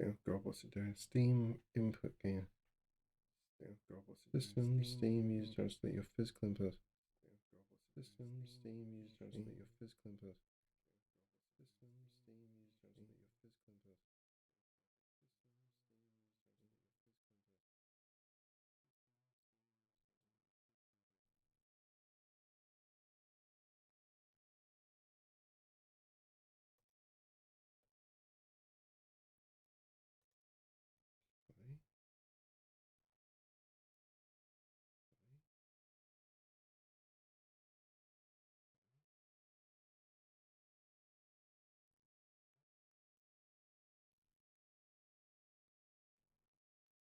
Oh God, what's it doing? Steam input gear. Oh God, what's it doing? System, Steam, use to translate your physical input. System, Steam, use to translate your physical input. System, Steam, use to translate your physical input.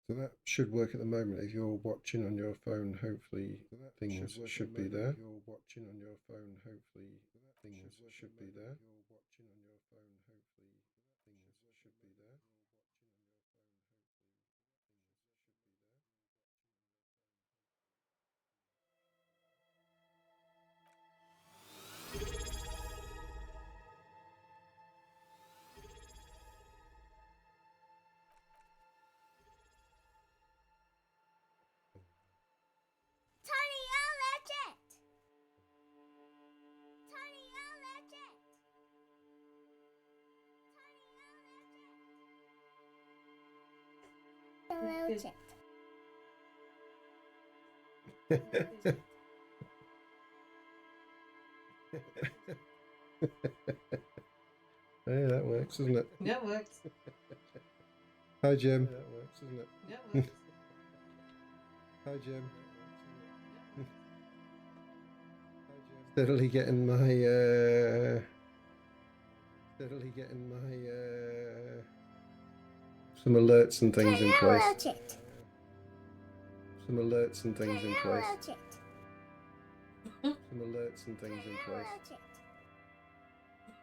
So that should work at the moment. If you're watching on your phone, hopefully things should be there. If you're watching on your phone, hopefully things should be there. Legit. Hey, that works, doesn't it? Yeah, it works. Hi, Jim. That works, doesn't it? Yeah, it works. Hi, Jim. Steadily getting my some alerts and things in place. Legit. Some alerts and things in place. Legit. Some alerts and things in place. Legit.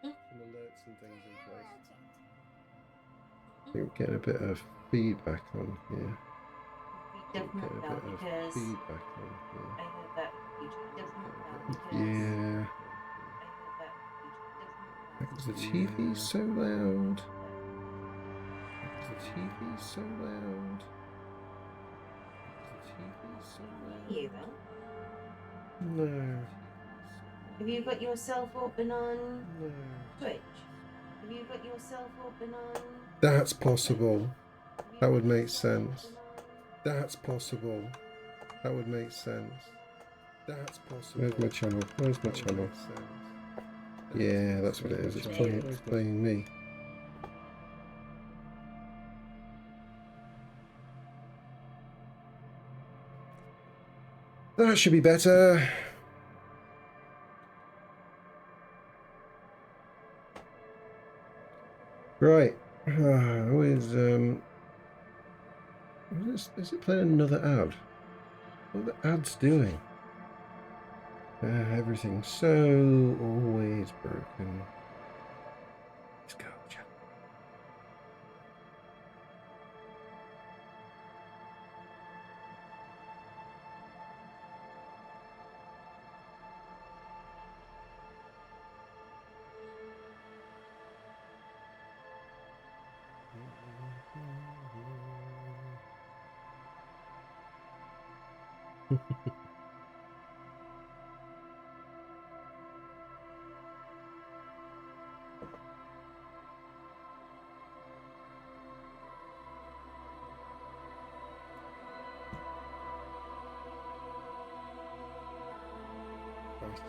Some alerts and things in place. I think we're getting a bit of feedback on here. Definitely Get a bit of because feedback on here. I heard that definitely because Yeah. I heard that The TV's so loud. The TV's so loud. The TV's so loud. you though. No. Have you got yourself open on No. Twitch? Have you got yourself open on? That's possible. That would make sense. That's possible. That would make sense. That's possible. Where's my channel? Where's my channel? Yeah, that's what it is. It's playing me. That should be better. Right. Is it playing another ad? What are the ads doing? Everything's so always broken. Let's go, chat.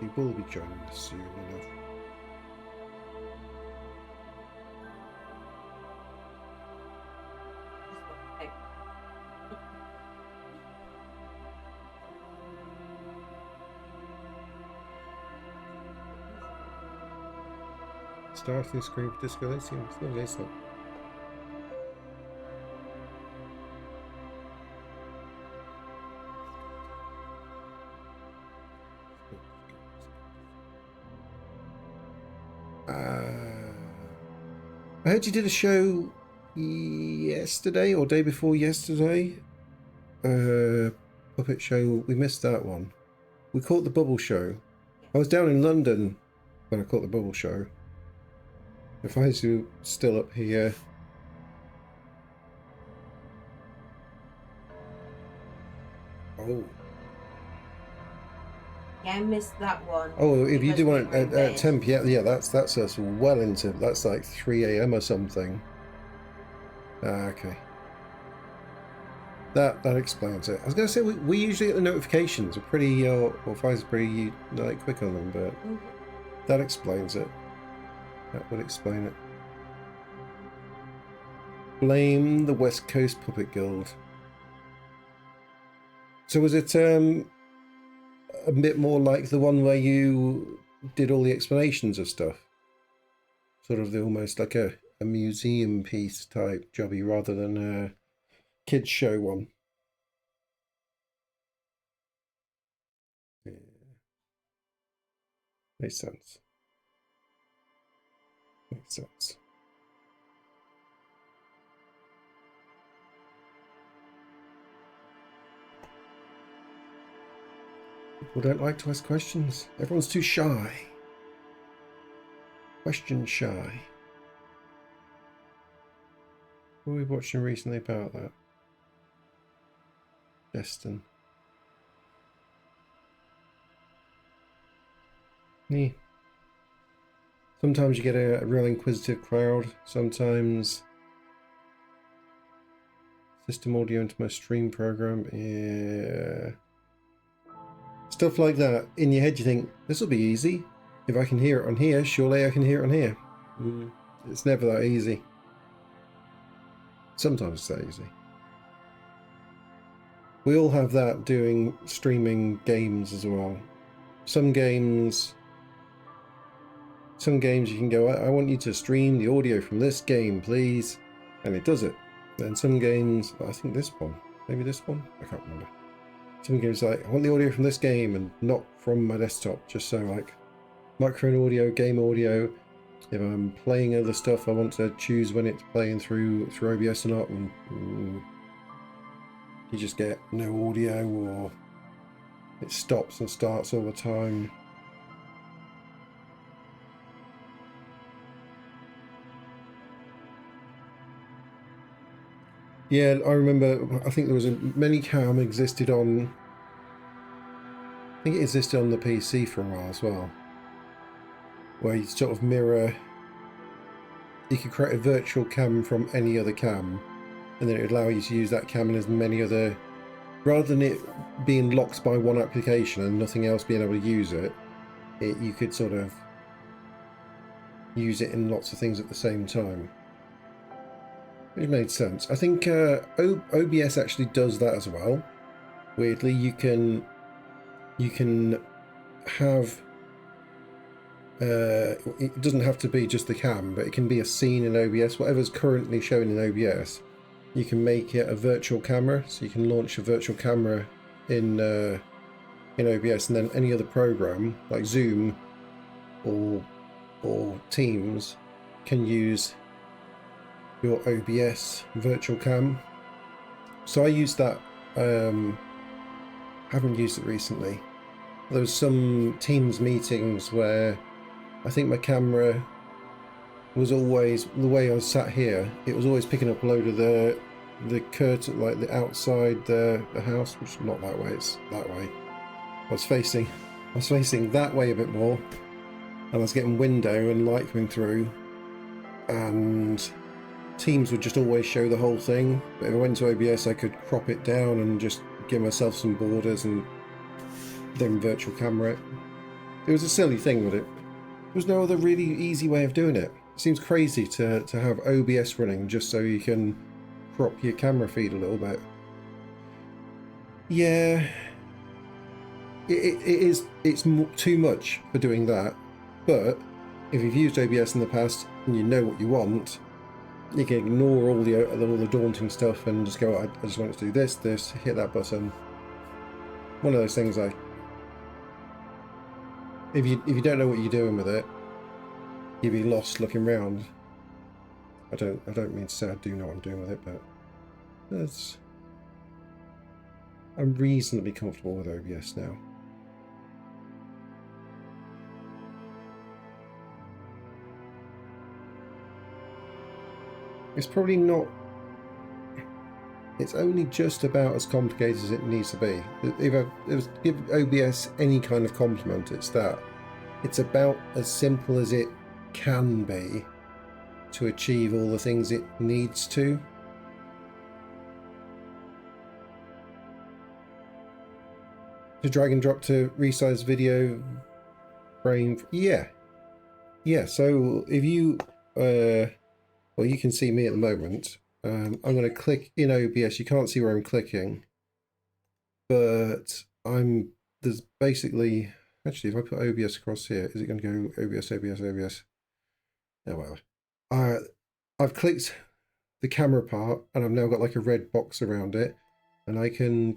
He will be joining us soon enough. Starting screen for Disco Elysium. It's not Elysium. I heard you did a show yesterday or day before yesterday. Puppet show. We missed that one. We caught the Bubble Show. I was down in London when I caught the Bubble Show. If I was still up here, Oh. Yeah, I missed that one. Oh, if you because do we one were in at bed. 10 p.m., yeah, that's us well into, that's like 3 a.m. or something. Ah, okay. That explains it. I was going to say, we usually get the notifications. Are pretty, or Pfizer's pretty like quick on them, but that explains it. That would explain it. Blame the West Coast Puppet Guild. So was it a bit more like the one where you did all the explanations of stuff? Sort of almost like a museum piece type jobby rather than a kids show one. Yeah. Makes sense. Makes sense. People don't like to ask questions. Everyone's too shy. Question shy. What were we watching recently about that? Destin. Yeah. Sometimes you get a real inquisitive crowd. Sometimes system audio into my stream program. Yeah. Stuff like that. In your head you think, this will be easy. If I can hear it on here, surely I can hear it on here. It's never that easy. Sometimes it's that easy. We all have that doing streaming games as well. Some games you can go, I want you to stream the audio from this game, please. And it does it. And some games, I think this one, maybe this one? I can't remember. Some games like, I want the audio from this game and not from my desktop, just so like microphone audio, game audio. If I'm playing other stuff, I want to choose when it's playing through OBS or not. And you just get no audio, or it stops and starts all the time. Yeah, I remember, I think there was a Minicam existed on, I think it existed on the PC for a while as well, where you sort of mirror, you could create a virtual cam from any other cam, and then it would allow you to use that cam in as many other, rather than it being locked by one application and nothing else being able to use it, you could sort of use it in lots of things at the same time. It made sense. I think OBS actually does that as well. Weirdly, you can have it doesn't have to be just the cam, but it can be a scene in OBS. Whatever's currently shown in OBS, you can make it a virtual camera. So you can launch a virtual camera in OBS, and then any other program like Zoom or Teams can use your OBS virtual cam. So I used that. Haven't used it recently. There was some Teams meetings where I think my camera was always, the way I was sat here, it was always picking up a load of the curtain, like the outside the house, which is not that way, it's that way. I was facing that way a bit more, and I was getting window and light coming through, and Teams would just always show the whole thing. But if I went to OBS, I could crop it down and just give myself some borders and then virtual camera it. It was a silly thing, but there was no other really easy way of doing it. It seems crazy to have OBS running just so you can crop your camera feed a little bit. Yeah, it's too much for doing that. But if you've used OBS in the past and you know what you want, you can ignore all the daunting stuff and just go, I just want to do this, hit that button. One of those things if you don't know what you're doing with it, you'd be lost looking around. I don't mean to say I do know what I'm doing with it, but I'm reasonably comfortable with OBS now. It's probably not. it's only just about as complicated as it needs to be. If I was to give OBS any kind of compliment, it's that. It's about as simple as it can be to achieve all the things it needs to. To drag and drop to resize video frame, yeah. So if you, well, you can see me at the moment. I'm going to click in OBS. You can't see where I'm clicking, but there's basically, actually, if I put OBS across here, is it going to go OBS? Oh, well. I've clicked the camera part, and I've now got like a red box around it, and I'm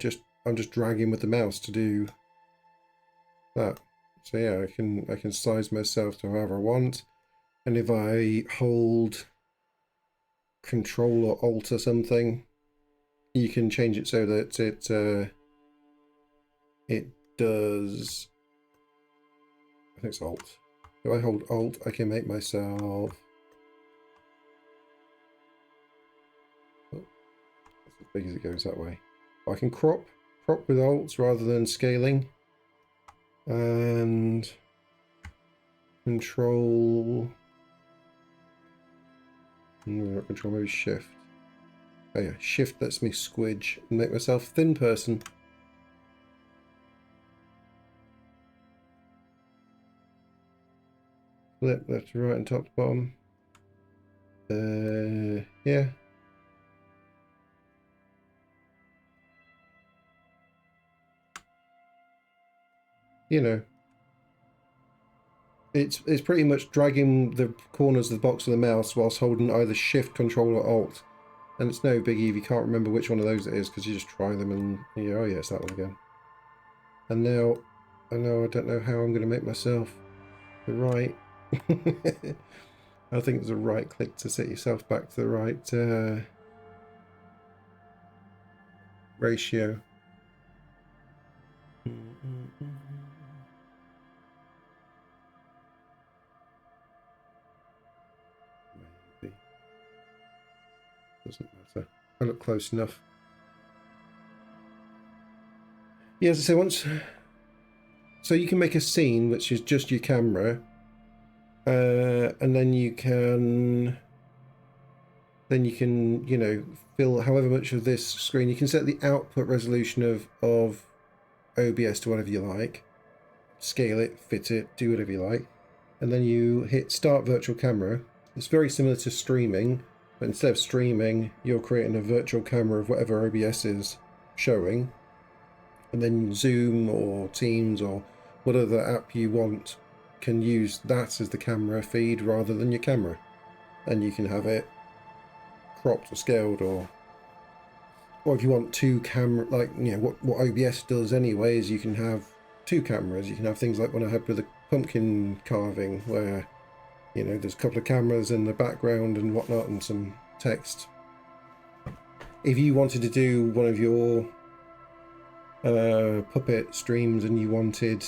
just dragging with the mouse to do that. So yeah, I can size myself to however I want, and if I hold Control or Alt or something, you can change it so that it does. I think it's Alt. If I hold Alt, I can make myself. Oh, that's as big as it goes that way. I can crop with Alt rather than scaling, and Control. Not Control, maybe Shift. Oh yeah, Shift lets me squidge and make myself a thin person. Flip left to right and top to bottom. Yeah. You know, it's pretty much dragging the corners of the box of the mouse whilst holding either Shift, Control, or Alt. And it's no biggie if you can't remember which one of those it is, because you just try them and you go, oh yeah, it's that one again. And now, I don't know how I'm going to make myself the right. I think there's a right click to set yourself back to the right ratio. Maybe. Doesn't matter. I look close enough. Yeah, as I say, once. So you can make a scene which is just your camera, and then you can, you know, fill however much of this screen. You can set the output resolution of OBS to whatever you like, scale it, fit it, do whatever you like, and then you hit Start Virtual Camera. It's very similar to streaming, but instead of streaming, you're creating a virtual camera of whatever OBS is showing, and then Zoom or Teams or whatever app you want can use that as the camera feed rather than your camera, and you can have it cropped or scaled, or if you want two camera, like, you know, what OBS does anyway is you can have two cameras. You can have things like when I had with the pumpkin carving, where, you know, there's a couple of cameras in the background and whatnot and some text. If you wanted to do one of your puppet streams and you wanted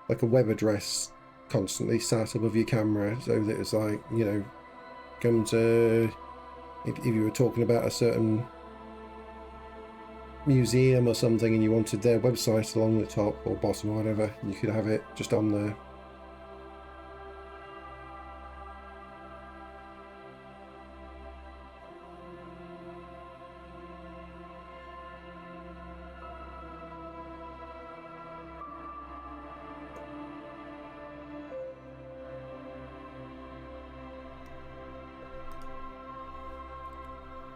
like a web address constantly sat above your camera, so that it's like, you know, come to, if you were talking about a certain museum or something and you wanted their website along the top or bottom or whatever, you could have it just on there.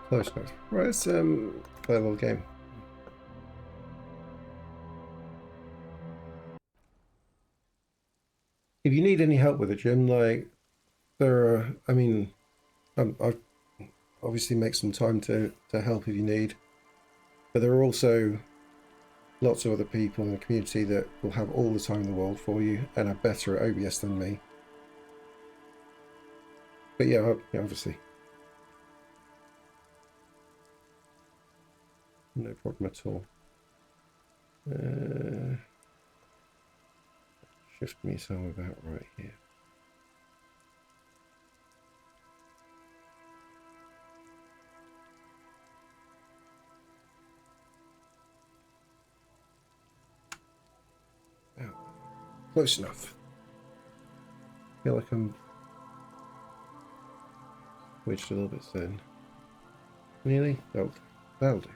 Close enough. Right, let's play a little game. If you need any help with it, Jim, like, there are, I mean, I've obviously make some time to help if you need, but there are also lots of other people in the community that will have all the time in the world for you and are better at OBS than me. But yeah, obviously. No problem at all. Shift me some about right here. Close enough. Feel like I'm wedged a little bit thin. Nearly? That'll do.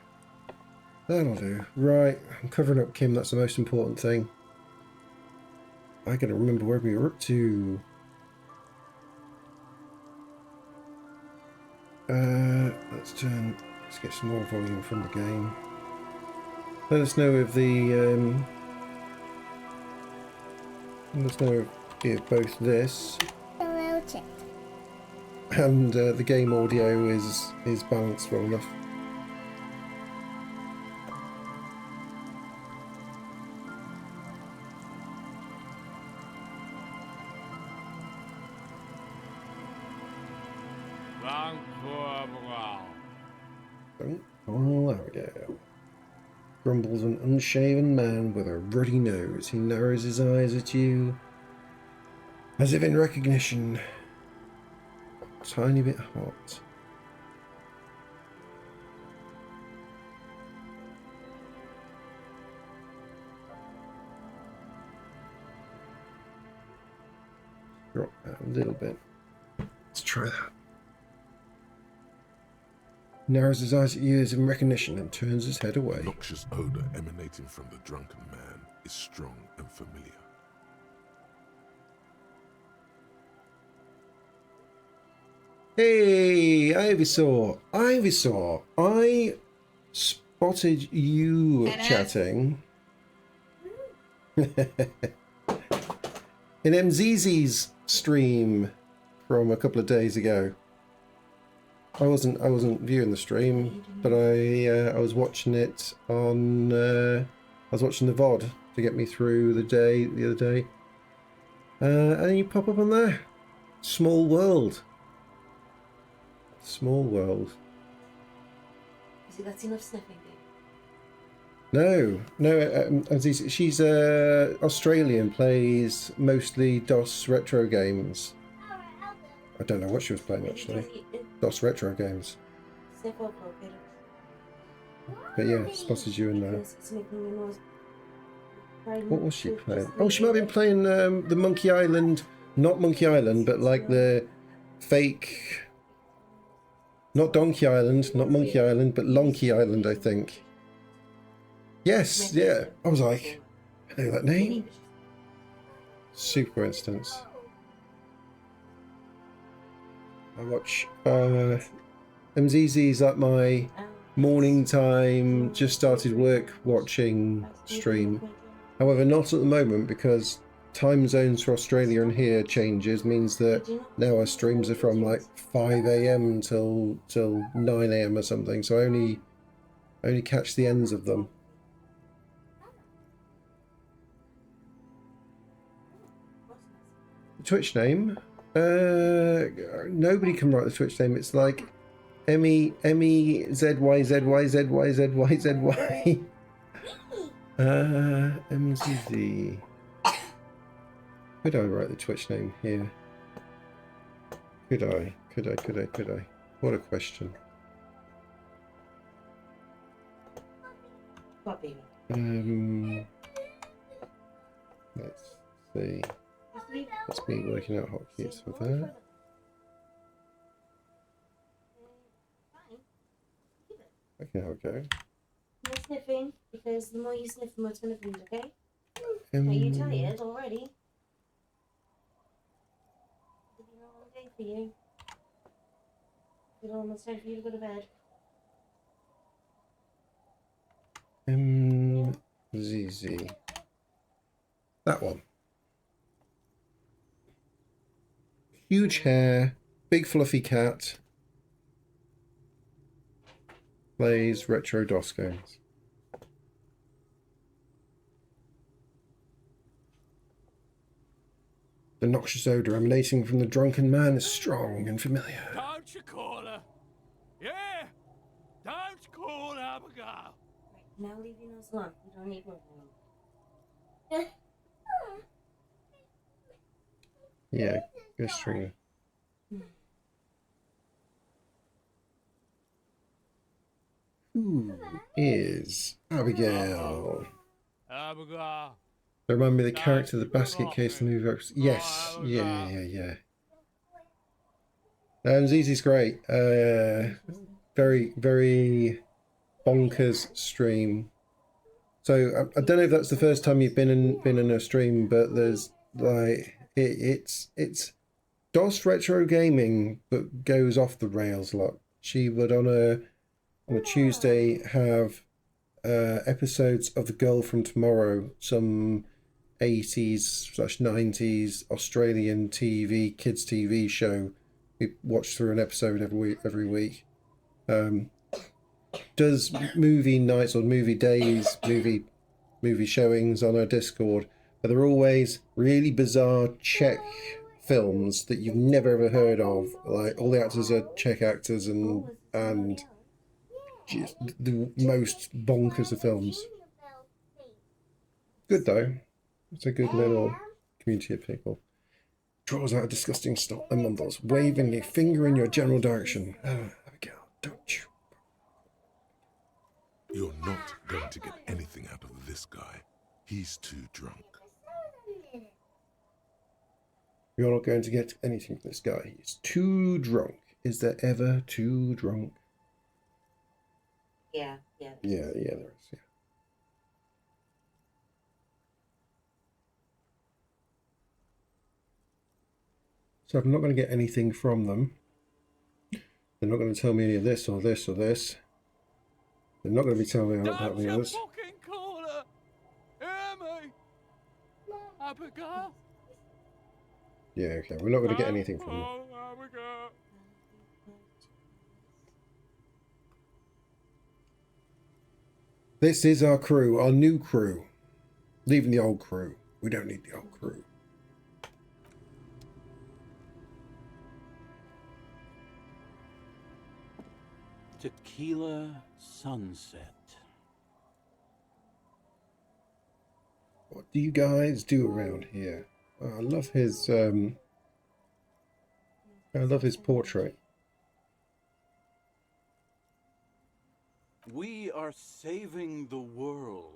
That'll do. Right, I'm covering up Kim, that's the most important thing. I gotta remember where we were up to. Let's get some more volume from the game. Let us know if if both this and the game audio is balanced well enough. Oh, there we go. Grumbles an unshaven man with a ruddy nose. He narrows his eyes at you, as if in recognition. Tiny bit hot. Drop that a little bit. Let's try that. Narrows his eyes at you as in recognition and turns his head away. The noxious odor emanating from the drunken man is strong and familiar. Hey, Ivysaur! Ivysaur! I spotted you chatting in MZZ's stream from a couple of days ago. I wasn't viewing the stream, but I was watching it on. I was watching the VOD to get me through the other day, and then you pop up on there. Small world. Small world. Is it that's enough sniffing, No. She's Australian, plays mostly DOS retro games. I don't know what she was playing actually. DOS retro games. But yeah, spotted you in there. What was she playing? Oh, she might have been playing the Monkey Island, not Monkey Island, but like the fake, not Donkey Island, not Monkey Island, but Lonky Island, I think. Yes, yeah. I was like, I know that name. Super coincidence. I watch MZZ's like my morning time, just started work watching stream. However, not at the moment because time zones for Australia and here changes, means that now our streams are from like 5 AM till 9 AM or something, so I only catch the ends of them. The Twitch name? Nobody can write the Twitch name. It's like MZYZYZYZYZY. MZZ. Could I write the Twitch name here? Could I? What a question. Let's see. That's me working out hotkeys for that. Okay, how it go? No sniffing, because the more you sniff, the more it's going to bleed, okay? Are you tired already? It's been a long day for you. It's almost time for you to go to bed. MZZ. That one. Huge hair, big fluffy cat. Plays retro DOS games. The noxious odor emanating from the drunken man is strong and familiar. Don't you call her? Yeah! Don't call Abigail! Right, now leave your nose alone. You don't need more room. Yeah, good stringer. Who is Abigail? Abigail, They remind me of the No, character, the good basket case, the afternoon. movie. Yes, Oh, yeah. Zizi's great. Very, very bonkers stream. So I don't know if that's the first time you've been in a stream, but there's like it's DOS retro gaming, but goes off the rails a lot. She would on a Tuesday have episodes of The Girl from Tomorrow, some 80s/90s Australian TV kids TV show. We watch through an episode every week. Does movie nights or movie days, movie showings on her Discord, but they're always really bizarre Czech films that you've never ever heard of. Like all the actors are Czech actors and just the most bonkers of films. Good though. It's a good little community of people. Draws out a disgusting stop the mumbles, waving a finger in your general direction. Oh, Abigail, don't you? You're not going to get anything out of this guy. He's too drunk. You're not going to get anything from this guy. He's too drunk. Is there ever too drunk? Yeah. Yeah, there is. Yeah. So I'm not going to get anything from them. They're not going to tell me any of this or this or this. They're not going to be telling me about Don't the you others. fucking call her! Hear me! Abigail! Yeah, okay. We're not going to get anything from them. Oh, Abigail! This is our crew, our new crew. Leaving the old crew. We don't need the old crew. Tequila Sunset. What do you guys do around here? Oh, I love his portrait. We are saving the world.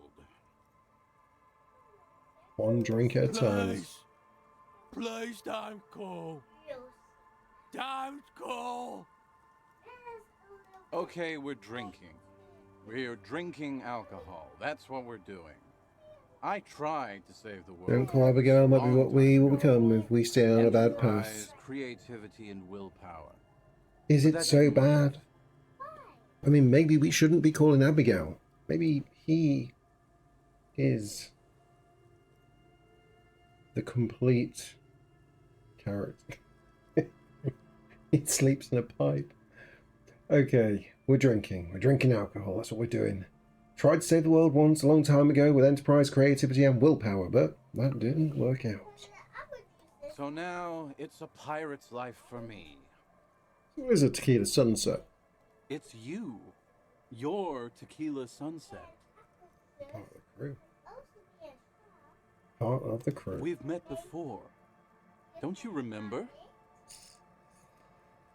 One drink at a time. Please don't call. Don't call. Okay, we're drinking. We're drinking alcohol. That's what we're doing. I tried to save the world. Don't call Abigail might be what we will become if we stay on a bad path. Enterprise, creativity, and willpower. Is But it that so didn't work. bad? I mean, maybe we shouldn't be calling Abigail. Maybe he is the complete character. He sleeps in a pipe. Okay, we're drinking. We're drinking alcohol. That's what we're doing. Tried to save the world once a long time ago with enterprise, creativity, and willpower, but that didn't work out. So now it's a pirate's life for me. Where's a tequila sunset? It's you. Your Tequila Sunset. Part of the crew. Part of the crew. We've met before. Don't you remember?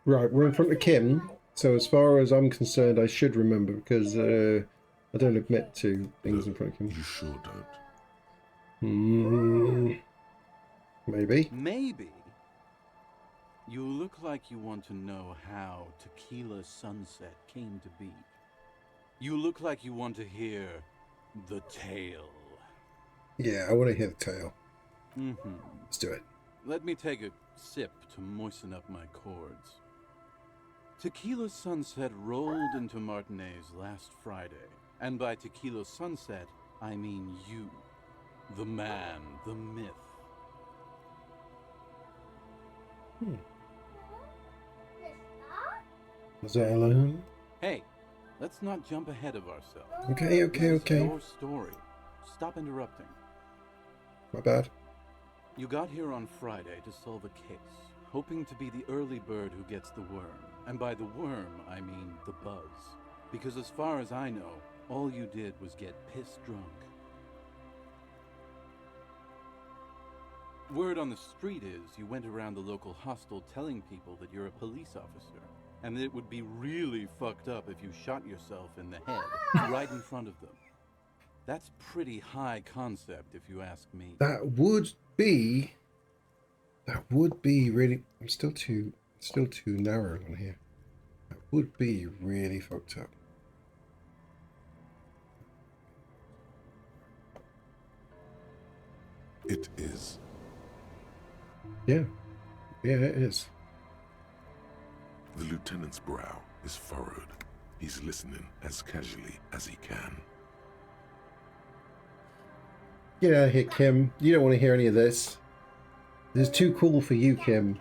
Right, we're in front of Kim, so as far as I'm concerned, I should remember because I don't admit to things in front of Kim. You sure don't. Maybe. Maybe. You look like you want to know how Tequila Sunset came to be. You look like you want to hear the tale. Yeah, I want to hear the tale. Mm-hmm. Let's do it. Let me take a sip to moisten up my cords. Tequila Sunset rolled into Martinez last Friday. And by Tequila Sunset, I mean you. The man, the myth. Was that alone? Hey, let's not jump ahead of ourselves. Okay. This is your story. Stop interrupting. My bad. You got here on Friday to solve a case, hoping to be the early bird who gets the worm. And by the worm, I mean the buzz. Because as far as I know, all you did was get piss drunk. Word on the street is you went around the local hostel telling people that you're a police officer, and that it would be really fucked up if you shot yourself in the head right in front of them. That's pretty high concept, if you ask me. That would be really. I'm still too narrow on here. That would be really fucked up. It is. Yeah, it is. The lieutenant's brow is furrowed. He's listening as casually as he can. Get out of here, Kim. You don't want to hear any of this. This is too cool for you, Kim.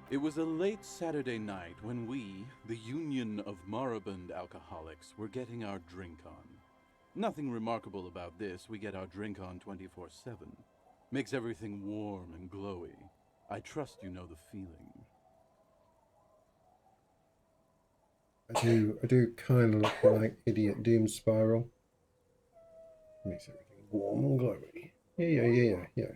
It was a late Saturday night when we, the Union of Moribund Alcoholics, were getting our drink on. Nothing remarkable about this. We get our drink on 24/7. Makes everything warm and glowy. I trust you know the feeling. I do kind of look like Idiot Doom Spiral. Makes everything warm and glowy. Yeah.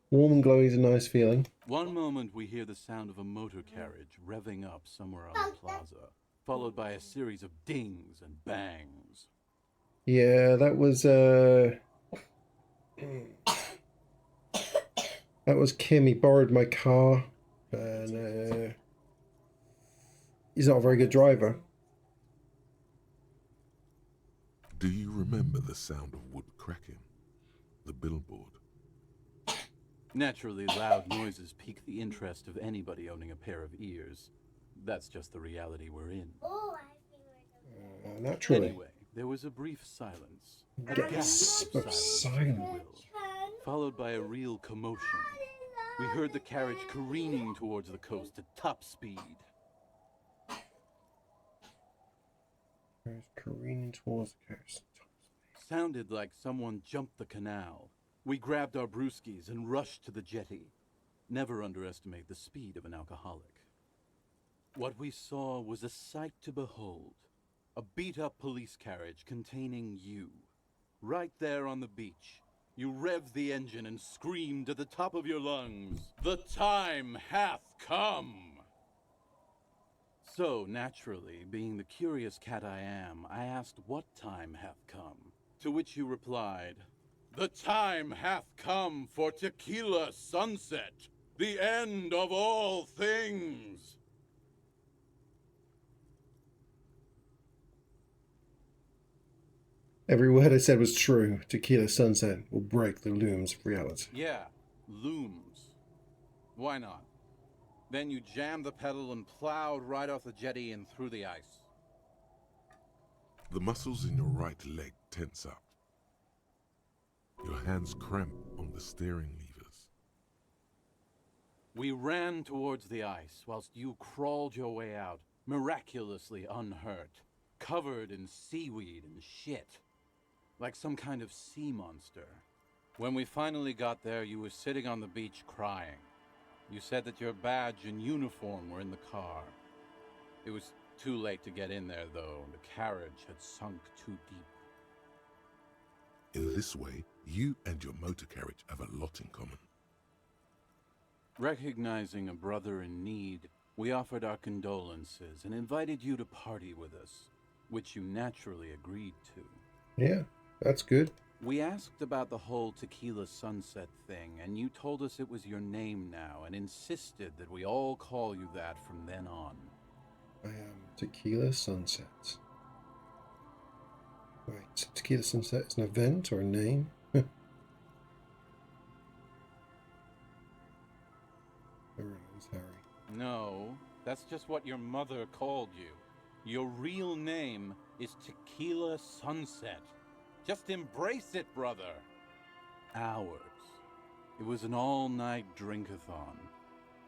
Warm and glowy is a nice feeling. One moment we hear the sound of a motor carriage revving up somewhere on the plaza, followed by a series of dings and bangs. Yeah, that was Kim. He borrowed my car, and he's not a very good driver. Do you remember the sound of wood cracking? The billboard? Naturally, loud noises pique the interest of anybody owning a pair of ears. That's just the reality we're in. Naturally. Anyway, there was a brief silence. A Gasp gasp of of silence, if you silence. will, followed by a real commotion. We heard the carriage careening towards the coast at top speed. Careening towards the coast. Sounded like someone jumped the canal. We grabbed our brewskis and rushed to the jetty. Never underestimate the speed of an alcoholic. What we saw was a sight to behold. A beat-up police carriage containing you. Right there on the beach. You revved the engine and screamed at the top of your lungs, "The time hath come!" So, naturally, being the curious cat I am, I asked what time hath come. To which you replied, "The time hath come for Tequila Sunset, the end of all things." Every word I said was true. Tequila Sunset will break the looms of reality. Yeah, looms. Why not? Then you jammed the pedal and plowed right off the jetty and through the ice. The muscles in your right leg tense up. Your hands cramp on the steering levers. We ran towards the ice whilst you crawled your way out, miraculously unhurt, covered in seaweed and shit, like some kind of sea monster. When we finally got there, you were sitting on the beach crying. You said that your badge and uniform were in the car. It was too late to get in there, though. The carriage had sunk too deep. In this way, you and your motor carriage have a lot in common. Recognizing a brother in need, we offered our condolences and invited you to party with us, which you naturally agreed to. Yeah, that's good. We asked about the whole Tequila Sunset thing, and you told us it was your name now and insisted that we all call you that from then on. I am Tequila Sunset. Wait, Tequila Sunset is an event or a name? Very nice, Harry. No, that's just what your mother called you. Your real name is Tequila Sunset. Just embrace it, brother. Ours. It was an all-night drink-a-thon.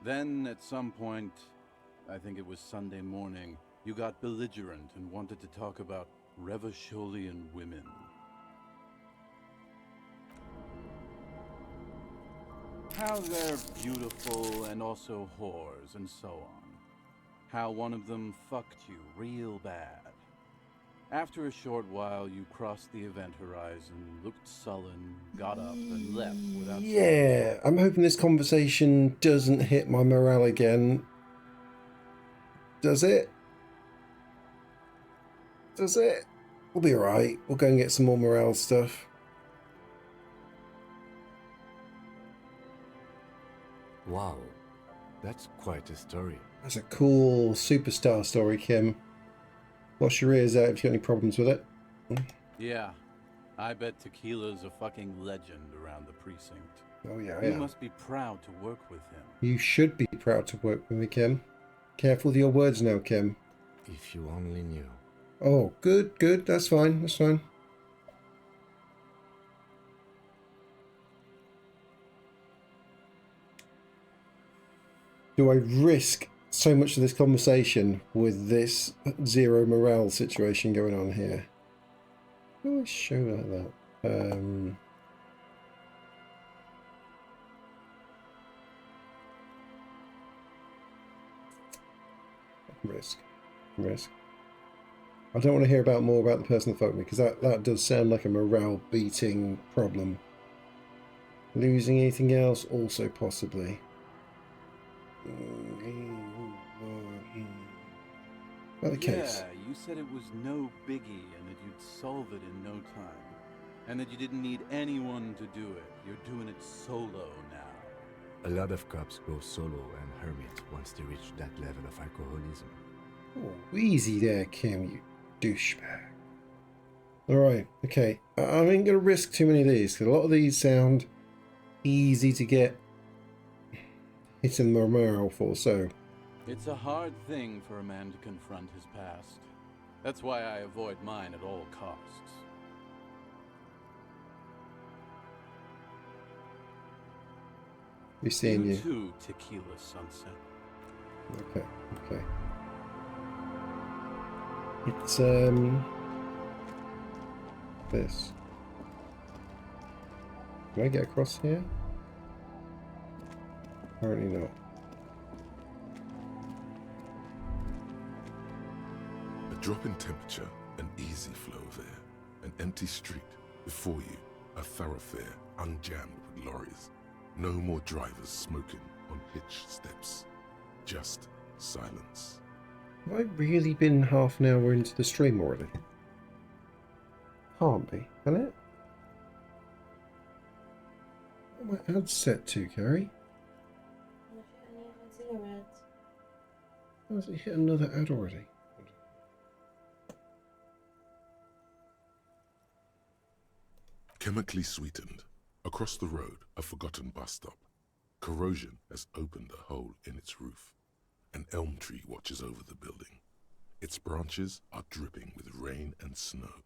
Then, at some point, I think it was Sunday morning, you got belligerent and wanted to talk about Revacholian women. How they're beautiful and also whores and so on. How one of them fucked you real bad. After a short while, you crossed the event horizon, looked sullen, got up, and left without Yeah, I'm hoping this conversation doesn't hit my morale again. Does it? Does it? We'll be alright. We'll go and get some more morale stuff. Wow, that's quite a story. That's a cool superstar story, Kim. Wash your ears out if you've got any problems with it. Yeah, I bet Tequila's a fucking legend around the precinct. Oh yeah, You yeah. must be proud to work with him. You should be proud to work with me, Kim. Careful with your words now, Kim. If you only knew. Oh, good, good. That's fine. That's fine. Do I risk so much of this conversation with this zero morale situation going on here? How do I show like that? Risk. I don't want to hear about more about the person that phoned me because that does sound like a morale beating problem. Losing anything else? Also possibly. About the case. Yeah, you said it was no biggie and that you'd solve it in no time. And that you didn't need anyone to do it. You're doing it solo now. A lot of cops go solo and hermit once they reach that level of alcoholism. Oh, easy there, Kim, you douchebag. Alright, okay. I ain't going to risk too many of these, because a lot of these sound easy to get hitting the morale for, so... It's a hard thing for a man to confront his past. That's why I avoid mine at all costs. We're seeing you. Too, Tequila Sunset. Okay, okay. It's, this. Can I get across here? Apparently not. A drop in temperature, an easy flow of air, an empty street. Before you, a thoroughfare unjammed with lorries. No more drivers smoking on hitched steps. Just silence. Have I really been half an hour into the stream already? Can't be, can it? What my ad's set to, Carrie? How has it hit another ad already? Chemically sweetened. Across the road, a forgotten bus stop. Corrosion has opened a hole in its roof. An elm tree watches over the building. Its branches are dripping with rain and snow.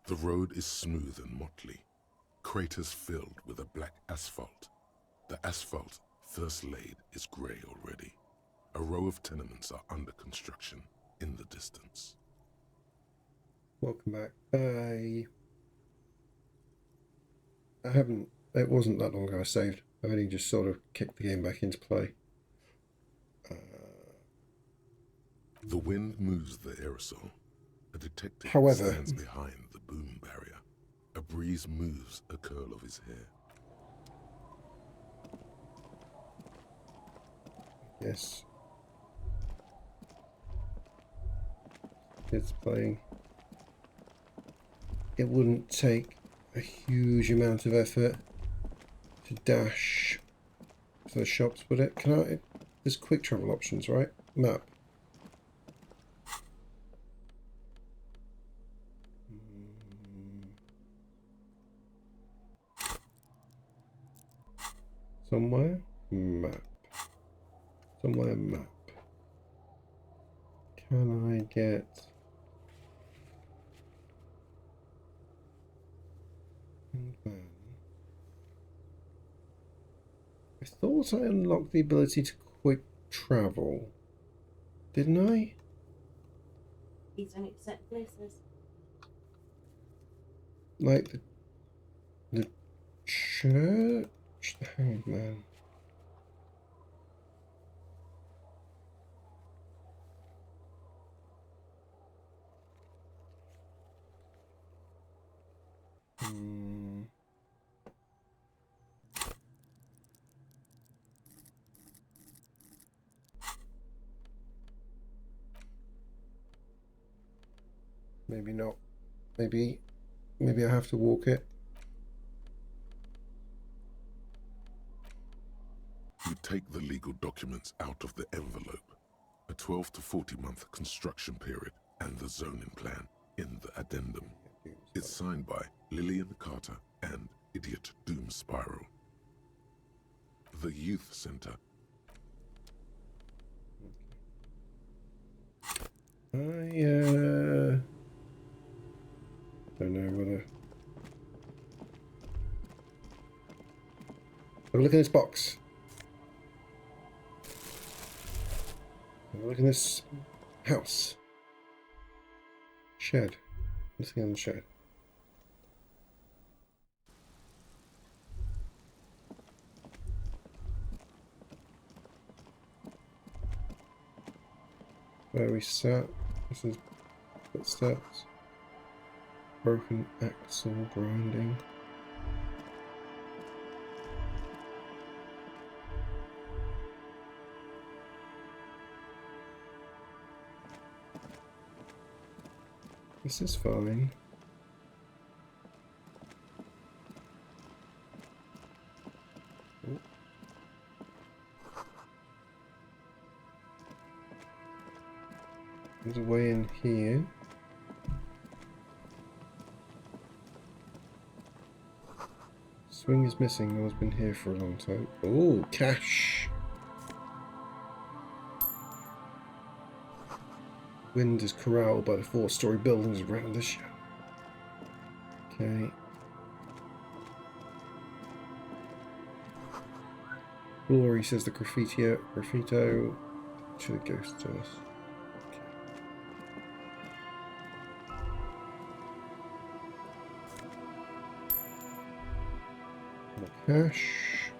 The road is smooth and motley. Craters filled with a black asphalt. The asphalt, first laid, is grey already. A row of tenements are under construction in the distance. Welcome back. I haven't... It wasn't that long ago I saved. I've only just sort of kicked the game back into play. The wind moves the aerosol. A detective However... stands behind the boom barrier. A breeze moves a curl of his hair. Yes. It's playing. It wouldn't take a huge amount of effort to dash to the shops, would it? Can I? There's quick travel options, right? Map. Somewhere? Map. Somewhere map. Can I get... And then... I thought I unlocked the ability to quick travel. Didn't I? These don't accept places. Like the church? The hangman. Maybe not. Maybe I have to walk it. You take the legal documents out of the envelope. A 12 to 40 month construction period and the zoning plan in the addendum. It's signed by Lillian Carter and Idiot Doom Spiral. The Youth Center. I don't know whether. Have a look in this box. Have a look in this house. Shed. Nothing on the shed. Where we sat. This is footsteps. Broken axle grinding. This is fine. Oh. There's a way in here. Swing is missing. No one's been here for a long time. Oh, cash! Wind is corralled by the 4-story buildings around the show. Okay. Glory says the graffito to the ghost to us. Okay. Cash.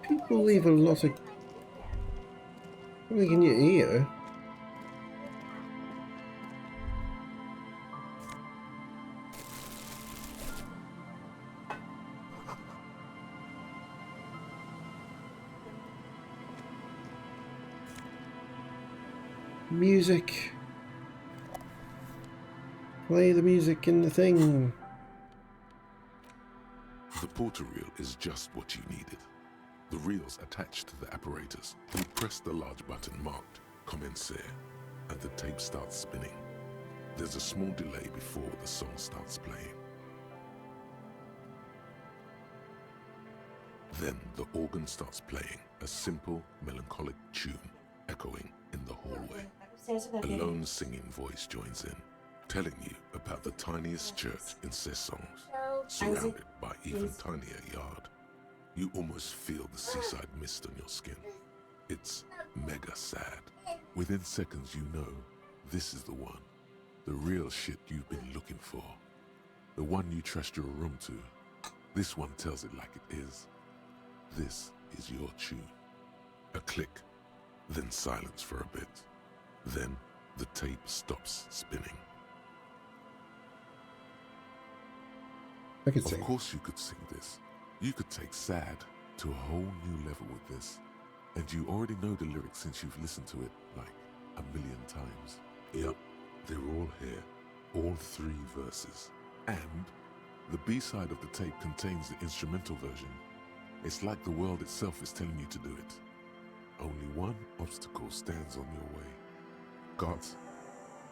People leave a lot of something in your ear. Music. Play the music in the thing. The porter reel is just what you needed. The reel's attached to the apparatus. You press the large button marked Commencer, and the tape starts spinning. There's a small delay before the song starts playing. Then the organ starts playing a simple, melancholic tune echoing in the hallway. A lone singing voice joins in, telling you about the tiniest church in Sessongs, surrounded by even tinier yard. You almost feel the seaside mist on your skin. It's mega sad. Within seconds you know this is the one. The real shit you've been looking for. The one you trust your room to. This one tells it like it is. This is your tune. A click, then silence for a bit. Then the tape stops spinning. I could sing. Of course you could sing this. You could take sad to a whole new level with this. And you already know the lyrics since you've listened to it like a million times. Yep, they're all here. All 3 verses. And the B-side of the tape contains the instrumental version. It's like the world itself is telling you to do it. Only one obstacle stands on your way. Gart.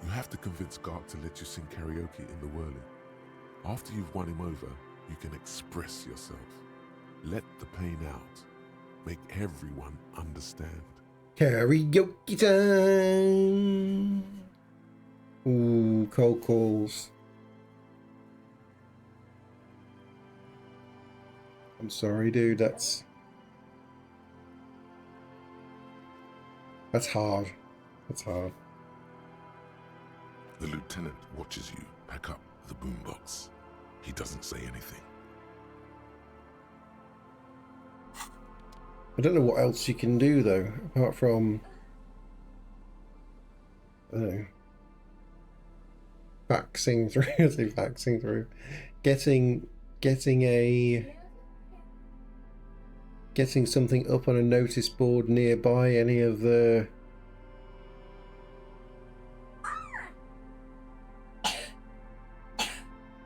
You have to convince Gart to let you sing karaoke in the whirling. After you've won him over, you can express yourself. Let the pain out. Make everyone understand. Karaoke time! Ooh, cold calls. I'm sorry, dude, that's hard. That's hard. The lieutenant watches you pack up the boombox. He doesn't say anything. I don't know what else you can do though, apart from I don't know. Faxing through. Getting something up on a notice board nearby any of the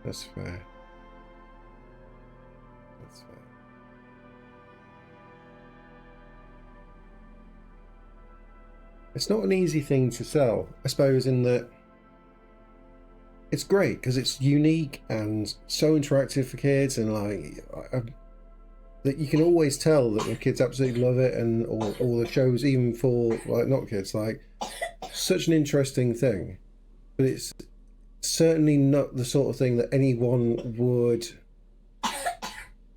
That's fair. That's fair. It's not an easy thing to sell, I suppose, in that it's great because it's unique and so interactive for kids, and like that you can always tell that the kids absolutely love it, and or the shows even for like not kids, like such an interesting thing, but it's certainly not the sort of thing that anyone would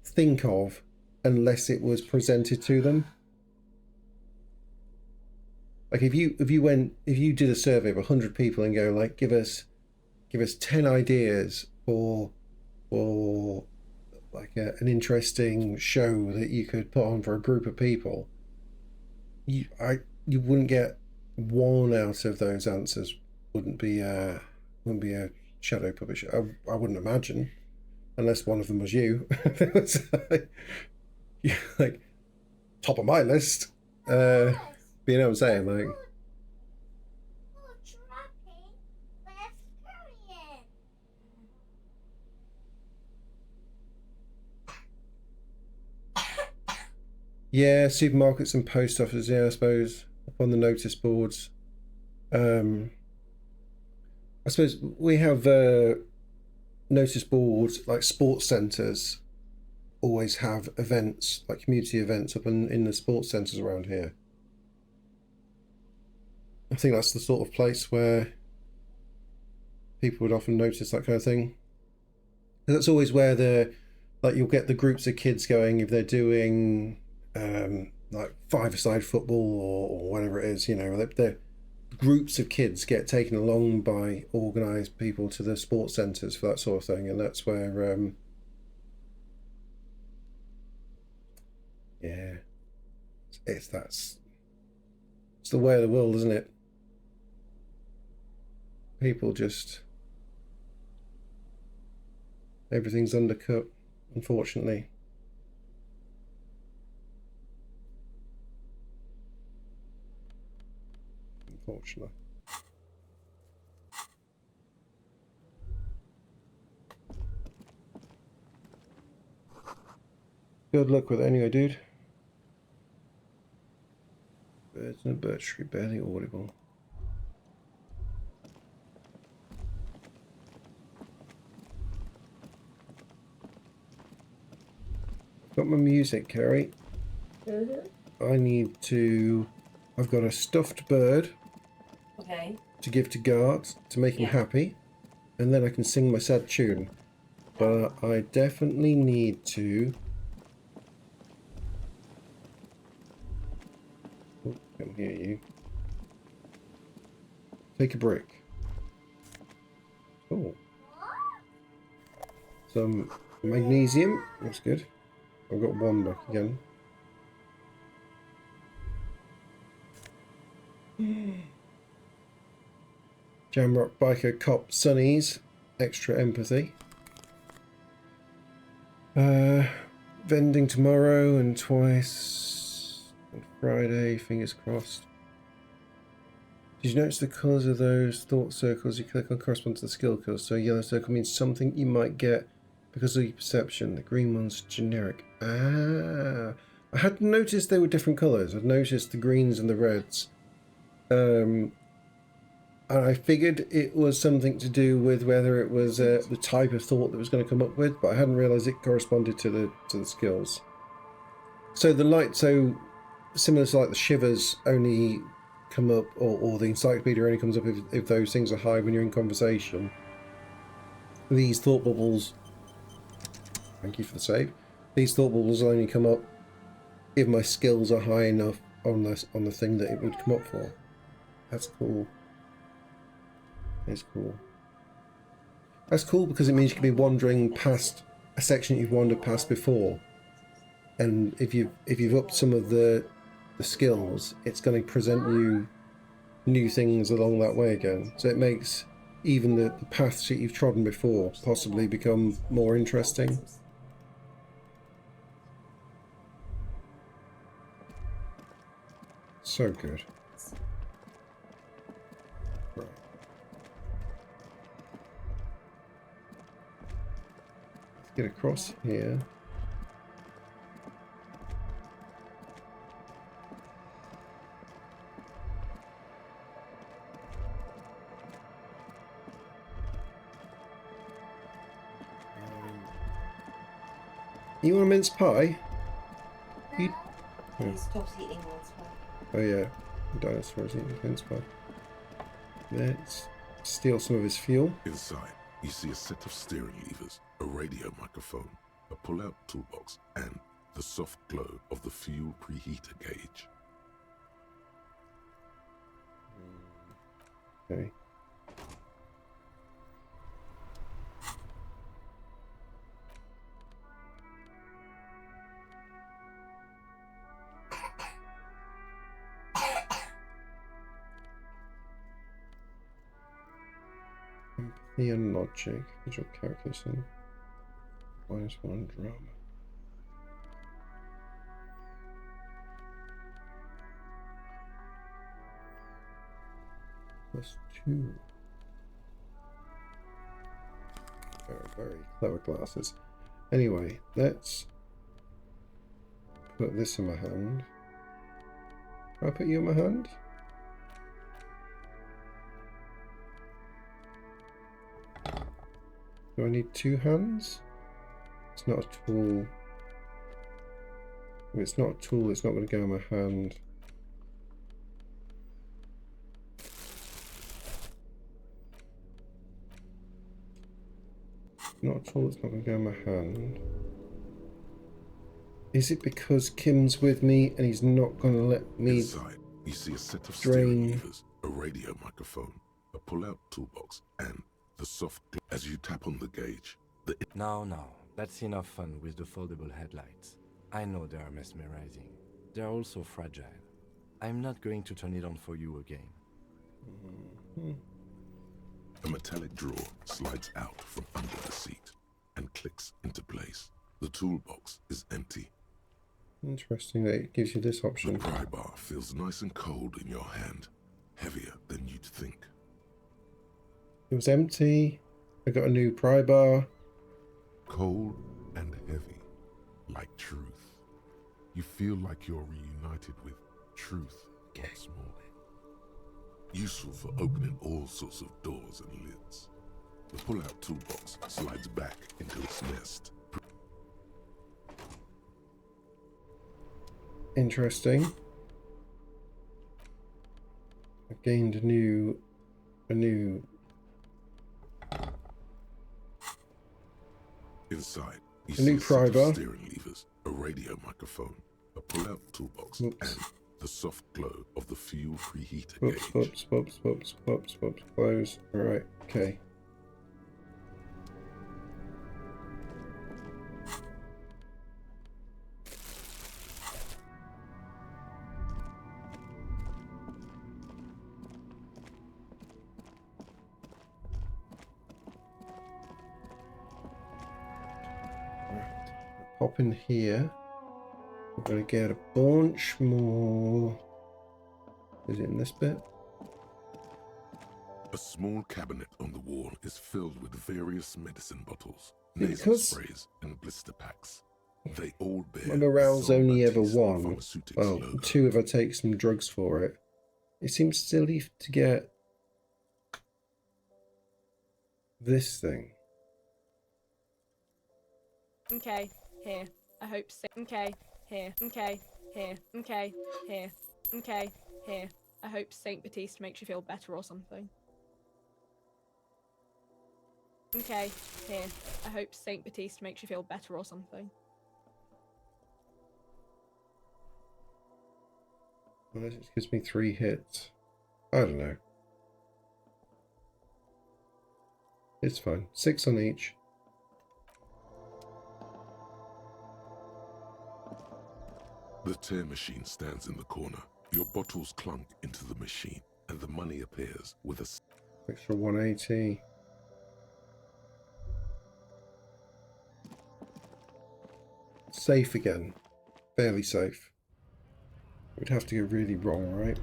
think of unless it was presented to them. Like if you did a survey of 100 people and go like, give us 10 ideas for like an interesting show that you could put on for a group of people, you wouldn't get one out of those answers wouldn't be a shadow publisher. I wouldn't imagine, unless one of them was you. Like top of my list. But you know what I'm saying, like. Yeah, supermarkets and post offices, yeah, I suppose, up on the notice boards. I suppose we have notice boards, like sports centres always have events, like community events up in the sports centres around here. I think that's the sort of place where people would often notice that kind of thing. And that's always where like you'll get the groups of kids going if they're doing like five-a-side football or whatever it is, you know, the groups of kids get taken along by organised people to the sports centres for that sort of thing, and that's where yeah, it's the way of the world, isn't it? People just, everything's undercut, unfortunately. Unfortunately. Good luck with it anyway, dude. Birds in a birch tree, barely audible. Got my music, Carrie. I've got a stuffed bird. Okay. To give to Gart to make him happy, and then I can sing my sad tune. But I definitely need to. Oh, I can hear you. Take a break. Oh. Some magnesium. That's good. I've got one back again. Jamrock Biker Cop Sunnies. Extra empathy. Vending tomorrow and twice on Friday. Fingers crossed. Did you notice the colours of those thought circles you click on correspond to the skill colours? So a yellow circle means something you might get because of your perception. The green one's generic. Ah, I hadn't noticed they were different colours. I'd noticed the greens and the reds. And I figured it was something to do with whether it was the type of thought that was going to come up with, but I hadn't realised it corresponded to the skills. So the light, so similar to like the shivers, only come up, or the encyclopedia only comes up if those things are high when you're in conversation. These thought bubbles, thank you for the save. These thought bubbles only come up if my skills are high enough on the thing that it would come up for. That's cool. It's cool. That's cool because it means you can be wandering past a section you've wandered past before, and if you've upped some of the skills, it's going to present you new things along that way again. So it makes even the paths that you've trodden before possibly become more interesting. So good. Get across here. You want a mince pie? You- He stops eating once. Oh yeah, dinosaurs eating mince pie. Let's steal some of his fuel. Inside, you see a set of steering levers, a radio microphone, a pull-out toolbox, and the soft glow of the fuel preheater gauge. Okay. Empathy and logic. Visual calculation. -1 drama. +2. Very, very clever glasses. Anyway, let's put this in my hand. Can I put you in my hand? Do I need 2 hands? It's not a tool. If it's not a tool, it's not going to go in my hand. Not a tool, it's not going to go in my hand. Is it because Kim's with me and he's not going to let me Inside, you see a set of drain? steering levers, a radio microphone, a pull-out toolbox, and the soft glow. As you tap on the gauge, the Now, that's enough fun with the foldable headlights. I know they are mesmerizing. They are also fragile. I'm not going to turn it on for you again. A metallic drawer slides out from under the seat and clicks into place. The toolbox is empty. Interesting that it gives you this The option. pry bar feels nice and cold in your hand, heavier than you'd think. It was empty. I got a new pry bar. Cold and heavy, like truth. You feel like you're reunited with truth once more. Useful for opening all sorts of doors and lids. The pull-out toolbox slides back into its nest. Interesting. I gained a new Inside, you A see new a set pry of bar. steering levers, a radio microphone, a pull-out toolbox, Oops. and the soft glow of the fuel preheater whoops, gauge. whoops, whoops, whoops, whoops, whoops, close. Alright, okay. Pop in here. We're gonna get a bunch more. Is it in this bit? A small cabinet on the wall is filled with various medicine bottles, nasal Because sprays, and blister packs. They all bear my morale's only ever Jean-Baptiste 1. Pharmaceutics Well, logo. 2 if I take some drugs for it. It seems silly to get this thing. Okay, here. I hope so. Okay, here. Okay, here. Okay, here. Okay, here. I hope Saint Baptiste makes you feel better or something. Okay, here. I hope Saint Baptiste makes you feel better or something. Well, it gives me 3 hits. I don't know. It's fine. 6 on each. The tear machine stands in the corner. Your bottles clunk into the machine, and the money appears with a Extra 180. Safe again. Fairly safe. We'd have to go really wrong, right?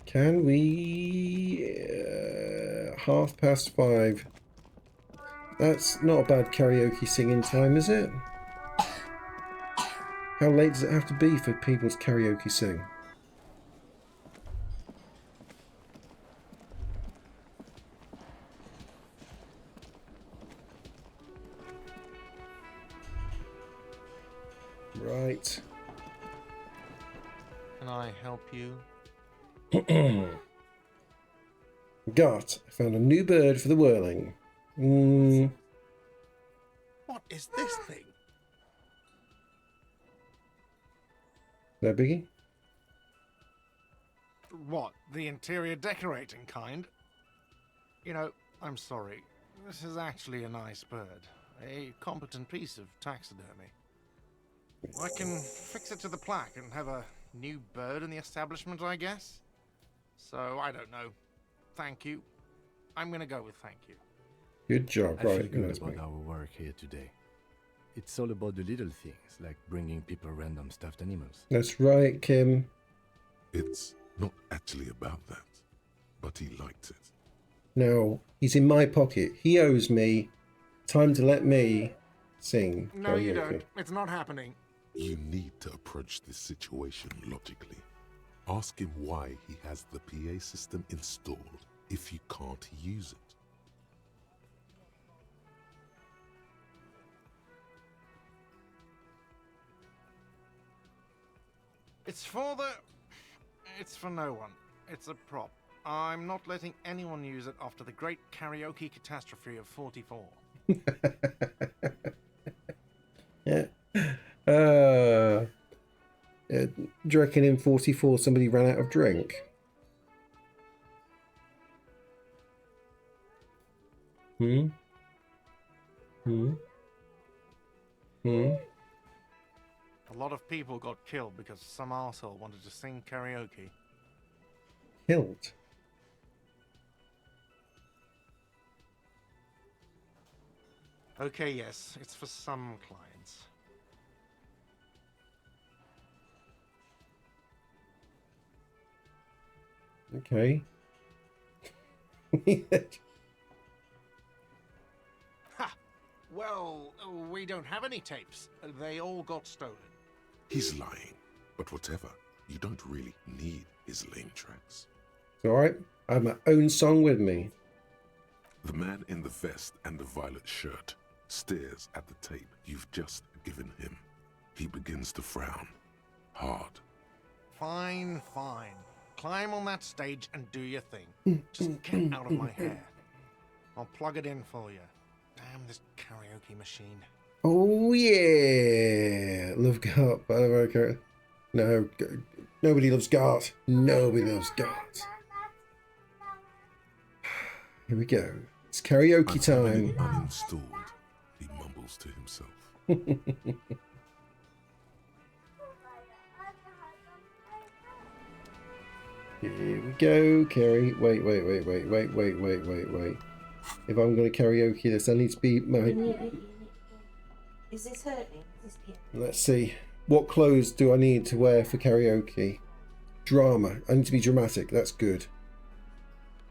Can we... 5:30. That's not a bad karaoke singing time, is it? How late does it have to be for people to karaoke sing? Right. Can I help you? Gart, I found a new bird for the whirling. What is this thing? No biggie? What, the interior decorating kind? You know, I'm sorry. This is actually a nice bird. A competent piece of taxidermy. I can fix it to the plaque and have a new bird in the establishment, I guess. So, I don't know. Thank you. I'm gonna go with thank you. Good job. I feel Right. good That's about me. our work here today. It's all about the little things, like bringing people random stuffed animals. That's right, Kim. It's not actually about that, but he liked it. Now, he's in my pocket. He owes me. Time to let me sing No, you karaoke. don't. It's not happening. You need to approach this situation logically. Ask him why he has the PA system installed if you can't use it. It's for no one. It's a prop. I'm not letting anyone use it after the great karaoke catastrophe of 44. Yeah. Do you reckon in 44 somebody ran out of drink? Hmm? A lot of people got killed because some arsehole wanted to sing karaoke. Killed? Okay, yes, it's for some clients. Okay. Ha! Well, we don't have any tapes. They all got stolen. He's lying, but whatever. You don't really need his lame tracks. It's alright. I have my own song with me. The man in the vest and the violet shirt stares at the tape you've just given him. He begins to frown. Hard. Fine, fine. Climb on that stage and do your thing. Just get out of my hair. I'll plug it in for you. Damn this karaoke machine. Oh yeah! Love Gart, by the way. No, nobody loves Gart. Nobody loves Gart. Here we go. It's karaoke I'm having it time. uninstalled, he mumbles to himself. Here we go, Carrie. Wait. If I'm going to karaoke this, I need to be my... Is this hurting? Is this, yeah. Let's see. What clothes do I need to wear for karaoke? Drama. I need to be dramatic. That's good.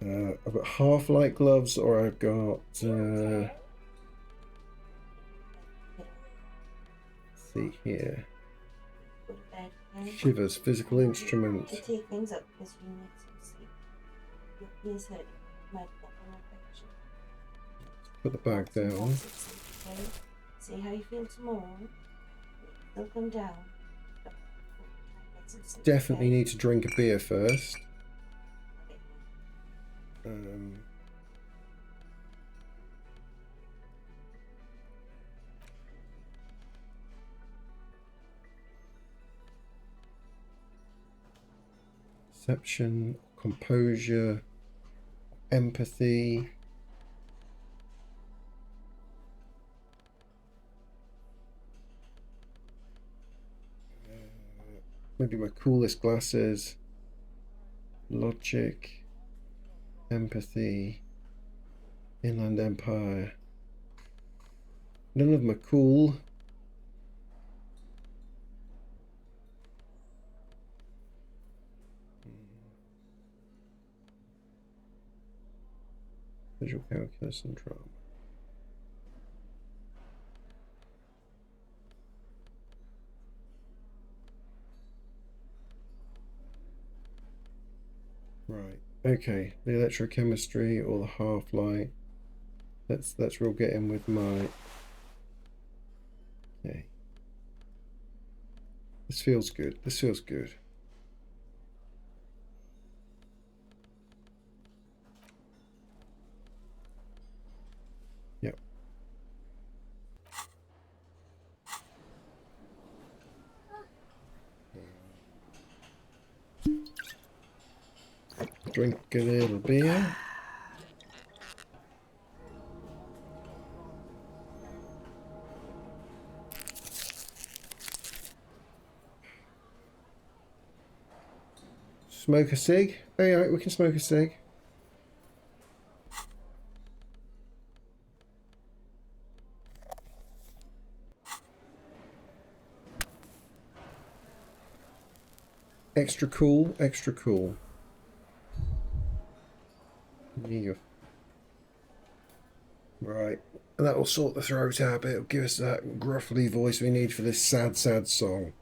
I've got half-light gloves, or I've got... let's see here. Go to bed, okay? Shivers, physical To instrument. take things up because you need some sleep. Your ears hurting. Might get an infection. Put the bag Some down. lots of sleep, okay? See how you feel tomorrow. They'll come down. But get some sleep, Definitely okay? need to drink a beer first. Okay. Perception, composure, empathy. Maybe my coolest glasses. Logic, empathy, Inland Empire. None of them are cool. Visual calculus and drama. Right. Okay. The electrochemistry or the half-light. Let's real get in with my. Okay. This feels good. This feels good. Yep. Drink a little beer. Smoke a cig? Oh, yeah, we can smoke a cig. Extra cool, extra cool. Yeah. Right. And that will sort the throat out. It'll give us that gruffly voice we need for this sad, sad song.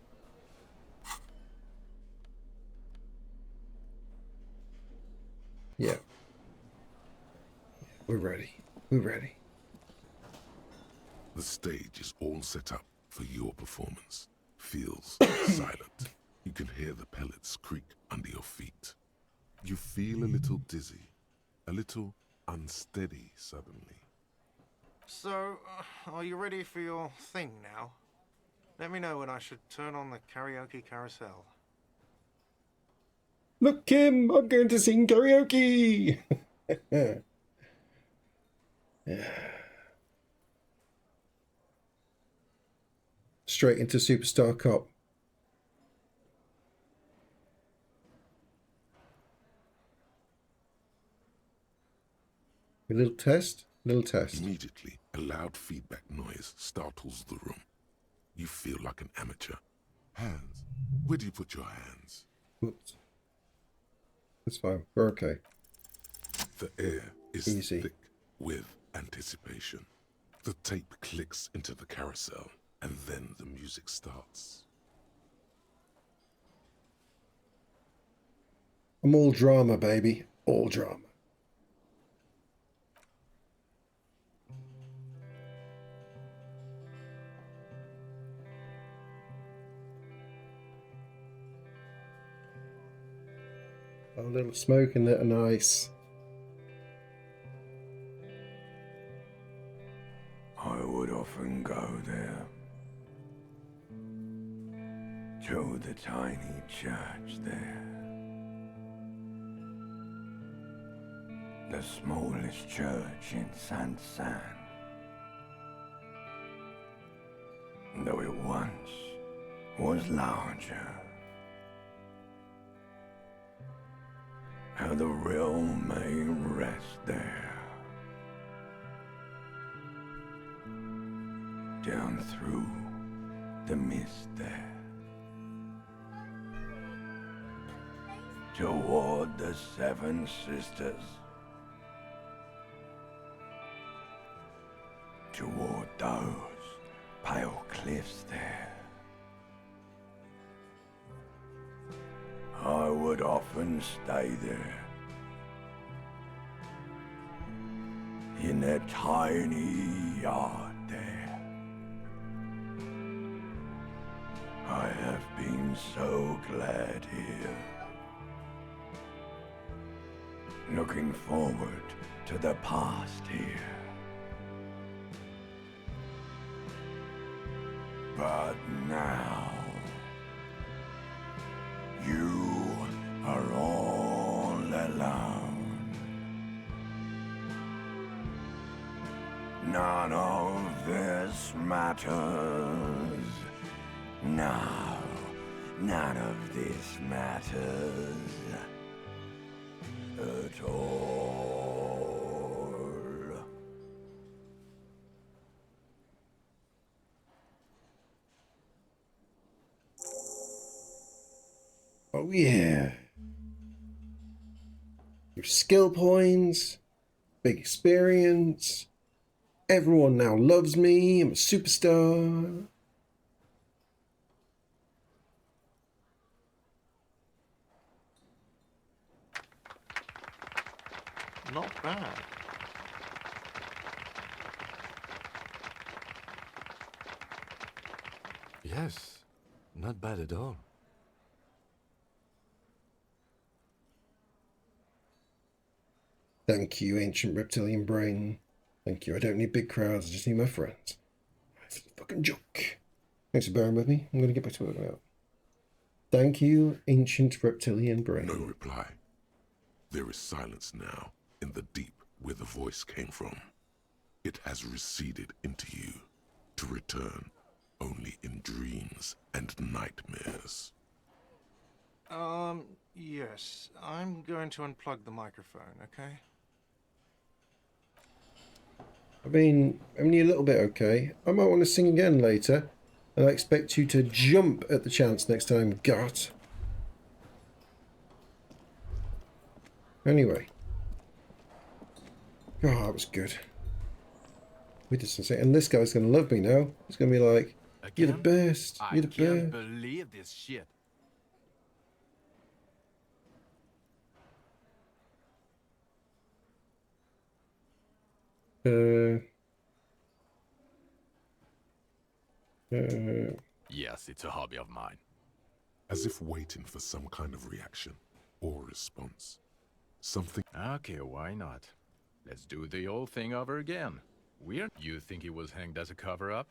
Yeah. We're ready. We're ready. The stage is all set up for your performance. Feels silent. You can hear the pellets creak under your feet. You feel a little dizzy, a little unsteady suddenly. So, are you ready for your thing now? Let me know when I should turn on the karaoke carousel. Look, Kim, I'm going to sing karaoke. Straight into Superstar Cop. A little test. Little test. Immediately, a loud feedback noise startles the room. You feel like an amateur. Hands. Where do you put your hands? Whoops. That's fine. We're okay. The air is Easy. thick with anticipation. The tape clicks into the carousel, and then the music starts. I'm all drama, baby. All drama. A little smoke and a nice. I would often go there, to the tiny church there, the smallest church in Saint-Saëns, though it once was larger. How the real may rest there, down through the mist there, toward the Seven Sisters, toward those pale cliffs there. I would often stay there, in that tiny yard there. I have been so glad here, looking forward to the past here. But now, you are all alone. None of this matters. No, none of this matters at all. Oh yeah. Your skill points, big experience. Everyone now loves me. I'm a superstar. bad. Yes, not bad at all. Thank you, ancient reptilian brain. Thank you. I don't need big crowds. I just need my friends. It's a fucking joke. Thanks for bearing with me. I'm going to get back to work now. Thank you, ancient reptilian brain. No reply. There is silence now in the deep where the voice came from. It has receded into you, to return only in dreams and nightmares. Yes. I'm going to unplug the microphone, okay? I mean, you're a little bit okay. I might want to sing again later. And I expect you to jump at the chance next time, Gart. Anyway. Oh, that was good. We did something. And this guy's going to love me now. He's going to be like, you're the best. You're the best. I can't believe this shit. Yes, it's a hobby of mine. As if waiting for some kind of reaction or response. Something. Okay, why not? Let's do the old thing over again. Weird. You think he was hanged as a cover-up?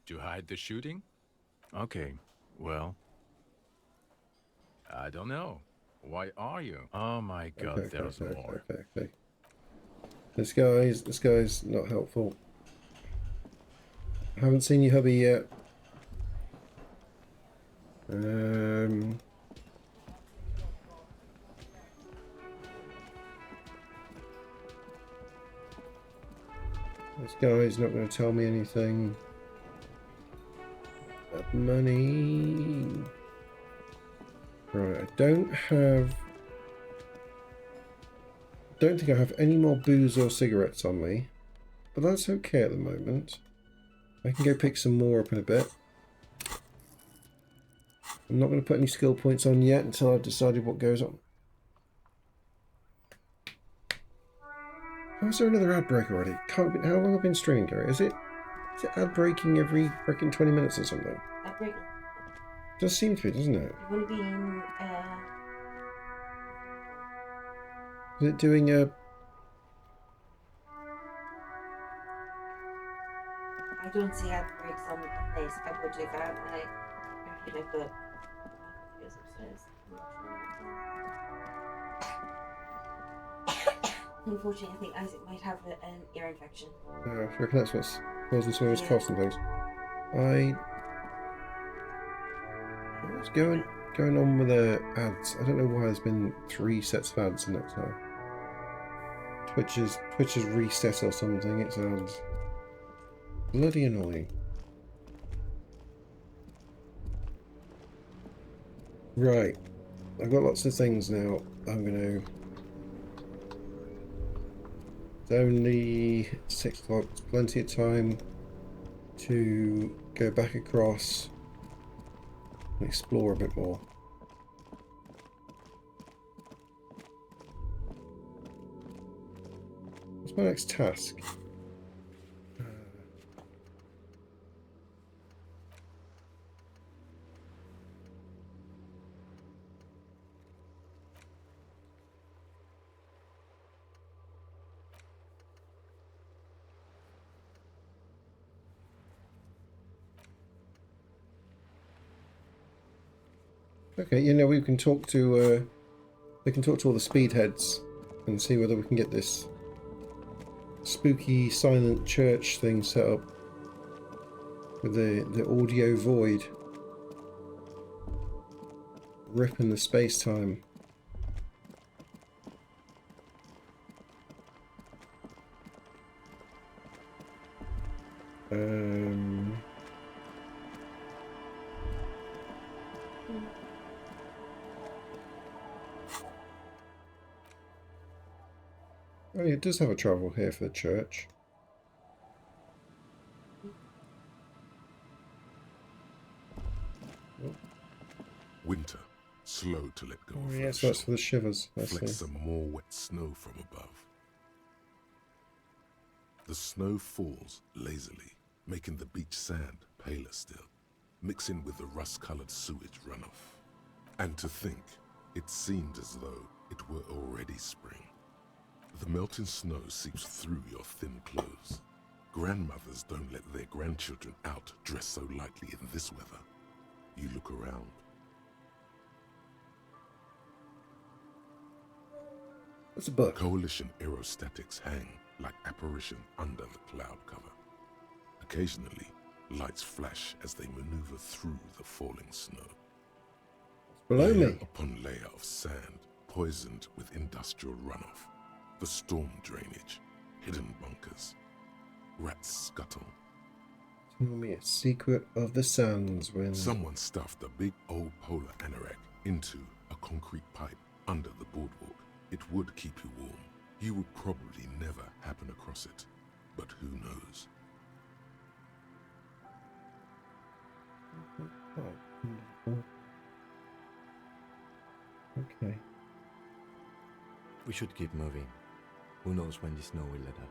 To hide the shooting? Okay, well... I don't know. Why are you? Oh my god, Okay, there's more. Okay. This guy's not helpful. I haven't seen your hubby yet. This guy's not going to tell me anything. That money. Right, I don't think I have any more booze or cigarettes on me, but that's okay at the moment. I can go pick some more up in a bit. I'm not going to put any skill points on yet until I've decided what goes on. How is there another ad break already? Can't be, how long have I been streaming, Gary? Is it ad breaking every freaking 20 minutes or something? Ad break. Does seem to be, doesn't it? You've only been, Is it doing a... I don't see ad breaks on this. I would if I had my computer, but it goes upstairs. Unfortunately, I think Isaac might have an ear infection. I reckon that's what's causing some of his coughs and things. What's going on with the ads? I don't know why there's been 3 sets of ads in that time. Twitch has reset or something. It's ads. Bloody annoying. Right. I've got lots of things now. I'm going to... It's only 6 o'clock. It's plenty of time to go back across and explore a bit more. What's my next task? Okay, you know, we can talk to, they can talk to all the speedheads and see whether we can get this spooky silent church thing set up with the audio void ripping the space-time. Oh, yeah, it does have a travel here for the church. Winter, slow to let go Oh, of yes, her that's for the shivers. I flecks see. some more wet snow from above. The snow falls lazily, making the beach sand paler still, mixing with the rust-colored sewage runoff. And to think, it seemed as though it were already spring. The melting snow seeps through your thin clothes. Grandmothers don't let their grandchildren out dressed so lightly in this weather. You look around. That's a book. Coalition aerostatics hang like apparition under the cloud cover. Occasionally, lights flash as they maneuver through the falling snow. Below Layer me. upon layer of sand, poisoned with industrial runoff. The storm drainage, hidden bunkers. Rats scuttle. Tell me a secret of the sands when... Someone stuffed a big old polar anorak into a concrete pipe under the boardwalk. It would keep you warm. You would probably never happen across it. But who knows? Oh, wonderful. Okay. We should keep moving. Who knows when the snow will let up.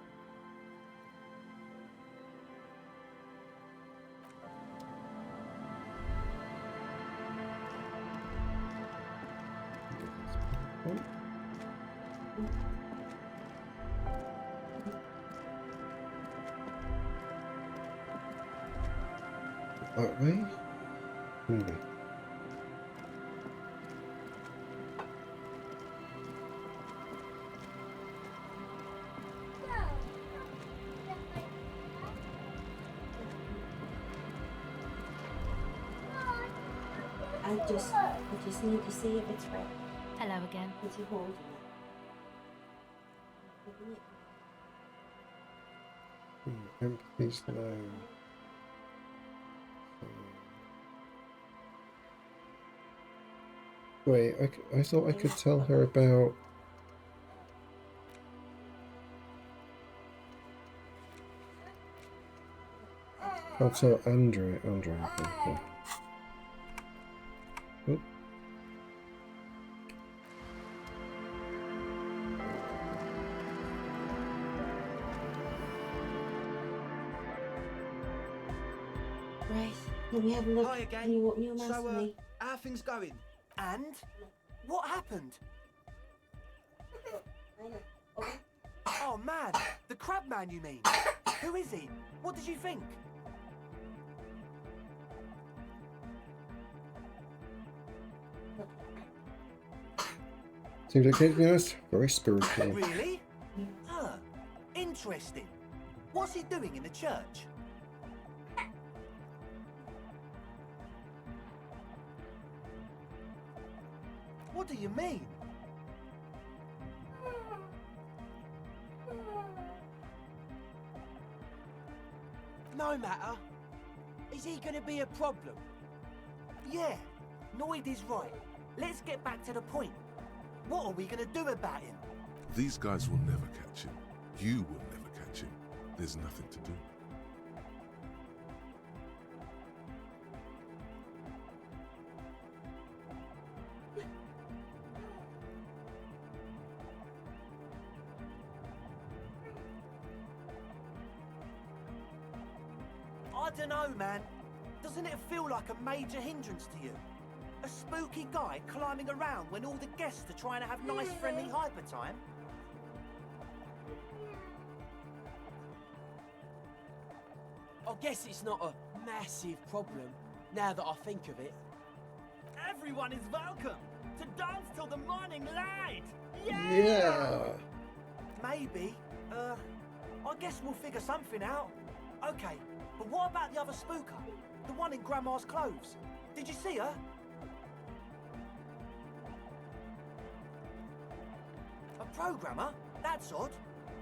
That way? I just need to see if it's ready. Hello again. Would you hold it? Empty snow. Wait, I thought I could tell her about... I'll tell Andrew. Okay. Oh. Right, let me have a look. Hi again. Can you walk me on So, me? how are things going? And? What happened? Oh man, the crab man you mean? Who is he? What did you think? Seems okay to be honest. Very spiritual. Really? Huh. Interesting. What's he doing in the church? What do you mean? No matter. Is he going to be a problem? Yeah, Noid is right. Let's get back to the point. What are we going to do about him? These guys will never catch him. You will never catch him. There's nothing to do. I don't know, man. Doesn't it feel like a major hindrance to you? A spooky guy climbing around when all the guests are trying to have nice, friendly hyper time? I guess it's not a massive problem, now that I think of it. Everyone is welcome to dance till the morning light. Yeah. Maybe. I guess we'll figure something out. Okay, but what about the other spooker? The one in Grandma's clothes? Did you see her? A programmer? That's odd.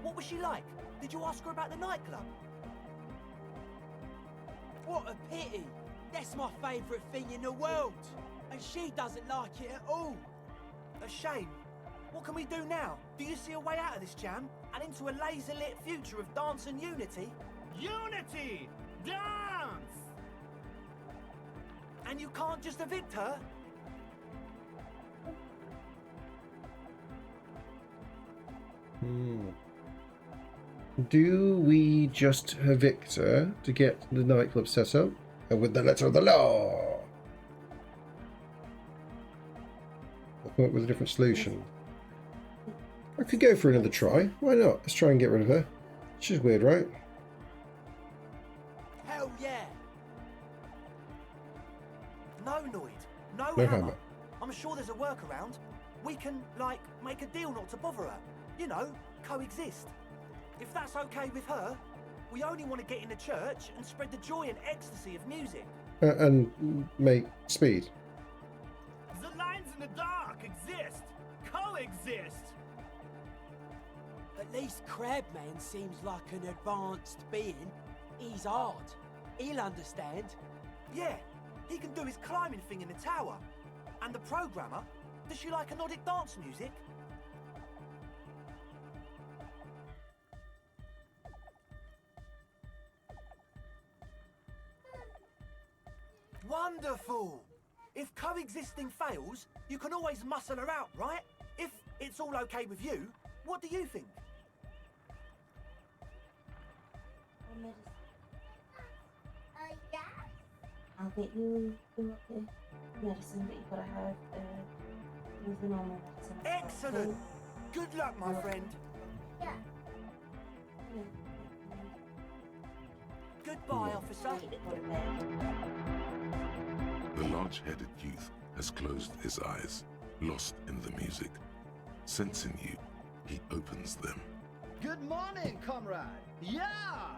What was she like? Did you ask her about the nightclub? What a pity! That's my favourite thing in the world! And she doesn't like it at all! A shame. What can we do now? Do you see a way out of this jam? And into a laser-lit future of dance and unity? Unity! Dance! And you can't just evict her? do we just evict her to get the nightclub set up? And with the letter of the law, I'll come up with a different solution. I could go for another try. Why not? Let's try and get rid of her. She's weird, right? Hell yeah! No, Noid. No, No hammer. hammer. I'm sure there's a workaround. We can, like, make a deal not to bother her. You know, coexist. If that's okay with her, we only want to get in the church and spread the joy and ecstasy of music. And make speed. The lines in the dark exist. Coexist. At least Crabman seems like an advanced being. He's hard. He'll understand. Yeah, he can do his climbing thing in the tower. And the programmer, does she like Nordic dance music? Wonderful! If coexisting fails, you can always muscle her out, right? If it's all okay with you, what do you think? I'll get you the medicine, but you've got to have the normal medicine. Excellent! Good luck, my friend. Yeah. Goodbye, officer. The large-headed youth has closed his eyes, lost in the music. Sensing you, he opens them. Good morning, comrade. Yeah!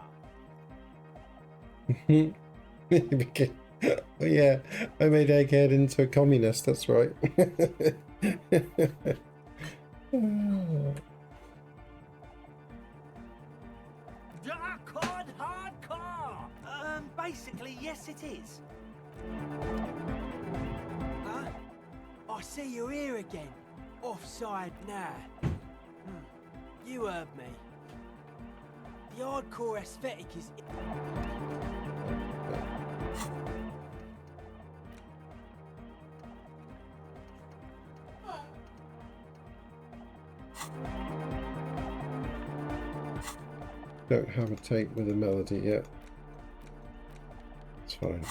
Oh yeah, I made Egghead into a communist, that's right. Dark hardcore! Basically, yes it is. Huh? I see you're here again. Offside now. You heard me. The hardcore aesthetic is... Don't have a tape with a melody yet. It's fine.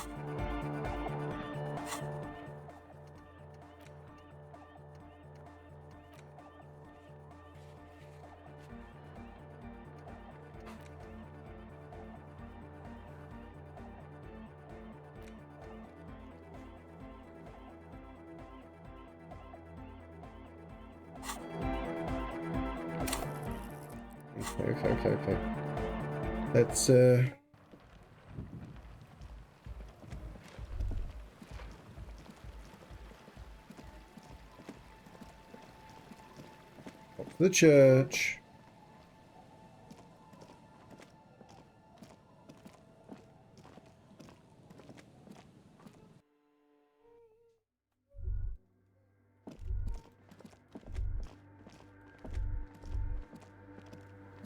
Okay. Let's up to the church.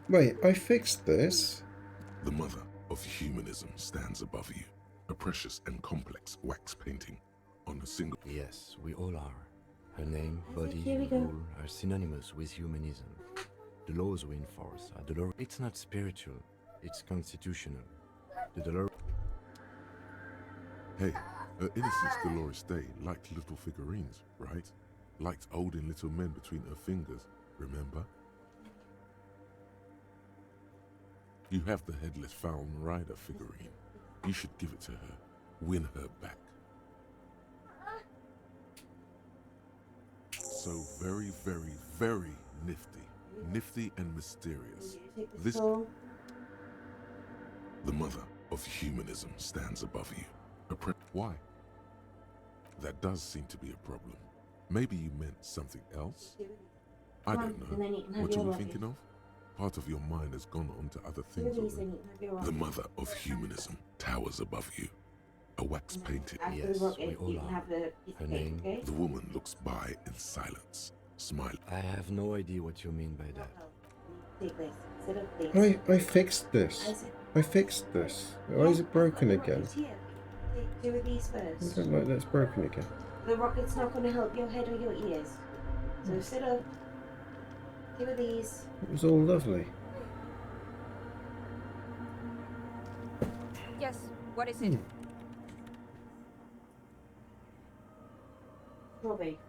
Wait, I fixed this. The mother of humanism stands above you, a precious and complex wax painting on a single... Yes, we all are. Her name, body, Here we go. role are synonymous with humanism. The laws we enforce are Dolores. It's not spiritual, it's constitutional. The Dolores... Hey, her innocence Dolores Day liked little figurines, right? Liked holding little men between her fingers, remember? You have the headless Falcon Rider figurine. You should give it to her. Win her back. So very, very, very nifty. Nifty and mysterious. This... The mother of humanism stands above you. Why? That does seem to be a problem. Maybe you meant something else? I don't know. What you were thinking of? Part of your mind has gone on to other things already. The mother of humanism towers above you. A wax painted. Yes, we all are. Her name... The woman looks by in silence, smiling. I have no idea what you mean by that. I fixed this. I fixed this. Why is it broken again? Do with these I first. don't like that it's broken again. The rocket's not going to help your head or your ears. So sit up. Do with these. It was all lovely. What is it? Strawberry.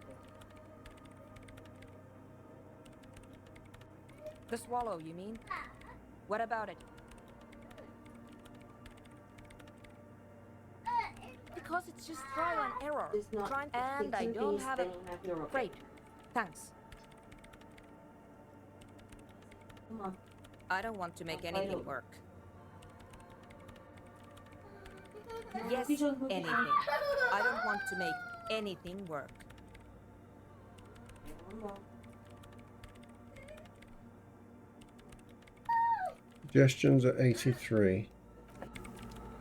The swallow, you mean? What about it? Because it's just trial and error. It's not. And I don't have it. Great. Thanks. Come on. I don't want to make anything work. Yes, anything. I don't want to make anything work. Suggestions at 83.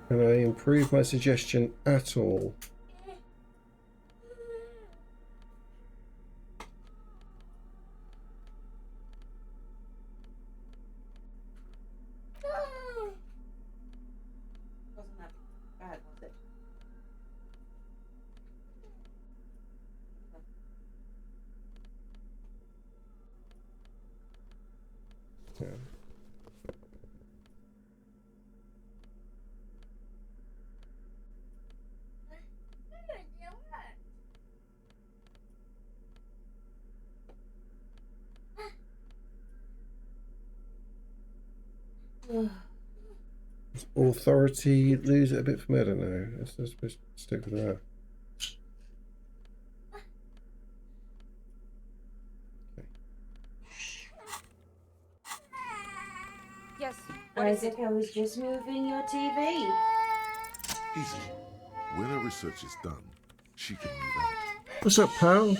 Can I improve my suggestion at all? Wasn't that bad, was it? Yeah. Does authority lose it a bit for me? I don't know. Let's just stick with that. Yes. Isaac, I was just moving your TV. Easy. When her research is done, she can move out. What's up, pal?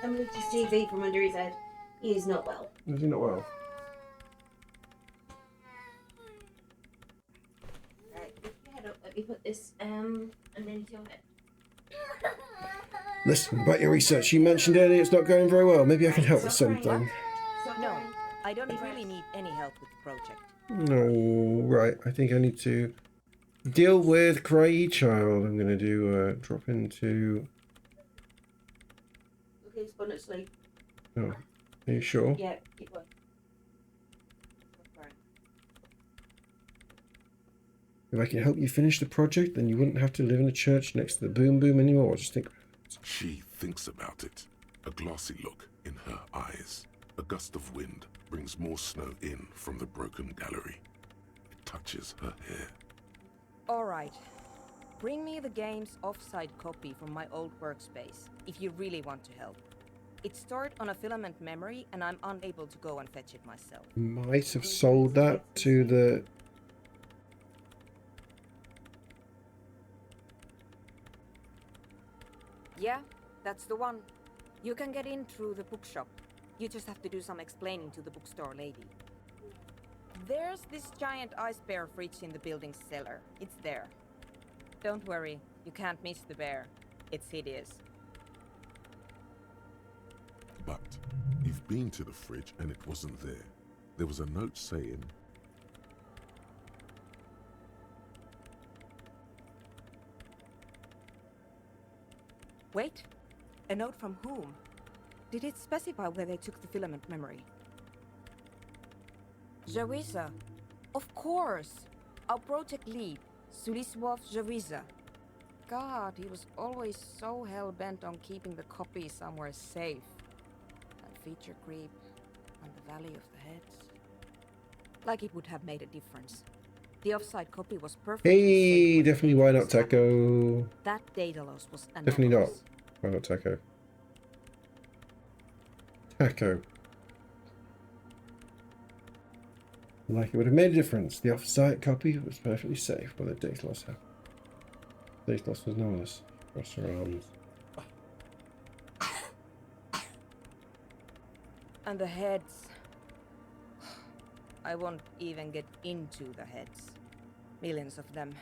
I moved his TV from under his head. He is not well. Is he not well? Right, lift your head up. Let me put this underneath your head. Listen, about your research, you mentioned earlier it's not going very well. Maybe I can help with something. No, I don't really need any help with the project. No, right. I think I need to deal with Crazy Child. I'm going to do drop into... Okay, he's gone to sleep. Oh, are you sure? Yeah, keep going. If I can help you finish the project, then you wouldn't have to live in a church next to the Boom Boom anymore. Just think. She thinks about it. A glassy look in her eyes. A gust of wind brings more snow in from the broken gallery. It touches her hair. All right. Bring me the game's offside copy from my old workspace, if you really want to help. It's stored on a filament memory, and I'm unable to go and fetch it myself. Might have sold that to the... Yeah, that's the one. You can get in through the bookshop. You just have to do some explaining to the bookstore lady. There's this giant ice bear fridge in the building's cellar. It's there. Don't worry, you can't miss the bear. It's hideous. But you've been to the fridge and it wasn't there. There was a note saying... Wait, a note from whom? Did it specify where they took the filament memory? Jawiza. Of course! Our project lead, Suliswov Jawiza. God, he was always so hell-bent on keeping the copy somewhere safe. And feature creep, and the Valley of the Heads. Like it would have made a difference. The offside copy was perfect. Hey, definitely why not Taco? That data loss was anomalous. Definitely not. Why not Taco? Taco. Like it would have made a difference. The off-site copy was perfectly safe, but the data loss happened. Data loss was anomalous. Cross her arms. And the heads. I won't even get into the heads. Millions of them.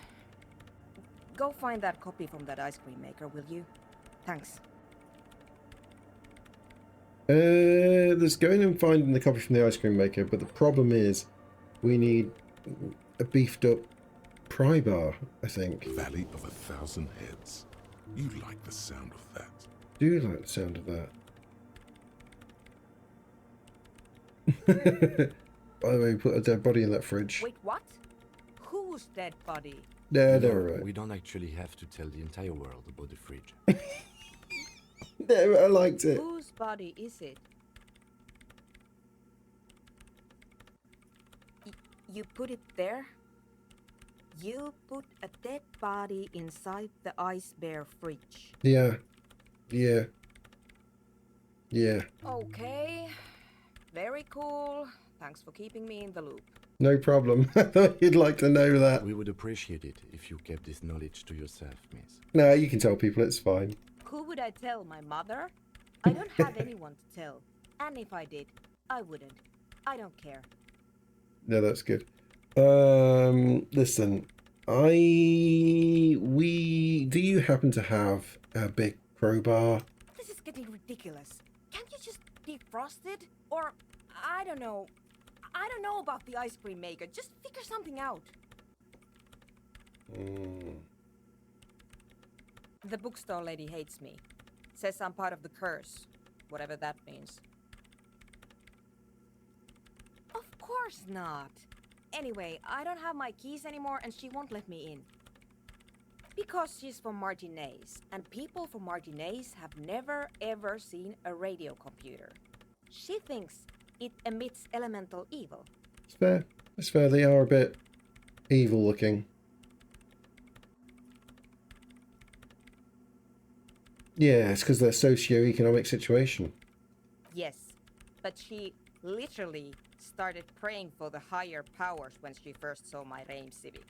Go find that copy from that ice cream maker, will you? Thanks. There's going and finding the copy from the ice cream maker, but the problem is we need a beefed up pry bar, I think. Valley of 1,000 Heads. You like the sound of that. Do you like the sound of that? By the way, we put a dead body in that fridge. Wait, what? Who Whose dead body? Yeah, You know, they're right. we don't actually have to tell the entire world about the fridge. I liked it. Whose body is it? You put it there? You put a dead body inside the Ice Bear fridge. Yeah. Yeah. Yeah. Okay. Very cool. Thanks for keeping me in the loop. No problem. I thought you'd like to know that. We would appreciate it if you kept this knowledge to yourself, miss. No, you can tell people, it's fine. Who would I tell? My mother? I don't have anyone to tell. And if I did, I wouldn't. I don't care. No, that's good. Listen, do you happen to have a big crowbar? This is getting ridiculous. Can't you just defrost it? Or, I don't know about the ice cream maker. Just figure something out. The bookstore lady hates me. Says I'm part of the curse. Whatever that means. Of course not. Anyway, I don't have my keys anymore and she won't let me in. Because she's from Martinez, and people from Martinez have never ever seen a radio computer. She thinks it emits elemental evil. It's fair. It's fair. They are a bit evil looking. Yeah, it's because of their socio-economic situation. Yes, but she literally started praying for the higher powers when she first saw my Reim Civic.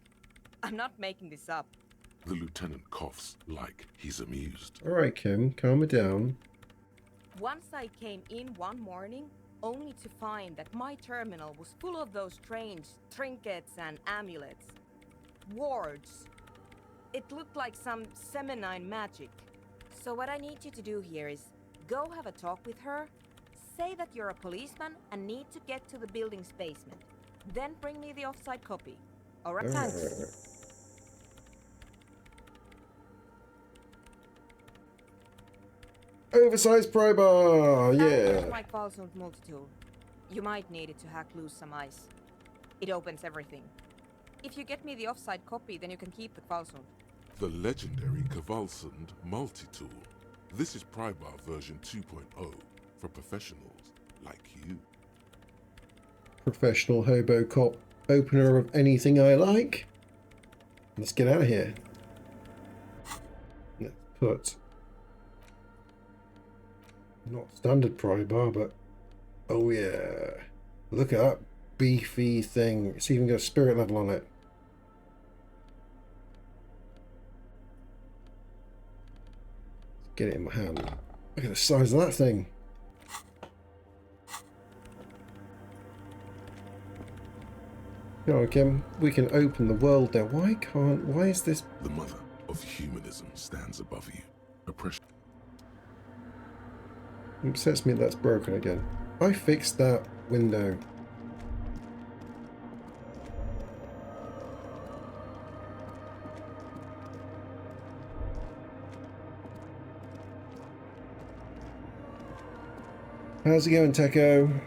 I'm not making this up. The lieutenant coughs like he's amused. Alright, Kim, calm it down. Once I came in one morning, only to find that my terminal was full of those strange trinkets and amulets. Wards. It looked like some Semenine magic. So what I need you to do here is go have a talk with her, say that you're a policeman and need to get to the building's basement. Then bring me the offside copy. Alright? Oversized pry bar! Yeah. There's my Kvalsund multi-tool. You might need it to hack loose some ice. It opens everything. If you get me the offside copy, then you can keep the Kvalsund. The legendary Kvalsund multi-tool. This is Prybar version 2.0 for professionals like you. Professional hobo cop, opener of anything I like. Let's get out of here. Let's put not standard pry bar, but oh yeah, look at that beefy thing. It's even got a spirit level on it. Let's get it in my hand. Look at the size of that thing. Come on, Kim. We can open the world now. Why is this? The mother of humanism stands above you. Oppression. It upsets me that's broken again. I fixed that window. How's it going, Techo?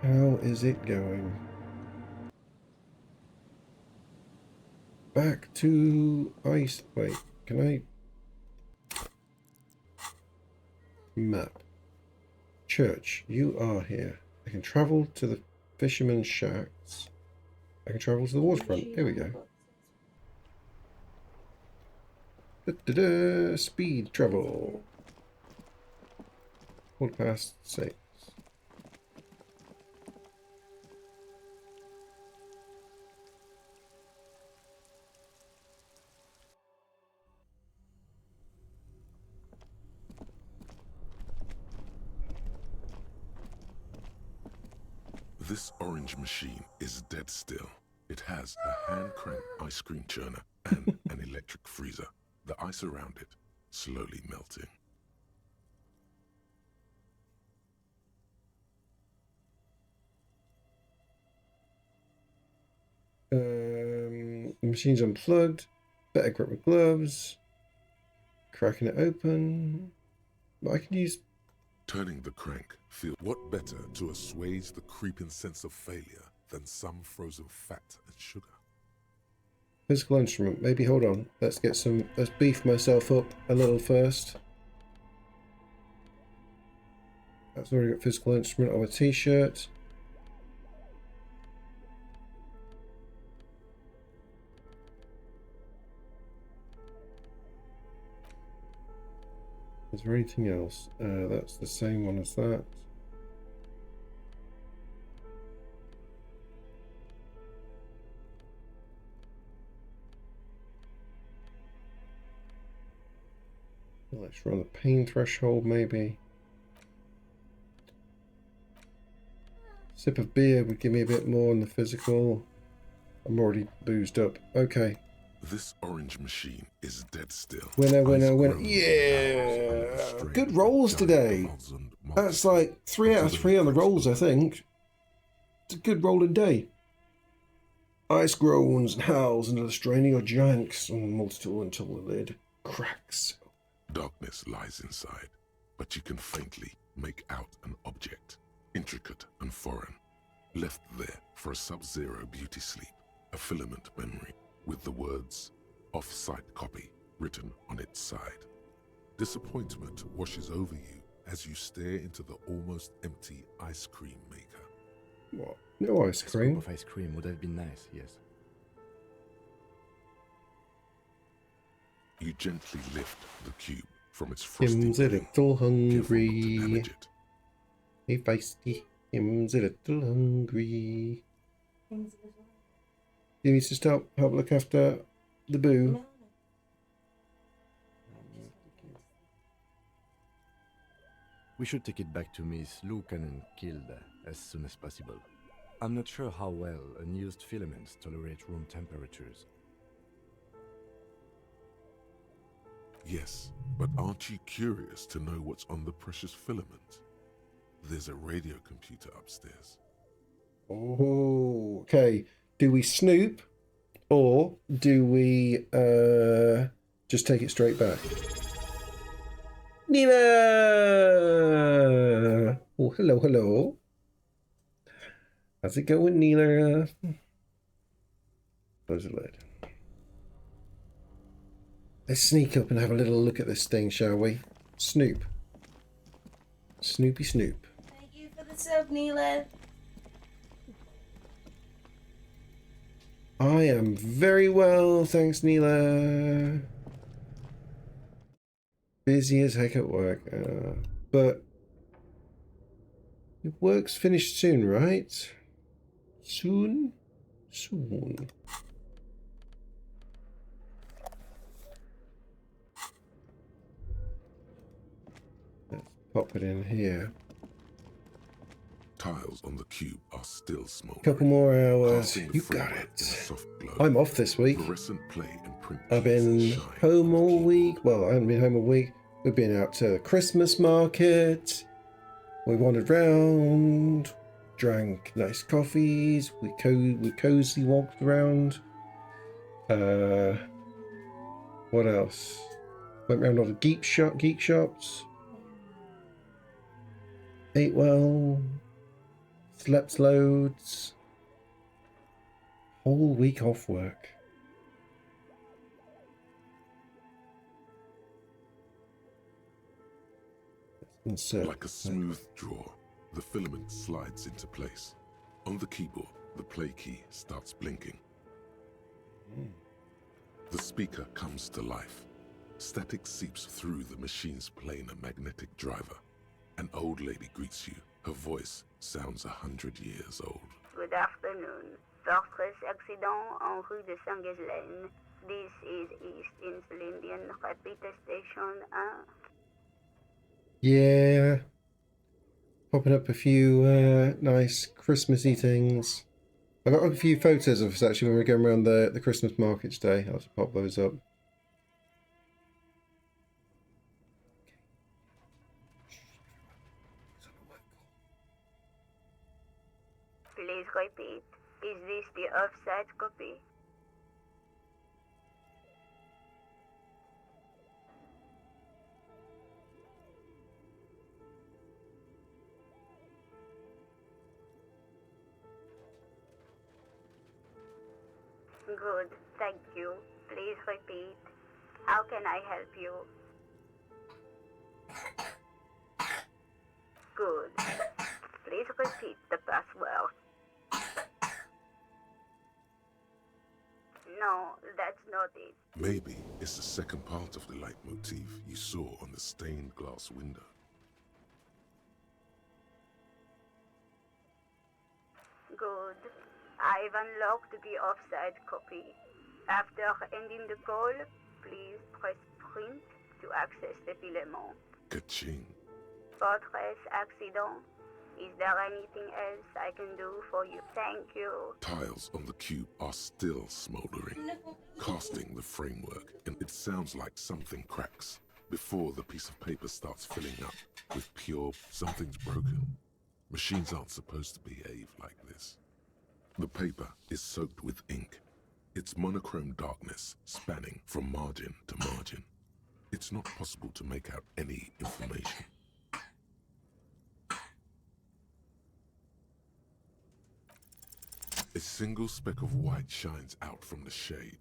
How is it going? Back to ice. Wait, can I? Map. Church, you are here. I can travel to the fisherman's shacks. I can travel to the waterfront. Here we go. Speed travel. 6:15. This orange machine is dead still. It has a hand-cranked ice cream churner and an electric freezer. The ice around it slowly melting. The machine's unplugged. Better grip with gloves. Cracking it open. But I can use. Turning the crank feels what better to assuage the creeping sense of failure than some frozen fat and sugar. Physical instrument. Maybe, hold on. Let's beef myself up a little first. That's already got physical instrument on a t-shirt. Is there anything else? That's the same one as that. Let's run the pain threshold, maybe. Sip of beer would give me a bit more on the physical. I'm already boozed up. Okay. This orange machine is dead still. Winner, winner, winner. Yeah! Good rolls today. That's like 3 out of 3 on the rolls, I think. It's a good rolling day. Ice groans and howls until the straining or janks on multi-tool until the lid cracks. Darkness lies inside, but you can faintly make out an object, intricate and foreign, left there for a sub-zero beauty sleep, a filament memory with the words "off-site copy" written on its side. Disappointment washes over you as you stare into the almost empty ice cream maker. What? No ice cream? A scoop of ice cream would have been nice, yes. You gently lift the cube from its frosty Him's a little hungry. it. Hey feisty. Him's a little hungry. He needs to stop, help look after the boo. We should take it back to Miss Lukanen Kilda as soon as possible. I'm not sure how well unused filaments tolerate room temperatures. Yes, but aren't you curious to know what's on the precious filament? There's a radio computer upstairs. Oh, okay. Do we snoop or do we just take it straight back? Neela! Oh, hello, hello. How's it going, Neela? Close the lid. Let's sneak up and have a little look at this thing, shall we? Snoop. Snoopy Snoop. Thank you for the sub, Neela. I am very well, thanks, Neela. Busy as heck at work, but your work's finished soon, right? Soon? Soon. Let's pop it in here. Tiles on the cube are still smoldering. Couple more hours. Casting the You got framework in a it. soft glow. I'm off this week. Fluorescent play and print I've pieces been shine home on the all keyboard. week. Well, I haven't been home all week. We've been out to the Christmas market. We wandered round, drank nice coffees. We cozy walked around. What else? Went round all the geek shops. Ate well. Slept loads. Whole week off work. Insert. Like a smooth draw, the filament slides into place. On the keyboard, the play key starts blinking. The speaker comes to life. Static seeps through the machine's planar magnetic driver. An old lady greets you. Her voice sounds 100 years old. Good afternoon. Fortress accident en rue de Saint-Ghislaine. This is East Insulindian Repeater Station 1. Yeah. Popping up a few nice Christmassy things. I got a few photos of us actually when we were going around the Christmas market today. I'll have to pop those up. Please repeat. Is this the offsite copy? Good. Thank you. Please repeat. How can I help you? Good. Please repeat the password. No, that's not it. Maybe it's the second part of the leitmotif you saw on the stained glass window. Good. I've unlocked the offside copy. After ending the call, please press print to access the filament. Ka-ching. Fortress accident. Is there anything else I can do for you? Thank you. Tiles on the cube are still smoldering, casting the framework, and it sounds like something cracks before the piece of paper starts filling up with pure something's broken. Machines aren't supposed to behave like this. The paper is soaked with ink, its monochrome darkness spanning from margin to margin. It's not possible to make out any information. A single speck of white shines out from the shade.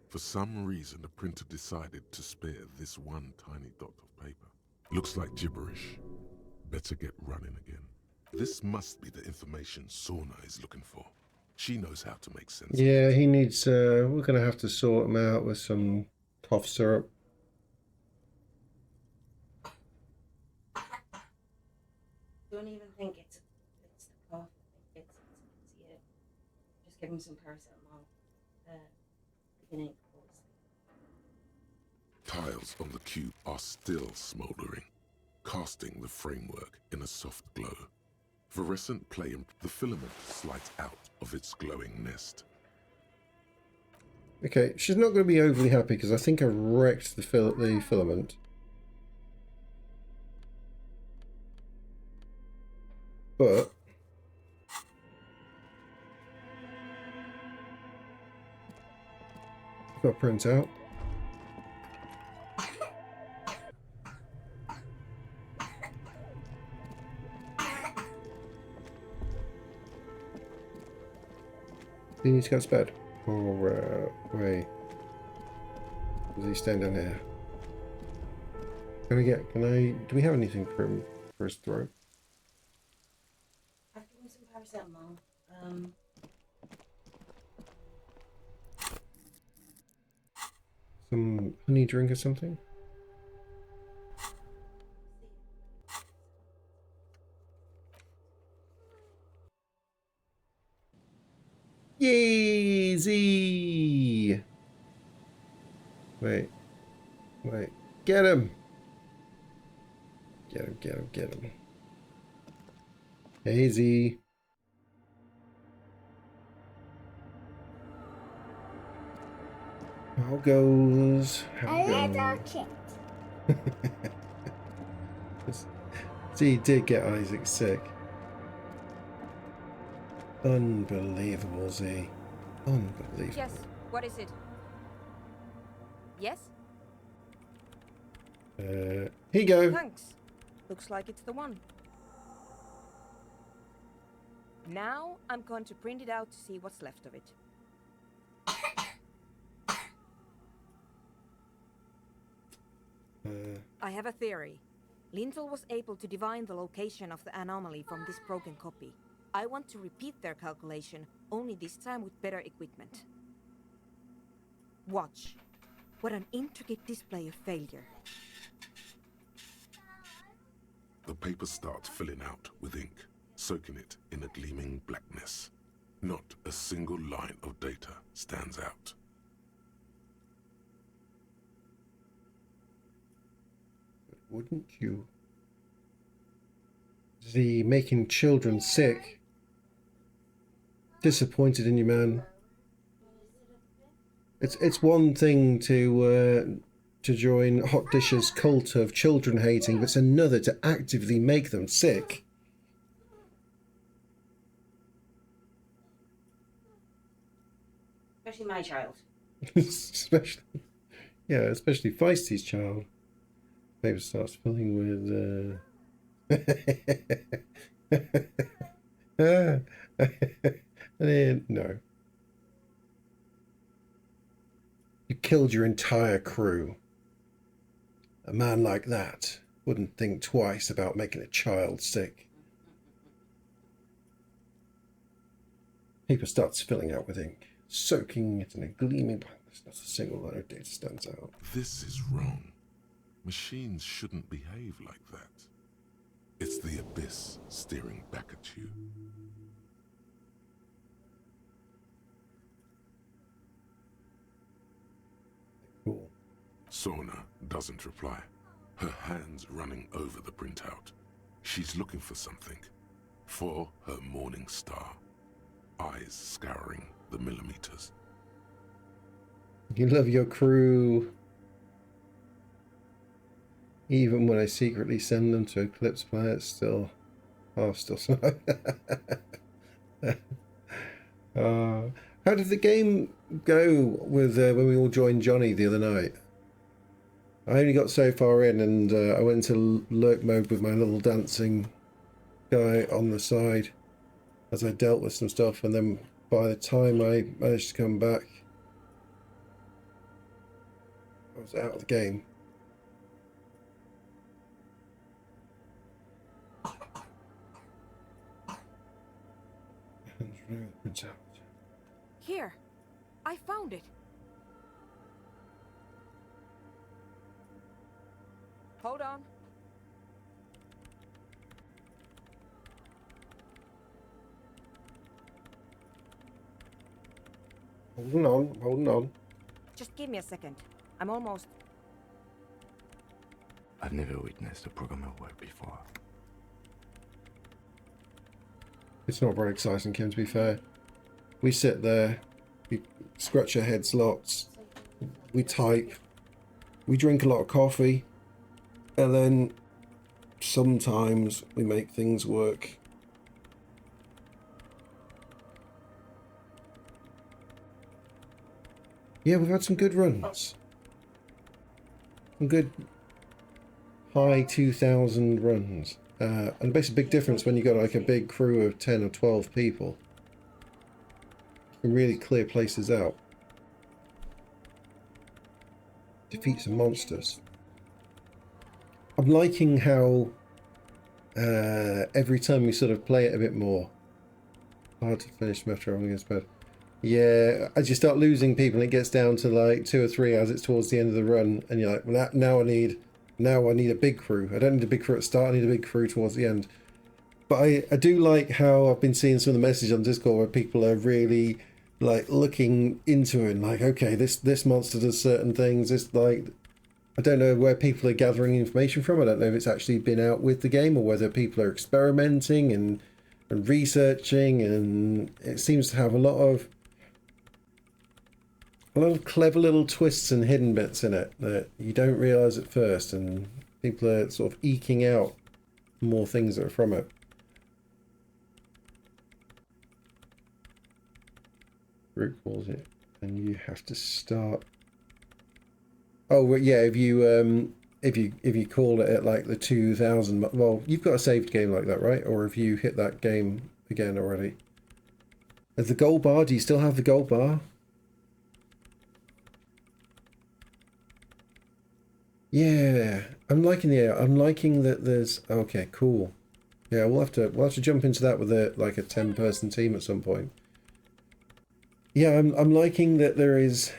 For some reason, the printer decided to spare this one tiny dot of paper. Looks like gibberish. Better get running again. This must be the information Sorna is looking for. She knows how to make sense. Yeah, he needs, we're going to have to sort him out with some cough syrup. Don't even think it's the cough. I think it's yeah. Just give him some paracetamol. It ain't Tiles on the cube are still smoldering, casting the framework in a soft glow. Fluorescent flame, the filament slides out of its glowing nest. Okay, she's not going to be overly happy because I think I wrecked the filament. But I've got a printout. Do you need to go to bed? Or wait. Does he stand down here? Do we have anything for him for his throat? I've given him some paracetamol. Some honey drink or something? Easy. Wait. Get him. Get him. Hazy. How goes? See, he did get Isaac sick. Unbelievable, Z. Unbelievable. Yes, what is it? Yes? Here you go. Thanks. Looks like it's the one. Now I'm going to print it out to see what's left of it. I have a theory. Lintel was able to divine the location of the anomaly from this broken copy. I want to repeat their calculation, only this time with better equipment. Watch. What an intricate display of failure. The paper starts filling out with ink, soaking it in a gleaming blackness. Not a single line of data stands out. Wouldn't you? The making children sick. Disappointed in you, man. It's one thing to join Hot Dish's cult of children hating, but it's another to actively make them sick. Especially my child. especially Feisty's child. Paper starts filling with no. You killed your entire crew. A man like that wouldn't think twice about making a child sick. Paper starts filling out with ink, soaking it in a gleaming blank. There's not a single line of data stands out. This is wrong. Machines shouldn't behave like that. It's the abyss staring back at you. Cool. Sona doesn't reply, her hands running over the printout. She's looking for something. For her morning star. Eyes scouring the millimeters. You love your crew. Even when I secretly send them to Eclipse planets, still... Oh, still so... how did the game go with when we all joined Johnny the other night? I only got so far in, and I went into lurk mode with my little dancing guy on the side as I dealt with some stuff, and then by the time I managed to come back, I was out of the game. Here, I found it. Hold on. Holding on. Just give me a second. I'm almost... I've never witnessed a programmer work before. It's not very exciting, Kim, to be fair. We sit there, we scratch our heads lots, we type, we drink a lot of coffee, and then sometimes we make things work. Yeah, we've had some good runs. Some good high 2000 runs. And it makes a big difference when you got like a big crew of 10 or 12 people. You can really clear places out. Defeat some monsters. I'm liking how every time we sort of play it a bit more. Hard to finish Metro on against bad. Yeah, as you start losing people, it gets down to like 2 or 3 as it's towards the end of the run, and you're like, well, now I need a big crew. I don't need a big crew at the start, I need a big crew towards the end. But I do like how I've been seeing some of the messages on Discord where people are really like looking into it and like, okay, this monster does certain things. This, like, I don't know where people are gathering information from. I don't know if it's actually been out with the game or whether people are experimenting and researching, and it seems to have a lot of clever little twists and hidden bits in it that you don't realise at first, and people are sort of eking out more things that are from it. Root calls it, and you have to start. Oh well, yeah. If you call it at like the 2000, well, you've got a saved game like that, right? Or if you hit that game again already. The gold bar. Do you still have the gold bar? Yeah, I'm liking that there's... Okay, cool. Yeah, we'll have to jump into that with a 10-person team at some point. Yeah, I'm liking that there is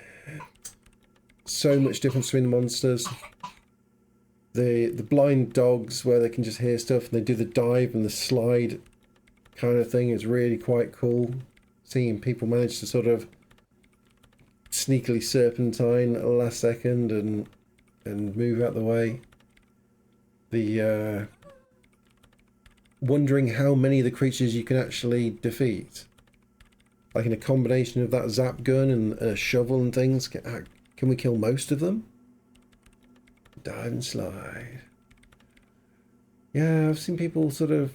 so much difference between the monsters. The blind dogs where they can just hear stuff and they do the dive and the slide kind of thing is really quite cool. Seeing people manage to sort of sneakily serpentine at the last second and move out the way. The wondering how many of the creatures you can actually defeat. Like in a combination of that zap gun and a shovel and things, can we kill most of them? Dive and slide. Yeah, I've seen people sort of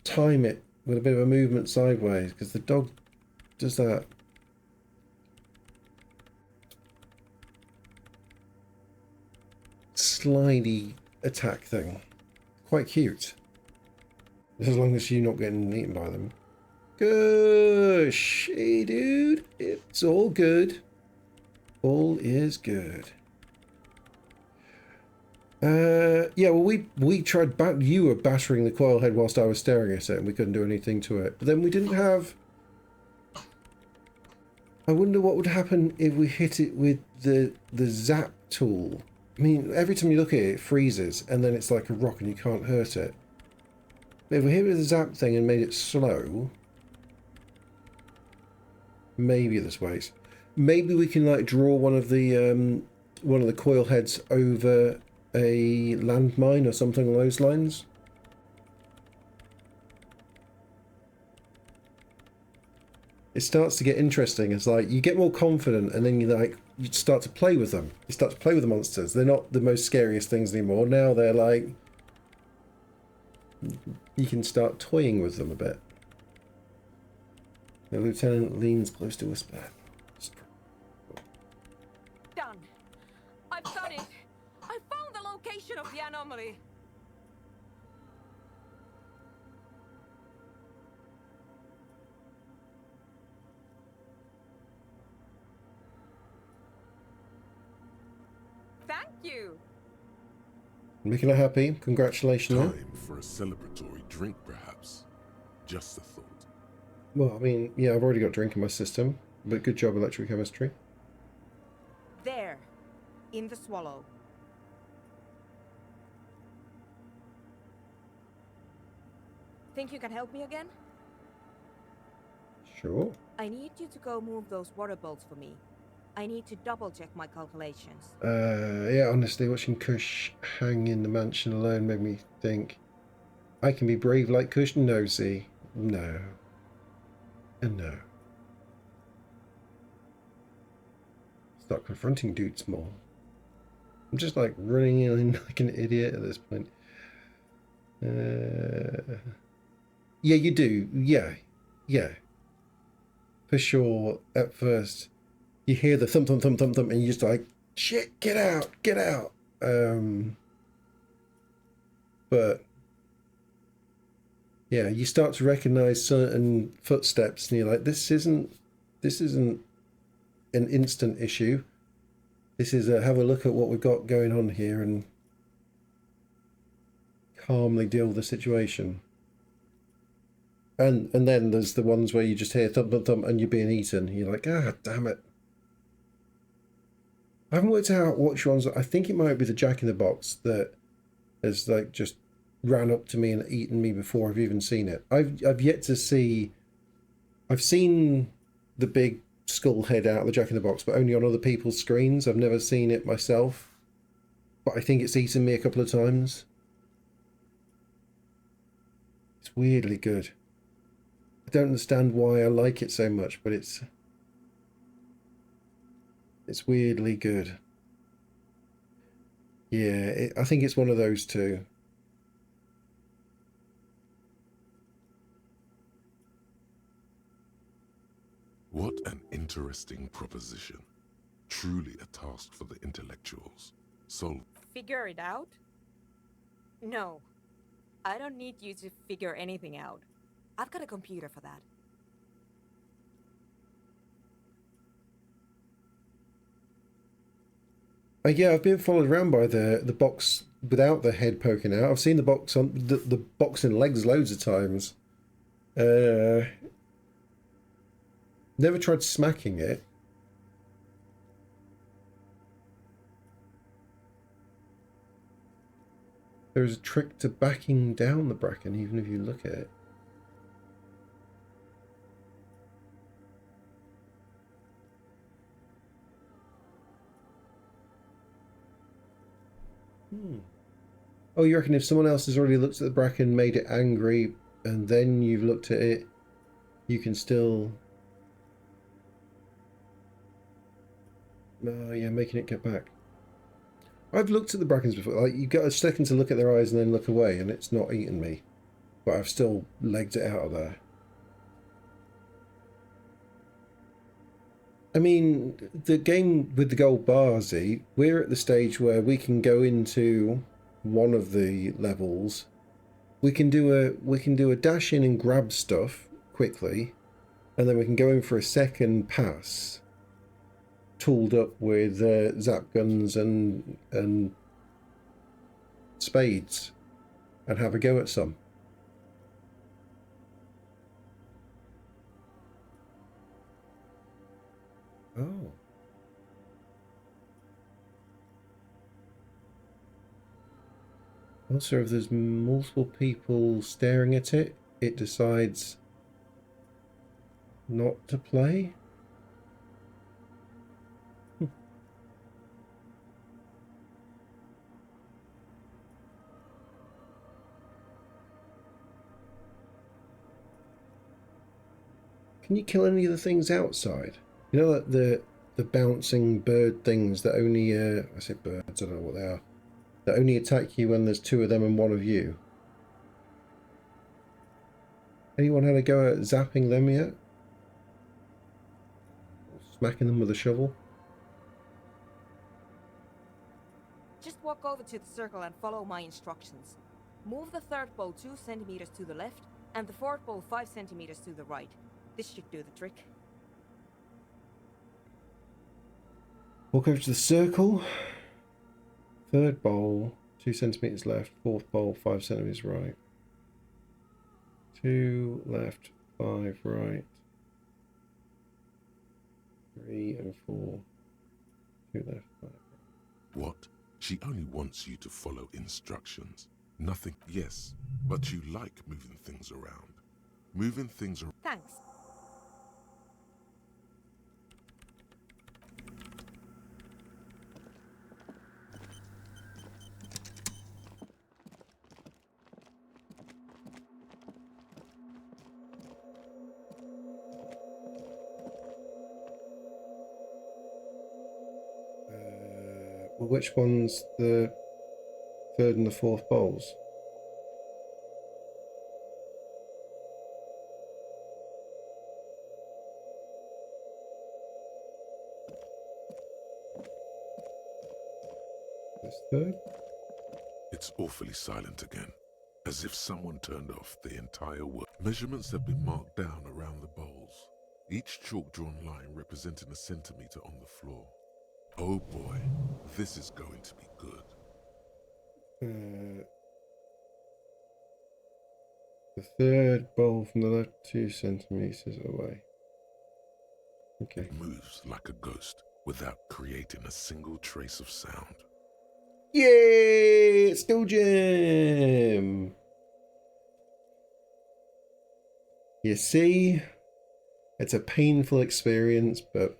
time it with a bit of a movement sideways because the dog does that. Slidey attack thing. Quite cute. As long as you're not getting eaten by them. Gosh, hey dude, it's all good. All is good. Yeah, well, we tried. You were battering the coil head whilst I was staring at it, and we couldn't do anything to it. But then we didn't have. I wonder what would happen if we hit it with the zap tool. I mean, every time you look at it, it freezes, and then it's like a rock, and you can't hurt it. But if we hit it with the zap thing and made it slow, maybe there's ways. Maybe we can like draw one of the coil heads over a landmine or something along those lines. It starts to get interesting. It's like you get more confident, and then you start to play with them. You start to play with the monsters. They're not the most scariest things anymore. Now they're like you can start toying with them a bit. The lieutenant leans close to whisper. Done. I've done it. I found the location of the anomaly. Thank you. Making her happy. Congratulations. Time for a celebratory drink, perhaps. Just a thought. Well, I mean, yeah, I've already got drink in my system, but good job, electrochemistry. There, in the swallow. Think you can help me again? Sure. I need you to go move those water bolts for me. I need to double check my calculations. Yeah, honestly, watching Kush hang in the mansion alone made me think, I can be brave like Kush? No, Z. No. And no. Start confronting dudes more. I'm just like running in like an idiot at this point. Yeah, you do. Yeah. Yeah. For sure, at first, you hear the thump, thump, thump, thump, thump, and you're just like, shit, get out, get out. But yeah, you start to recognize certain footsteps, and you're like, this isn't an instant issue. This is have a look at what we've got going on here and calmly deal with the situation. And then there's the ones where you just hear thump, thump, thump, and you're being eaten. You're like, ah, damn it. I haven't worked out which ones. I think it might be the Jack in the Box that has like just ran up to me and eaten me before I've even seen it. I've yet to see. I've seen the big skull head out of the Jack in the Box, but only on other people's screens. I've never seen it myself, but I think it's eaten me a couple of times. It's weirdly good. I don't understand why I like it so much, but it's weirdly good. Yeah, I think it's one of those two. What an interesting proposition. Truly a task for the intellectuals. So, Figure it out? No. I don't need you to figure anything out. I've got a computer for that. Yeah, I've been followed around by the box without the head poking out. I've seen the box on the box in legs loads of times. Never tried smacking it. There's a trick to backing down the bracken, even if you look at it. Oh, you reckon if someone else has already looked at the bracken, made it angry, and then you've looked at it, you can still... Oh, yeah, making it get back. I've looked at the brackens before. Like, you got a second to look at their eyes and then look away, and it's not eaten me. But I've still legged it out of there. I mean, the game with the gold bars, we're at the stage where we can go into one of the levels. We can do a dash in and grab stuff quickly, and then we can go in for a second pass. tooled up with zap guns and spades and have a go at some. Oh. Also, if there's multiple people staring at it, it decides not to play. Can you kill any of the things outside? You know, like the bouncing bird things that only I say birds, I don't know what they are. That only attack you when there's two of them and one of you. Anyone had a go at zapping them yet? Smacking them with a shovel? Just walk over to the circle and follow my instructions. Move the third ball 2 centimeters to the left and the fourth ball 5 centimeters to the right. This should do the trick. Walk over to the circle. Third bowl, 2 centimeters left. Fourth bowl, 5 centimeters right. 2 left, 5 right. 3 and 4. 2 left, 5 right. What? She only wants you to follow instructions. Nothing. Yes, but you like moving things around. Moving things around. Thanks. Well, which one's the third and the fourth bowls? This third? It's awfully silent again, as if someone turned off the entire world. Measurements have been marked down around the bowls, each chalk-drawn line representing a centimeter on the floor. Oh boy, this is going to be good. The third bowl from the left 2 centimeters away. Okay. Moves like a ghost without creating a single trace of sound. Yay! It's still Jim! You see? It's a painful experience, but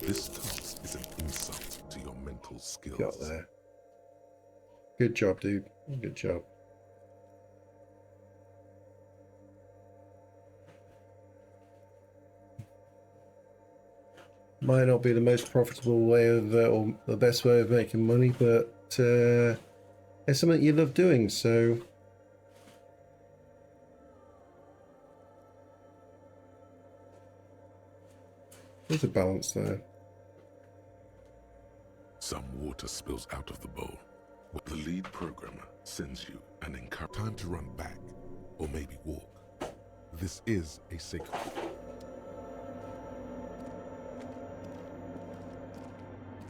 this task is an insult to your mental skills. got there. Good job, dude. Good job. Might not be the most profitable way of, or the best way of making money, but it's something you love doing, so there's a balance there. Some water spills out of the bowl. The lead programmer sends you an encourage time to run back, or maybe walk. This is a sacred.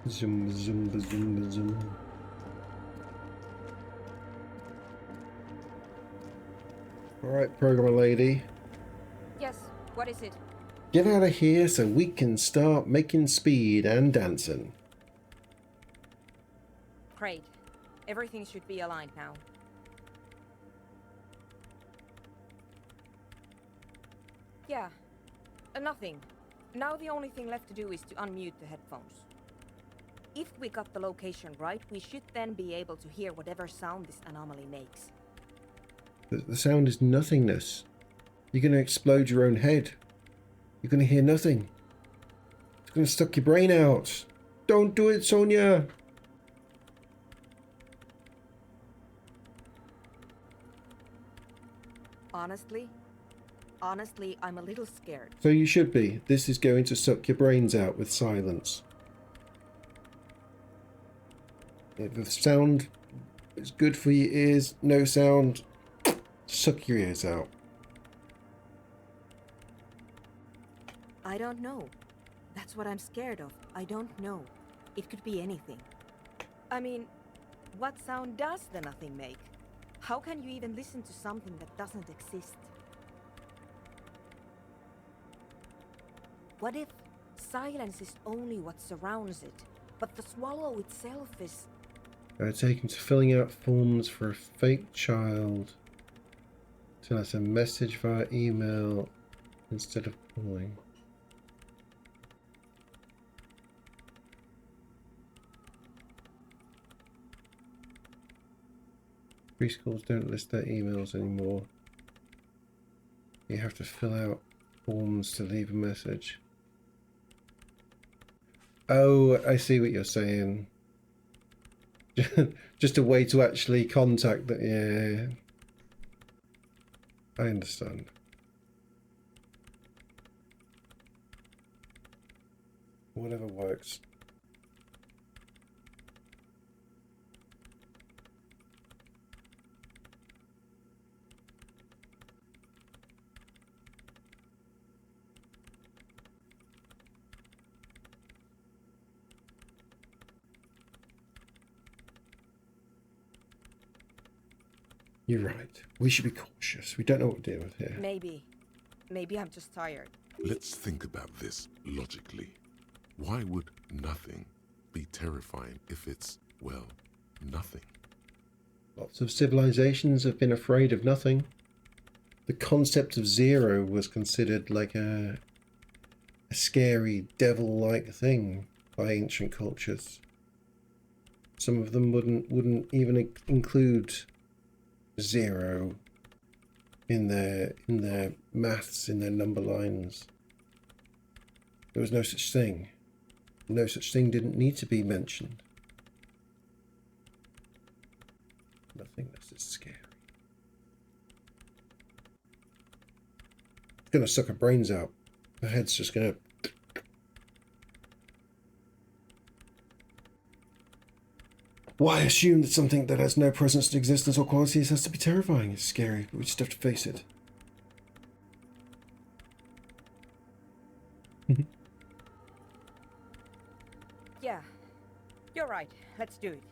Zoom, zoom, zoom, zoom. Alright, programmer lady. Yes, what is it? Get out of here so we can start making speed and dancing. Great. Everything should be aligned now. Yeah, nothing. Now the only thing left to do is to unmute the headphones. If we got the location right, we should then be able to hear whatever sound this anomaly makes. The sound is nothingness. You're going to explode your own head. You're going to hear nothing. It's going to suck your brain out. Don't do it, Sonia. Honestly, I'm a little scared. So you should be. This is going to suck your brains out with silence. If the sound is good for your ears, no sound, suck your ears out. I don't know. That's what I'm scared of. I don't know. It could be anything. I mean, what sound does the nothing make? How can you even listen to something that doesn't exist? What if silence is only what surrounds it, but the swallow itself is... Taken to filling out forms for a fake child. Send us a message via email instead of calling. Preschools don't list their emails anymore. You have to fill out forms to leave a message. Oh, I see what you're saying. Just a way to actually contact the... Yeah. I understand. Whatever works. You're right. We should be cautious. We don't know what we're dealing with here. Maybe. Maybe I'm just tired. Let's think about this logically. Why would nothing be terrifying if it's, well, nothing? Lots of civilizations have been afraid of nothing. The concept of zero was considered like a scary, devil-like thing by ancient cultures. Some of them wouldn't even include zero in their maths, in their number lines. There was no such thing. No such thing didn't need to be mentioned. Nothingness is scary. It's gonna suck her brains out. Her head's just gonna... Why assume that something that has no presence, existence, or qualities has to be terrifying? It's scary, but we just have to face it. Yeah, you're right. Let's do it.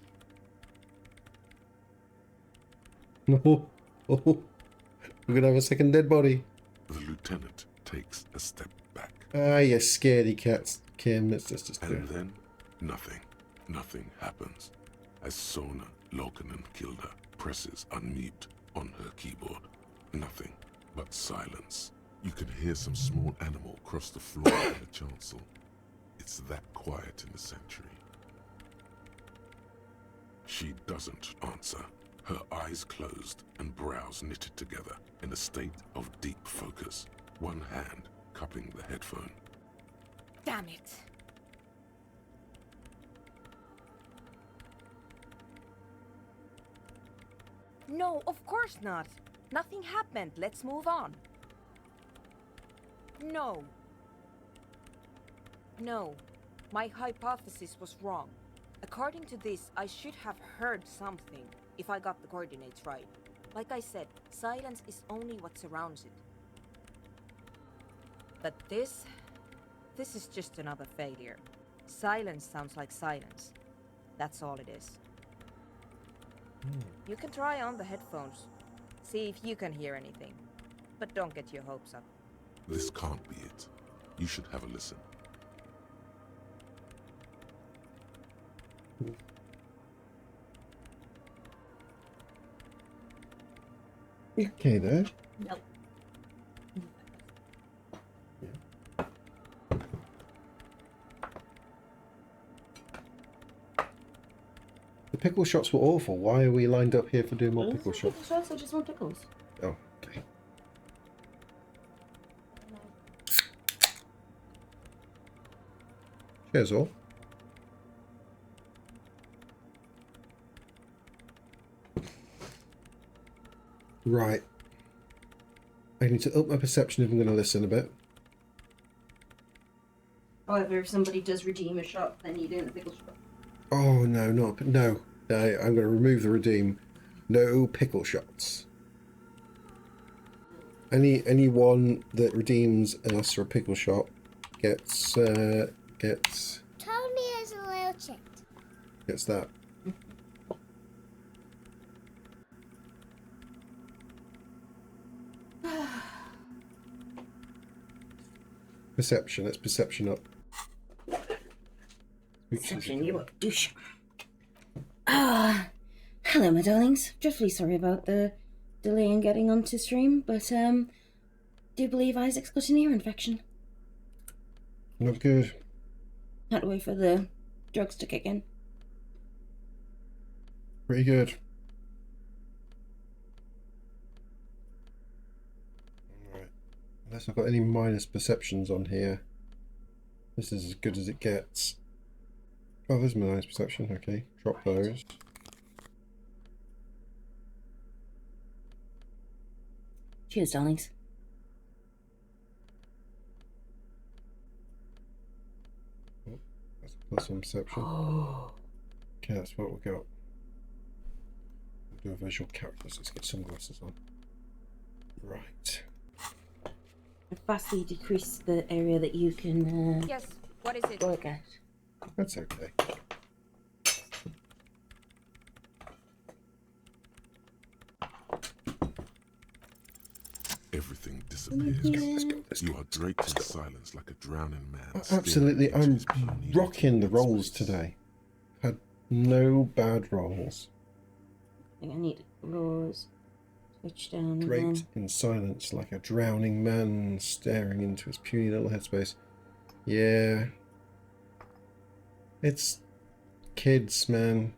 No. Oh, we're gonna have a second dead body. The lieutenant takes a step back. Ah, you scaredy cats, Kim. Let's just do And it. then, nothing happens. As Sona Lokanen Kilda presses unmute on her keyboard. Nothing but silence. You can hear some small animal cross the floor in the chancel. It's that quiet in the sanctuary. She doesn't answer. Her eyes closed and brows knitted together in a state of deep focus. One hand cupping the headphone. Damn it. No, of course not. Nothing happened. Let's move on. No. No. My hypothesis was wrong. According to this, I should have heard something if I got the coordinates right. Like I said, silence is only what surrounds it. But this is just another failure. Silence sounds like silence. That's all it is. You can try on the headphones. See if you can hear anything. But don't get your hopes up. This can't be it. You should have a listen. You okay there? Nope. The pickle shots were awful. Why are we lined up here for doing more pickle shots? Pickle shots? I just want pickles. Oh, okay. Cheers all. Right. I need to up my perception if I'm going to listen a bit. However, if somebody does redeem a shot, then you're doing a pickle shot. Oh, no, not... No. I'm going to remove the redeem. No pickle shots. Anyone that redeems and asks for a pickle shot gets Tony is a little chit. gets that. Perception. Let's perception up. Perception, you up, douche. Hello, my darlings. Dreadfully sorry about the delay in getting onto stream, but do believe Isaac's got an ear infection. Not good. Had to wait for the drugs to kick in. Pretty good. Alright. Unless I've got any minus perceptions on here. This is as good as it gets. Oh, there's my minus perception. Okay, drop those. Cheers, darlings. Oh, that's a plus one perception. Okay, that's what we got. We'll do a visual character, so let's get sunglasses on. Right. I vastly decreased the area that you can Yes, what is it? work at. That's okay. Everything disappears. You are draped in silence like a drowning man. Absolutely, I'm rocking the rolls today. Had no bad rolls. I think I need roars. Switch down. Draped in silence like a drowning man staring into his puny little headspace. Yeah. It's kids, man.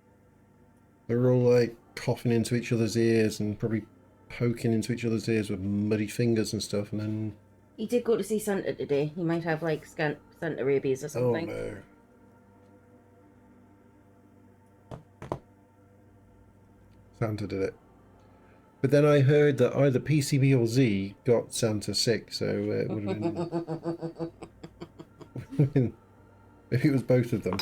They're all like coughing into each other's ears and probably poking into each other's ears with muddy fingers and stuff, and then... He did go to see Santa today. He might have like Santa rabies or something. Oh no. Santa did it. But then I heard that either PCB or Z got Santa sick, so it would have been... Maybe it was both of them.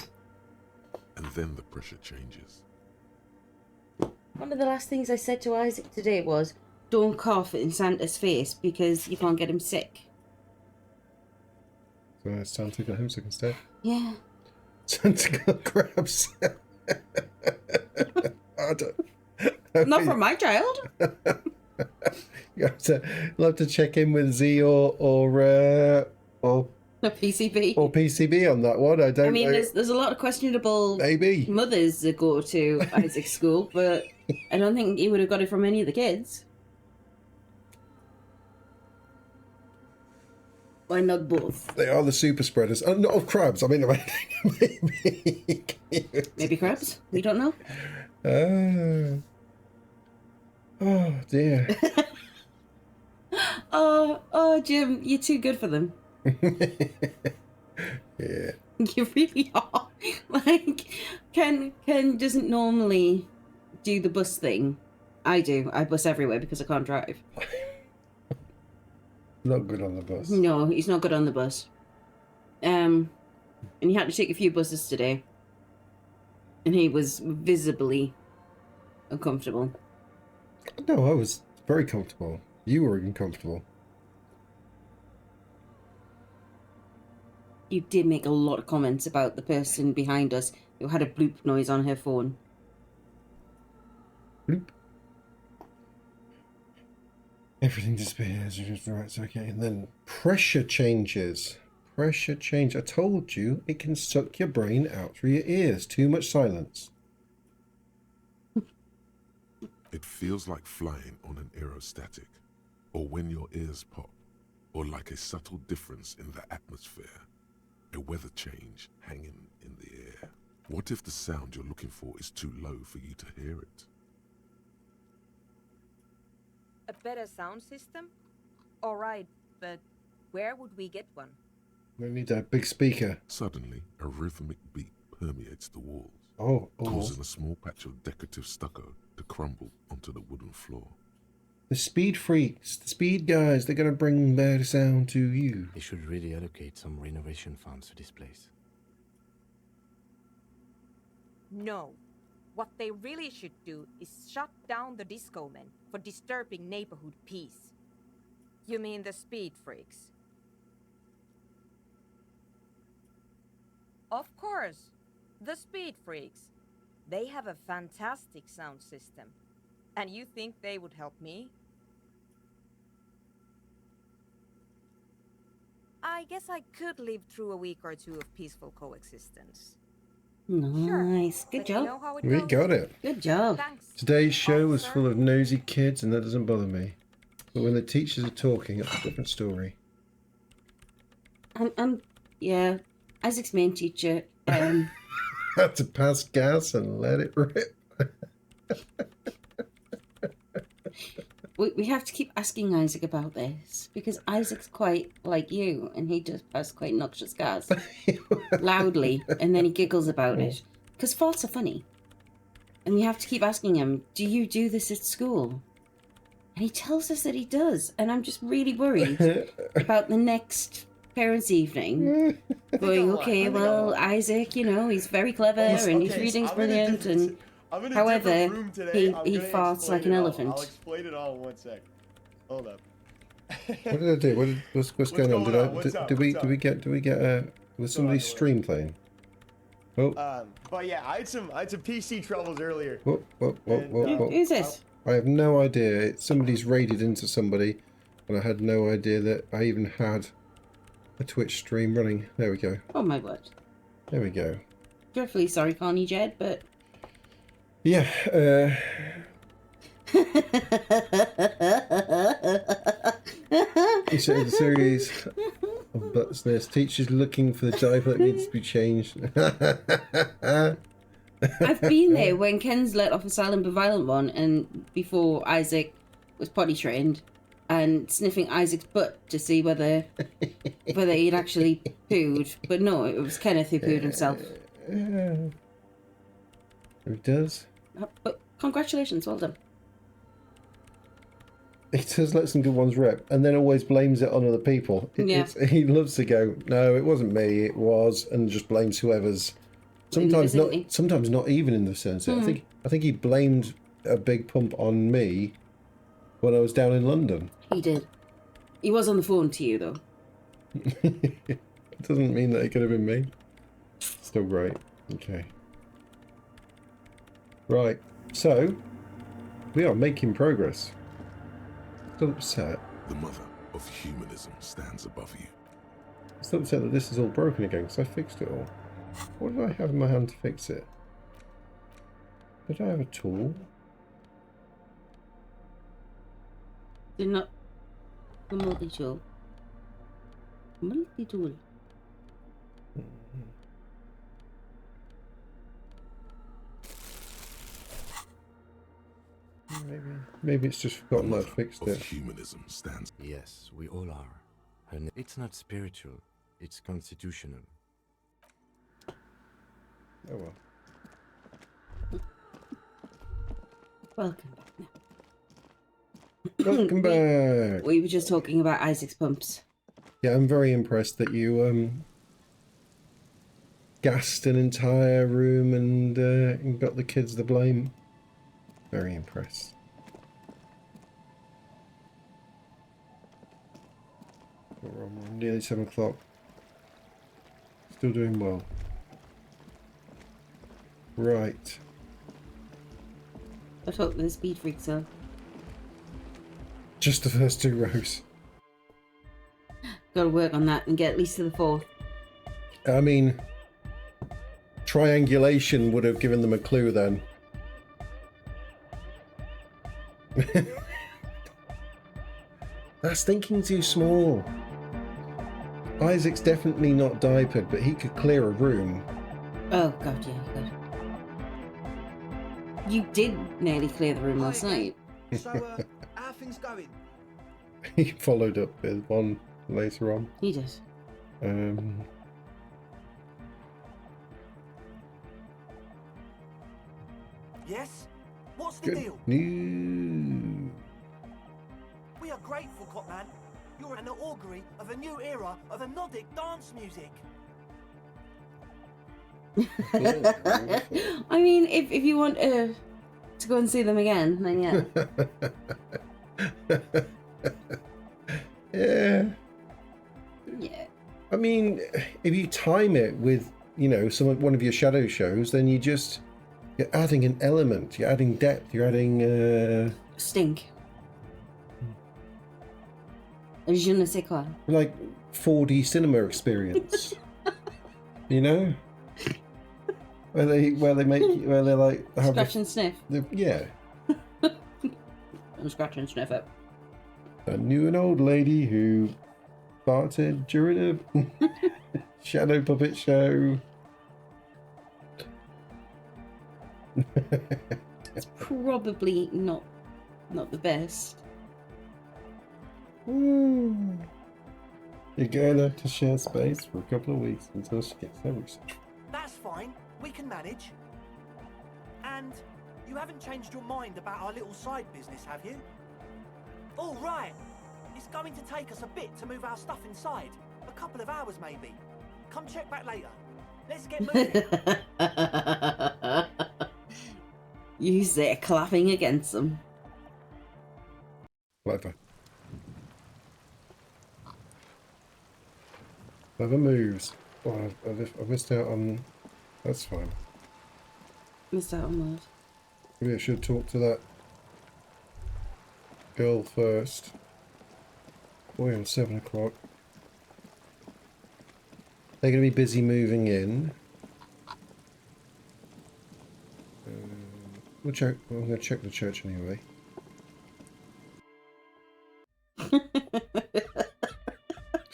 And then the pressure changes. One of the last things I said to Isaac today was, don't cough in Santa's face because you can't get him sick. So Santa got him sick instead. Yeah. Santa got crabs. Not from my child. You'll have to check in with Z or PCB. Or PCB on that one. I don't. I mean, know. there's a lot of questionable Maybe. mothers that go to Isaac's school, but I don't think he would have got it from any of the kids. Why not both? They are the super spreaders. Not of crabs. I mean, Maybe crabs. We don't know. Oh dear. Oh, Jim, you're too good for them. Yeah. You really are. Like, Ken doesn't normally do the bus thing. I do. I bus everywhere because I can't drive. Not good on the bus. No, he's not good on the bus. And he had to take a few buses today. And he was visibly uncomfortable. No, I was very comfortable. You were uncomfortable. You did make a lot of comments about the person behind us who had a bloop noise on her phone. Bloop. Everything disappears. You're just right. It's okay. And then pressure changes. Pressure change. I told you it can suck your brain out through your ears. Too much silence. It feels like flying on an aerostatic, or when your ears pop, or like a subtle difference in the atmosphere, a weather change hanging in the air. What if the sound you're looking for is too low for you to hear it? A better sound system? Alright, but where would we get one? We need a big speaker. Suddenly, a rhythmic beat permeates the walls, causing a small patch of decorative stucco to crumble onto the wooden floor. The speed freaks, the speed guys, they're going to bring better sound to you. They should really allocate some renovation funds to this place. No. What they really should do is shut down the disco men for disturbing neighborhood peace. You mean the speed freaks? Of course. The Speed Freaks. They have a fantastic sound system. And you think they would help me? I guess I could live through a week or two of peaceful coexistence. Nice. Good But you job. know how it We goes. got it. Good job. Thanks. Today's show was full of nosy kids, and that doesn't bother me. But when the teachers are talking, it's a different story. Yeah. Isaac's main teacher. Had to pass gas and let it rip. We have to keep asking Isaac about this because Isaac's quite like you, and he does pass quite noxious gas loudly, and then he giggles about it because farts are funny. And we have to keep asking him, "Do you do this at school?" And he tells us that he does, and I'm just really worried about the next parents' evening. Going, okay, well, Isaac, you know, he's very clever and his reading's brilliant, and however, he farts like an elephant. I'll explain it all in 1 sec. Hold up. What did I do? What's going on? Did we get was somebody's stream playing? Oh. But yeah, I had some PC troubles earlier. What? Who's this? I have no idea. Somebody's raided into somebody, and I had no idea that I even had a Twitch stream running. There we go. Oh my word. There we go. Dreadfully sorry, Connie Jed, but yeah. It's a series of butts. There's teachers looking for the diaper that needs to be changed. I've been there when Ken's let off a silent but violent one, and before Isaac was potty trained, and sniffing Isaac's butt to see whether he'd actually pooed. But no, it was Kenneth who pooed himself. It does. But congratulations, well done. He does let some good ones rip, and then always blames it on other people. He loves to go, no, it wasn't me, it was, and just blames whoever's. Sometimes not even in the sense. I think he blamed a big pump on me when I was down in London. He did. He was on the phone to you, though. It doesn't mean that it could have been me. Still great. Okay. Right. So, we are making progress. Still upset. The mother of humanism stands above you. Still upset that this is all broken again, because I fixed it all. What did I have in my hand to fix it? Did I have a tool? Did not. A multi-tool. Multi-tool. Maybe it's just forgotten that I fixed of it. Humanism stands. Yes, we all are. And it's not spiritual, it's constitutional. Oh well. Welcome back now. Welcome back. We were just talking about Isaac's pumps. Yeah, I'm very impressed that you gassed an entire room and got the kids the blame. Very impressed. We're nearly 7 o'clock. Still doing well. Right. I hope the Speed Freaks are. Just the first 2 rows. Gotta work on that and get at least to the 4th. I mean, triangulation would have given them a clue then. That's thinking too small. Isaac's definitely not diapered, but he could clear a room. Oh god, yeah, he could. You did nearly clear the room last night. So, how are things going? He followed up with one later on. He did. Yes? What's the Good deal? news. We are grateful, Copman. You're an augury of a new era of Anodic dance music. I mean, if you want to go and see them again, then yeah. Yeah. Yeah. I mean, if you time it with you know, one of your shadow shows, then you're adding an element, you're adding depth, you're adding Stink. Je ne sais quoi. like 4D cinema experience. You know? Where they like have Scratch and sniff. Yeah. And scratch and sniff it. I knew an old lady who farted during a shadow puppet show. It's probably not the best. You're going to have to share space for a couple of weeks until she gets her research. That's fine. We can manage. And you haven't changed your mind about our little side business, have you? All right. It's going to take us a bit to move our stuff inside. A couple of hours, maybe. Come check back later. Let's get moving. You there clapping against them. Clever. Clever moves. Oh, I missed out on... That's fine. Missed out on what? Maybe I should talk to that girl first. Boy, on 7 o'clock. They're going to be busy moving in. We'll check. I'm going to check the church anyway.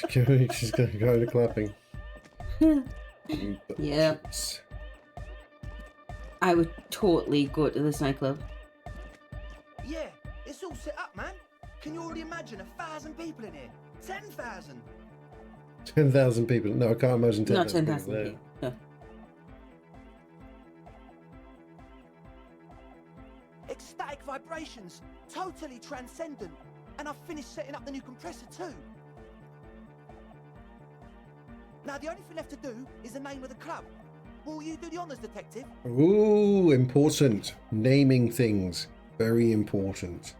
She's going to go to clapping. Yeah. I would totally go to this nightclub. Yeah, it's all set up, man. Can you already imagine 1,000 people in here? 10,000. 10,000 people. No, I can't imagine 10,000 Not 10,000 people there. people. No. Ecstatic vibrations, totally transcendent. And I've finished setting up the new compressor too. Now the only thing left to do is the name of the club. Will you do the honours, detective? Ooh, important. Naming things. Very important.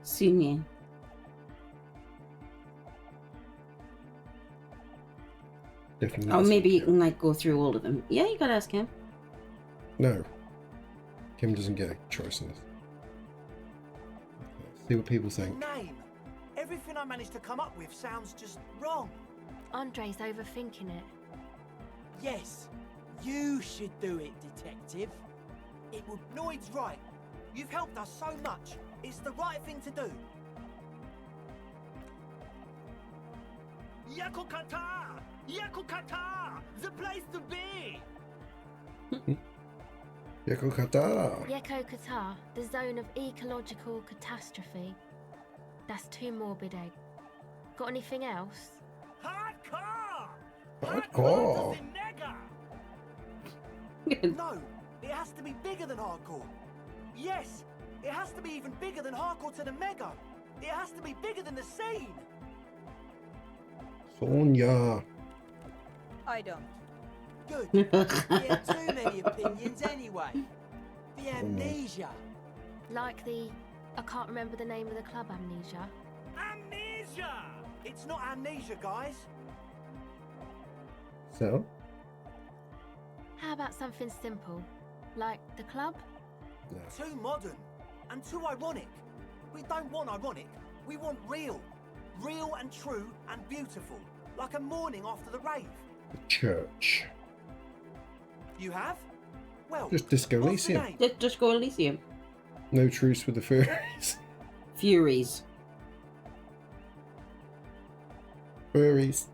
Soon. Definitely. Or maybe you can like go through all of them. Yeah, you gotta ask him. No. Kim doesn't get a choice in this. See what people think. Name. Everything I managed to come up with sounds just wrong. Andre's overthinking it. Yes, you should do it, detective. It would. Lloyd's right. You've helped us so much. It's the right thing to do. Yakukata! Yakukata! The place to be! Yakukata! Yeko Qatar, the zone of ecological catastrophe. That's too morbid, Egg. Got anything else? Hardcore! Hardcore! No, it has to be bigger than hardcore. Yes, it has to be even bigger than hardcore to the mega. It has to be bigger than the scene. Sonia. I don't. Good. We have too many opinions anyway. The amnesia. Like the... I can't remember the name of the club, Amnesia. Amnesia! It's not amnesia, guys. So? How about something simple? Like the club? No. Too modern and too ironic. We don't want ironic. We want real. Real and true and beautiful. Like a morning after the rave. The church. You have? Well, Just Disco what's the Elysium. name? Just go Elysium. No truce with the furries. Furies. Furries.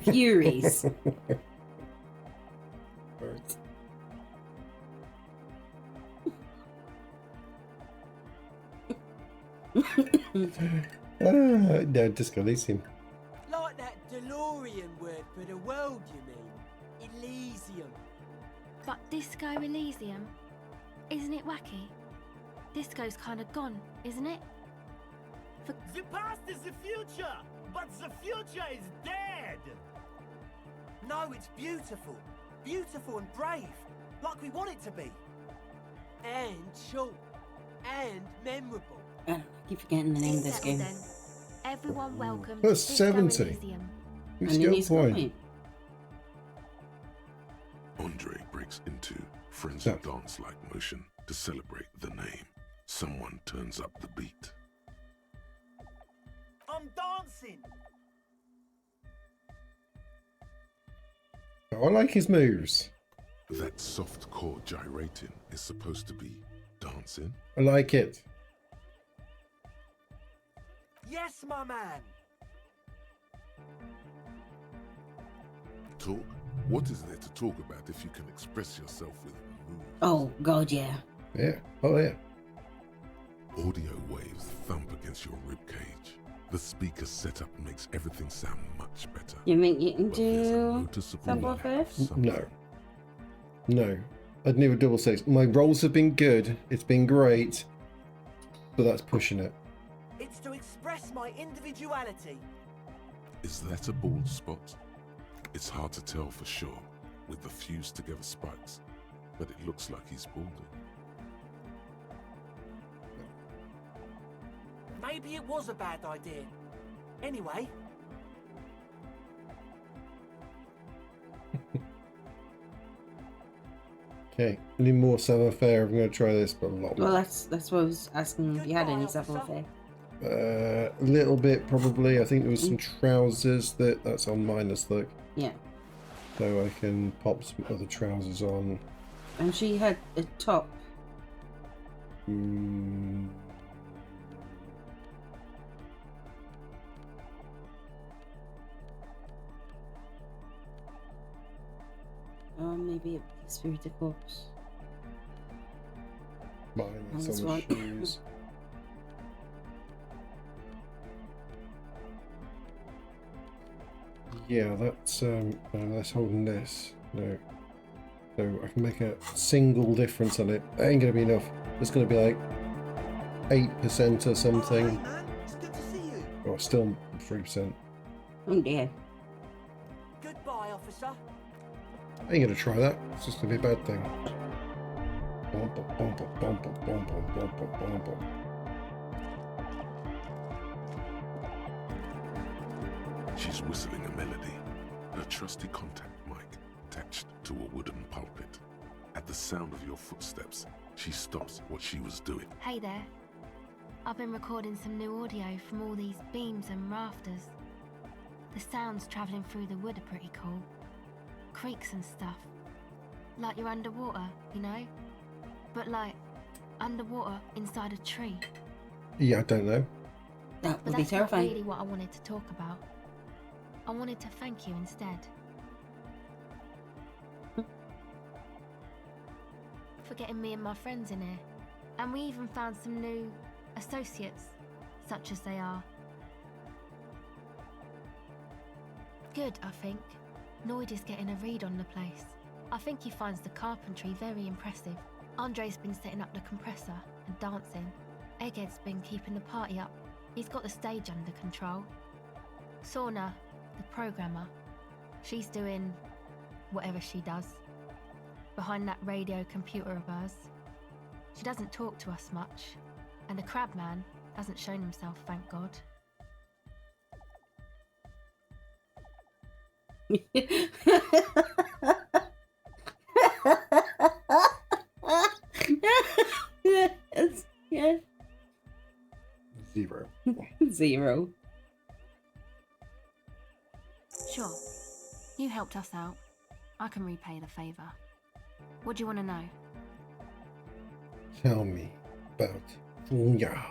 Furies. Birds. No, Disco Elysium. Like that DeLorean word for the world, you mean? Elysium. But Disco Elysium? Isn't it wacky? Disco's kind of gone, isn't it? The past is the future, but the future is dead. No, it's beautiful. Beautiful and brave. Like we want it to be. And short. And memorable. I keep forgetting the name of this Settle game. then. Everyone welcome That's to Disco 70. Elysium. New And a skill new skill point. point. Andre breaks into frenzied dance-like motion to celebrate the name. Someone turns up the beat. I'm dancing. Oh, I like his moves. That soft core gyrating is supposed to be dancing. I like it. Yes, my man. Talk? What is there to talk about if you can express yourself with moves? Oh, God, yeah. Yeah. Oh, yeah. Audio waves thump against your ribcage. The speaker setup makes everything sound much better. You think you can But there's a do noticeable sample lack of first? something. No. No. I'd never double six. My rolls have been good. It's been great. But that's pushing it. It's to express my individuality. Is that a bald spot? It's hard to tell for sure with the fused together spikes, but it looks like he's balding. Maybe it was a bad idea. Anyway, Okay. Any more savoir-faire? I'm going to try this, but a lot Well, more. that's what I was asking if you had any savoir-faire. A little bit, probably. I think there was some trousers that's on minus look. Yeah. So I can pop some other trousers on. And she had a top. Mm, Or maybe a Spirit of Corpse. minus Minus on the one. shoes. Yeah, that's no, that's holding this. No. So I can make a single difference on it. That ain't gonna be enough. It's gonna be like 8% or something. Oh, still 3%. Oh dear. goodbye, officer. I ain't gonna try that. It's just gonna be a bad thing. Bum, bum, bum, bum, bum, bum, bum, bum, bum, bum, bum. She's whistling a melody, her trusty contact mic attached to a wooden pulpit. At the sound of your footsteps, she stops what she was doing. Hey there. I've been recording some new audio from all these beams and rafters. The sounds travelling through the wood are pretty cool. Creaks and stuff. Like you're underwater, you know? But like, underwater inside a tree. Yeah, I don't know. That But would be that's not terrifying. really what I wanted to talk about. I wanted to thank you instead. For getting me and my friends in here. And we even found some new associates, such as they are. Good, I think. Noid is getting a read on the place. I think he finds the carpentry very impressive. Andre's been setting up the compressor and dancing. Egghead's been keeping the party up. He's got the stage under control. Sorna, the programmer, she's doing whatever she does. Behind that radio computer of hers. She doesn't talk to us much. And the Crabman hasn't shown himself, thank God. Yes, yeah. 0. 0. Sure. You helped us out. I can repay the favour. What do you want to know? Tell me about Funya.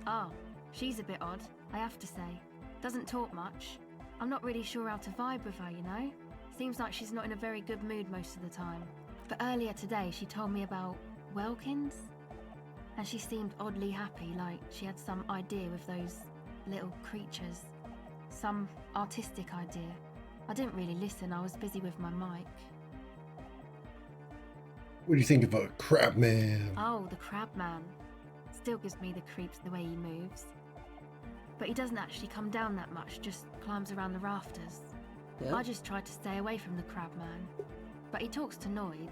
Oh, she's a bit odd, I have to say. Doesn't talk much. I'm not really sure how to vibe with her, you know? Seems like she's not in a very good mood most of the time. But earlier today she told me about Welkins. And she seemed oddly happy, like she had some idea with those little creatures. Some artistic idea. I didn't really listen, I was busy with my mic. What do you think of a Crabman? Oh, the Crabman. Still gives me the creeps the way he moves. But he doesn't actually come down that much, just climbs around the rafters. Yeah. I just tried to stay away from the Crabman. But he talks to Noid.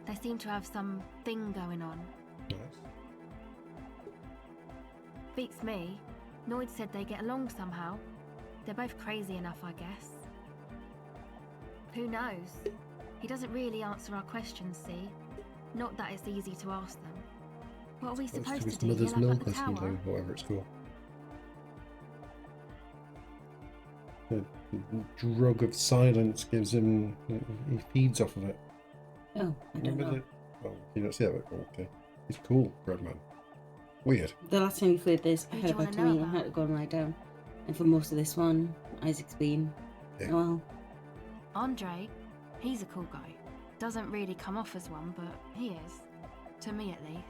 They seem to have some thing going on. Nice. Beats me. Noid said they get along somehow. They're both crazy enough, I guess. Who knows? He doesn't really answer our questions, see? Not that it's easy to ask them. What are we Let's supposed do his to do? mother's Yell up milk at the or tower? something, whatever it's called. The drug of silence gives him. He feeds off of it. Oh, I don't Remember know. Oh, you don't see that? Oh, okay. He's cool, Breadman. Weird. The last time we played this, I Who had do a you wanna bad know tummy and about? had to go and lie down. And for most of this one, Isaac's been. Yeah. Oh well. Andre, he's a cool guy. Doesn't really come off as one, but he is. To me, at least.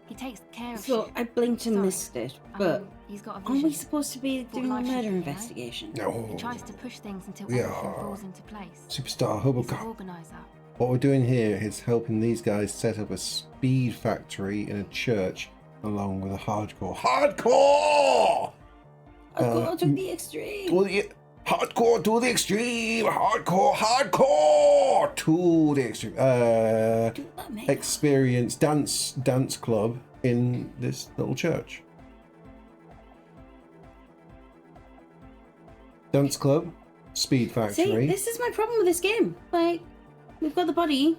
He takes care of So shit. I blinked and Sorry. missed it, I but mean, he's got a aren't we vision. supposed to be Thought doing a life should murder be, you know? investigation? No. He tries to push things until We everything are falls into place. Superstar He's an Hobocop. organizer. What we're doing here is helping these guys set up a speed factory in a church, along with a hardcore. Hardcore! Hardcore to the extreme. Hardcore to the extreme. Hardcore to the extreme. Experience dance club in this little church. Dance club, speed See, factory. this is my problem with this game. Like, we've got the body.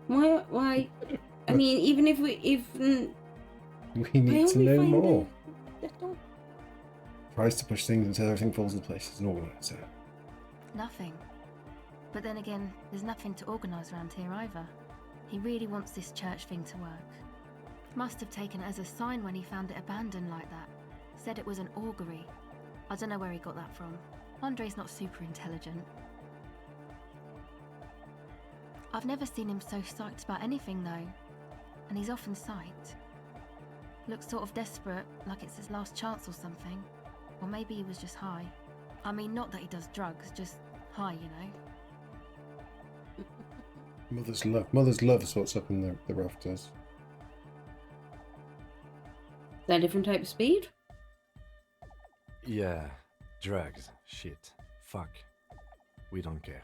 Why? I mean, even if We why need don't to we know find more. don't- Tries to push things until everything falls into place as an organizer. Nothing. But then again, there's nothing to organise around here either. He really wants this church thing to work. Must have taken it as a sign when he found it abandoned like that. Said it was an augury. I don't know where he got that from. Andre's not super intelligent. I've never seen him so psyched about anything though. And he's often sight. Looks sort of desperate, like it's his last chance or something. Or maybe he was just high. I mean, not that he does drugs, just high, you know. Mother's love. Mother's love is what's up in the rafters. Is that a different type of speed? Yeah, drugs, shit, fuck. We don't care.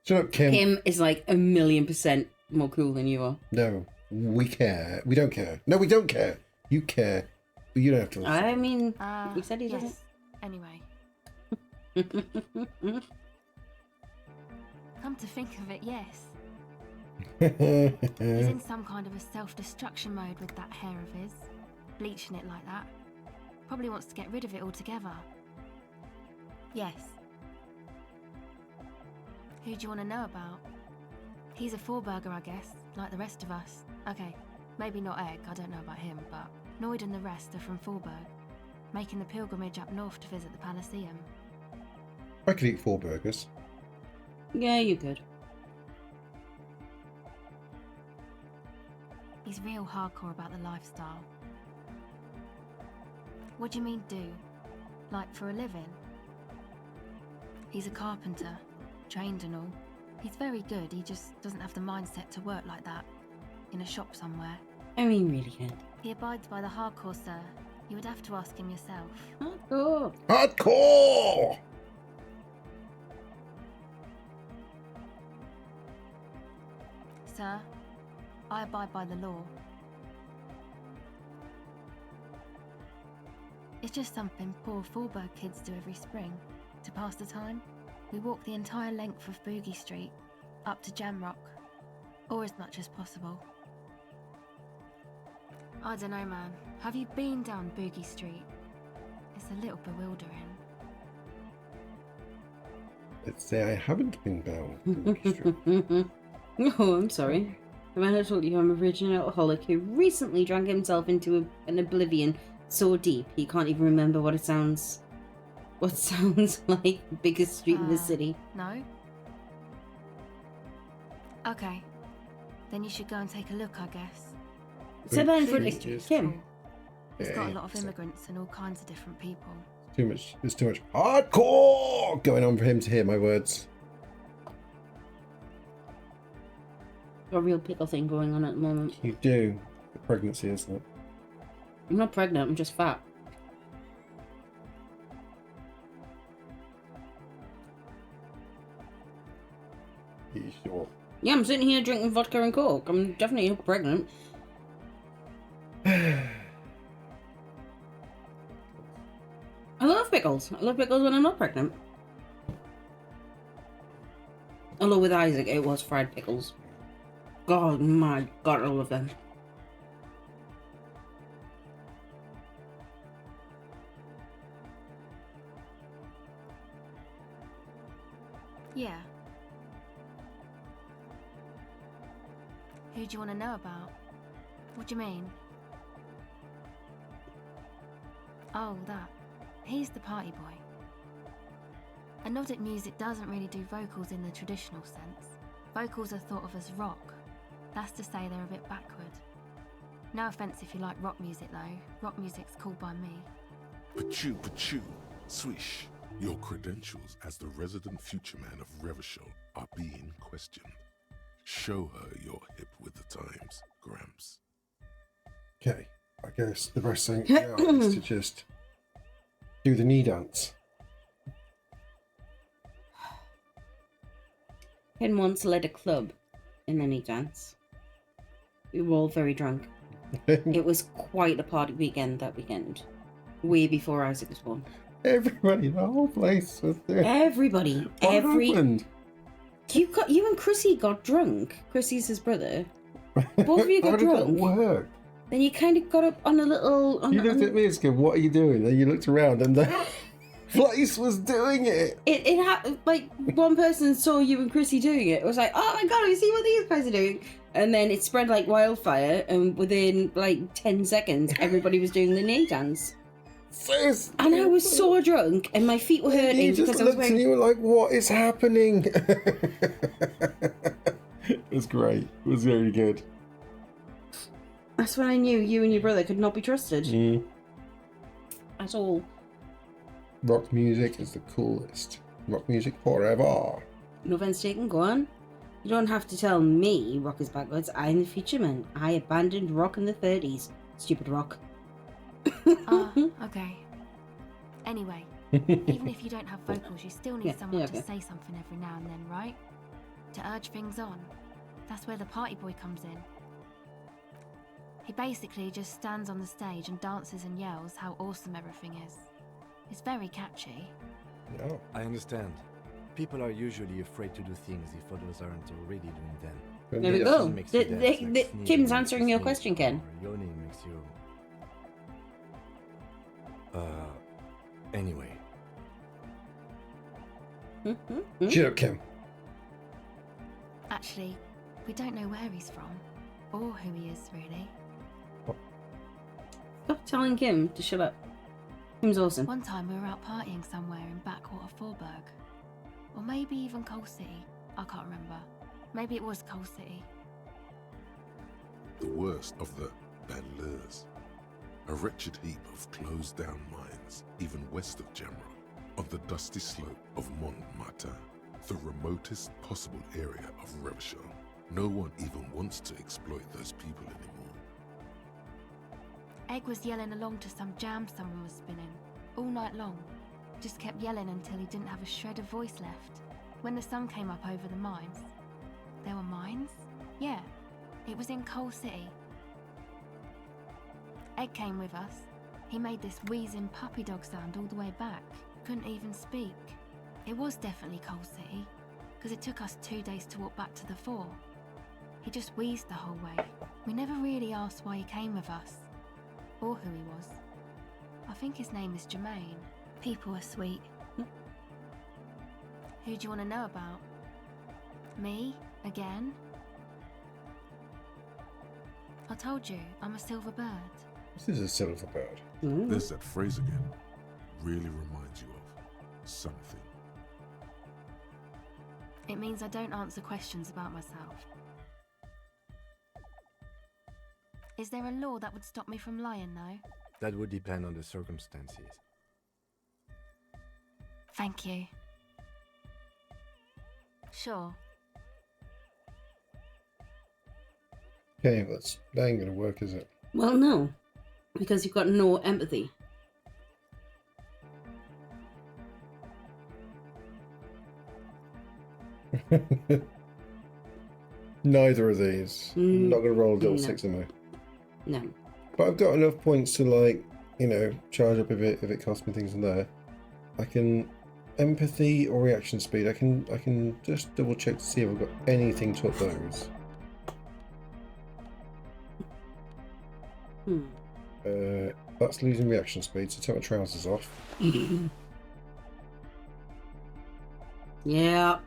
Shut up, Kim. Kim is like 1,000,000% more cool than you are. No, we care. We don't care. No, we don't care. You care, but you don't have to listen. I mean, he said he yes. Anyway, doesn't. come to think of it, yes. He's in some kind of a self-destruction mode with that hair of his. Bleaching it like that. Probably wants to get rid of it altogether. Yes. Who do you want to know about? He's a Forburger, I guess, like the rest of us. Okay, maybe not Egg, I don't know about him, but Noid and the rest are from Forburg, making the pilgrimage up north to visit the Palaceum. I could eat 4 burgers. Yeah, you could. He's real hardcore about the lifestyle. What do you mean do? Like for a living? He's a carpenter, trained and all. He's very good, he just doesn't have the mindset to work like that. In a shop somewhere. I mean, really good. He abides by the hardcore, sir. You would have to ask him yourself. Hardcore! Hardcore! Sir, I abide by the law. It's just something poor Forburg kids do every spring. To pass the time, we walk the entire length of Boogie Street, up to Jamrock, or as much as possible. I don't know, man. Have you been down Boogie Street? It's a little bewildering. Let's say I haven't been down Boogie Street. Oh, I'm sorry. The man who told you I'm a virgin alcoholic who recently drank himself into an oblivion so deep he can't even remember what sounds like the biggest street in the city. No? Okay. Then you should go and take a look, I guess. So then in front Boogie of Street is Kim. It's got a Yeah, lot of so- immigrants and all kinds of different people. Too much. There's too much hardcore going on for him to hear my words. Got a real pickle thing going on at the moment. You do. The pregnancy, isn't it? I'm not pregnant, I'm just fat. You sure? Yeah, I'm sitting here drinking vodka and coke. I'm definitely not pregnant. I love pickles. I love pickles when I'm not pregnant. Although with Isaac, it was fried pickles. God, my God, I love them. Yeah. Who do you want to know about? What do you mean? Oh, that. He's the party boy. Anodic music doesn't really do vocals in the traditional sense. Vocals are thought of as rock. That's to say they're a bit backward. No offense if you like rock music though. Rock music's cool by me. Pachoo, swish. Your credentials as the resident future man of Revachol are being questioned. Show her you're hip with the times, Gramps. Okay, I guess the best thing now is to just do the knee dance. Ken once led a club in the knee dance. We were all very drunk. It was quite a party weekend that weekend. Way before Isaac was born. Everybody, the whole place was there. Everybody. What happened? You and Chrissy got drunk. Chrissy's his brother. Both of you got How did drunk. that work? Then you kind of got up on a little... You looked at me and said, what are you doing? Then you looked around and the place was doing it. It happened, like, one person saw you and Chrissy doing it. It was like, oh my God, you see what these guys are doing? And then it spread like wildfire, and within, like, 10 seconds, everybody was doing the knee dance. And I was so drunk, and my feet were hurting You just because I was looked wearing... and you were like, what is happening? It was great. It was very good. That's when I knew you and your brother could not be trusted. Mm. At all. Rock music is the coolest. Rock music forever. No offense taken, go on. You don't have to tell me rock is backwards. I'm the future man. I abandoned rock in the 30s. Stupid rock. Okay. Anyway, even if you don't have vocals, you still need someone to say something every now and then, right? To urge things on. That's where the party boy comes in. He basically just stands on the stage and dances and yells how awesome everything is. It's very catchy. No, I understand. People are usually afraid to do things if others aren't already doing them. There we go. Kim's answering your question, Ken. Yawning makes you... Anyway. Shut up, Kim. Actually, we don't know where he's from. Or who he is, really. Stop telling Kim to shut up. Kim's awesome. One time we were out partying somewhere in backwater Forburg. Or maybe even Coal City. I can't remember. Maybe it was Coal City. The worst of the Banlieues. A wretched heap of closed-down mines, even west of Jamrock, on the dusty slope of Montmartin, the remotest possible area of Revachol. No one even wants to exploit those people anymore. Egg was yelling along to some jam someone was spinning, all night long. Just kept yelling until he didn't have a shred of voice left. When the sun came up over the mines. There were mines? Yeah, it was in Coal City. Egg came with us. He made this wheezing puppy dog sound all the way back. Couldn't even speak. It was definitely Coal City, because it took us 2 days to walk back to the fort. He just wheezed the whole way. We never really asked why he came with us, or who he was. I think his name is Jermaine. People are sweet. Who do you want to know about? Me? Again? I told you, I'm a silver bird. This is a silver bird. There's that phrase again. Really reminds you of something. It means I don't answer questions about myself. Is there a law that would stop me from lying, though? That would depend on the circumstances. Thank you. Sure. Okay, that ain't gonna work, is it? Well, no. Because you've got no empathy. Neither of these. I'm not going to roll a double no. 6 am I? No. But I've got enough points to, like, you know, charge up if it costs me things in there. I can empathy or reaction speed. I can just double check to see if I've got anything to up those. That's losing reaction speed, so take my trousers off. Yeah.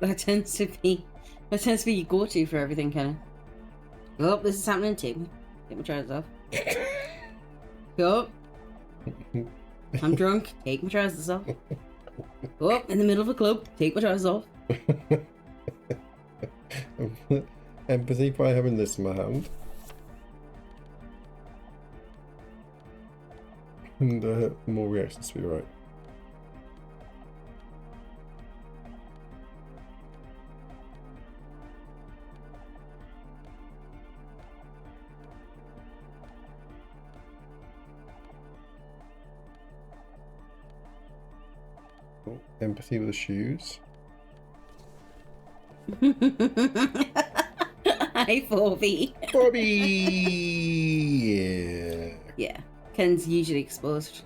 That tends to be your go-to for everything, kind of. Oh, this is happening too. Take my trousers off. Oh. I'm drunk. Take my trousers off. Oh, in the middle of a club. Take my trousers off. Empathy by having this in my hand. And more reactions to be right. Oh, empathy with the shoes. Hi, Bobby. Bobby! Yeah. Yeah. Ken's usually exposed.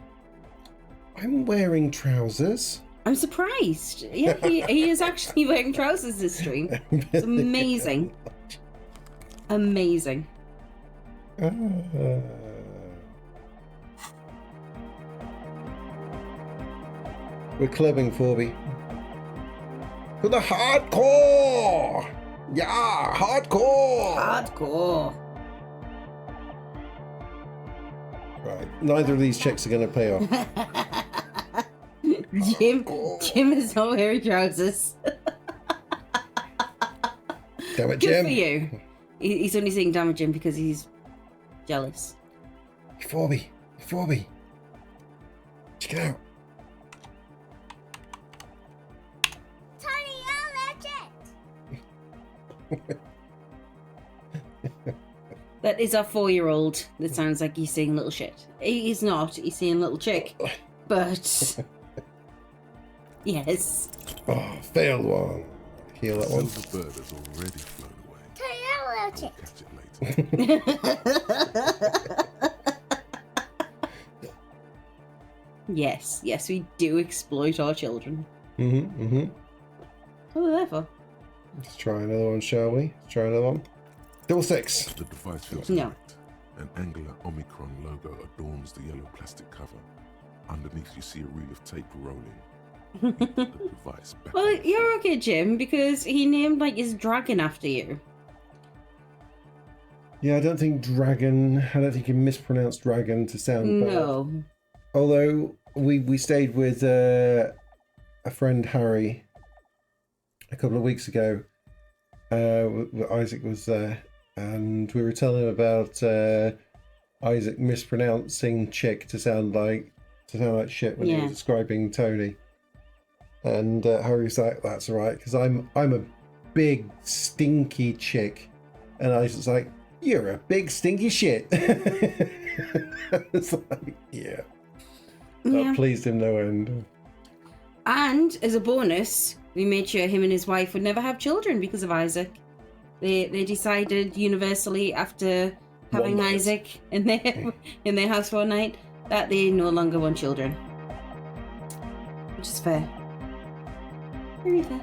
I'm wearing trousers. I'm surprised. Yeah, he is actually wearing trousers this stream. It's amazing. Amazing. We're clubbing, Forby. To the hardcore! Yeah, hardcore! Hardcore. Right, neither of these checks are going to pay off. Jim is not wearing trousers. Damn it, Good Jim. for you. He's only saying damn it, Jim, because he's jealous. Forby. Check it out. Tony, I'll let it. That is our 4-year-old that sounds like he's saying little shit. He's not. He's saying little chick. But yes. Oh, failed one. Heal that one. Silver bird has already flown away. Tony, I'll let it. Catch it later. Yes, we do exploit our children. Mm-hmm. Whatever. Let's try another one, shall we? Let's try another one. Double 6. The device feels No. correct. An angular Omicron logo adorns the yellow plastic cover. Underneath you see a reel of tape rolling. You put the device back. Well, you're okay, Jim, because he named like his dragon after you. Yeah, I don't think he mispronounced dragon to sound bad. No. Although we stayed with a friend, Harry, a couple of weeks ago. Isaac was there, and we were telling him about Isaac mispronouncing chick to sound like shit when he was describing Tony. And Harry was like, "That's all right, because I'm a big stinky chick," and Isaac's like, "You're a big stinky shit." It's like, yeah. That pleased him no end. And as a bonus, we made sure him and his wife would never have children because of Isaac. They decided universally after having Isaac in their house for a night that they no longer want children, which is fair. Very fair.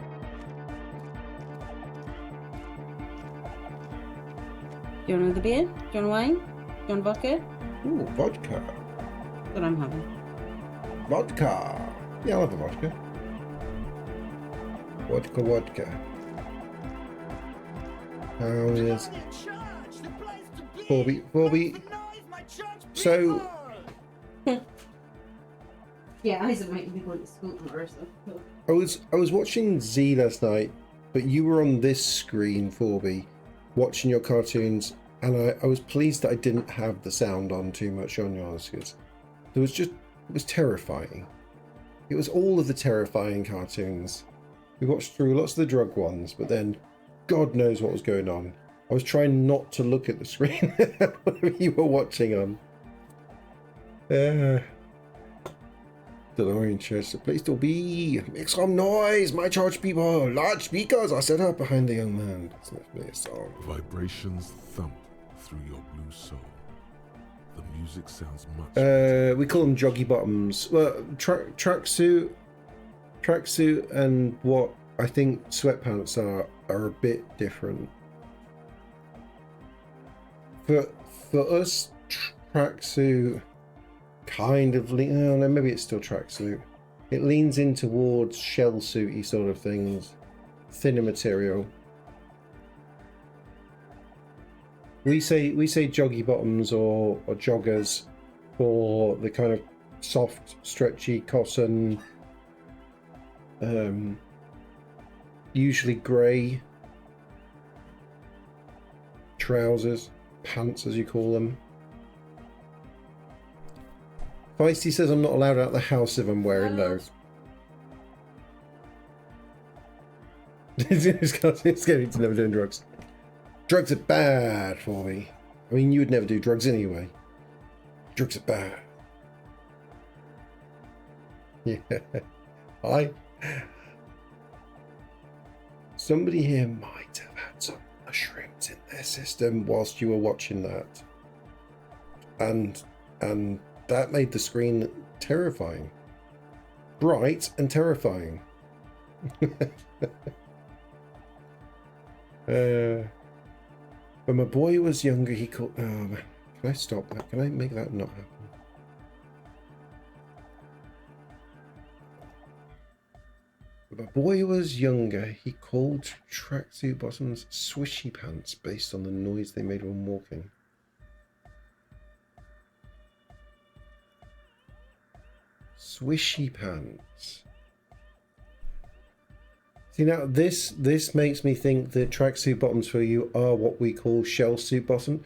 Do you want another beer? Do you want wine? Do you want vodka? Ooh, vodka. That's what I'm having. Vodka. Yeah, I'll have a vodka. Vodka. How is Bobby? So Yeah, Isaac might be going to school tomorrow, so. I was watching Z last night, but you were on this screen, Forby, watching your cartoons, and I was pleased that I didn't have the sound on too much on yours, because it was terrifying. It was all of the terrifying cartoons. We watched through lots of the drug ones, but then God knows what was going on. I was trying not to look at the screen whatever you were watching on. DeLorean Church, the place to be. Make some noise, my church people. Large speakers are set up behind the young man. It's not really a song. Vibrations thump through your blue soul. The music sounds much. We call them joggy bottoms. Well, tracksuit, and what I think sweatpants are a bit different. For us, tracksuit kind of no, maybe it's still tracksuit. It leans in towards shell suity sort of things, thinner material. We say joggy bottoms or joggers for the kind of soft, stretchy cotton, usually grey trousers, pants as you call them. Feisty says I'm not allowed out of the house if I'm wearing those. It's scary to never doing drugs. Drugs are bad for me. I mean, you would never do drugs anyway. Drugs are bad. Yeah. Somebody here might have had some mushrooms in their system whilst you were watching that. And that made the screen terrifying. Bright and terrifying. When my boy was younger, he called... Oh, man. Can I stop that? Can I make that not happen? When my boy was younger, he called tracksuit bottoms swishy pants based on the noise they made when walking. Swishy pants. See, now this makes me think that tracksuit bottoms for you are what we call shell suit bottom.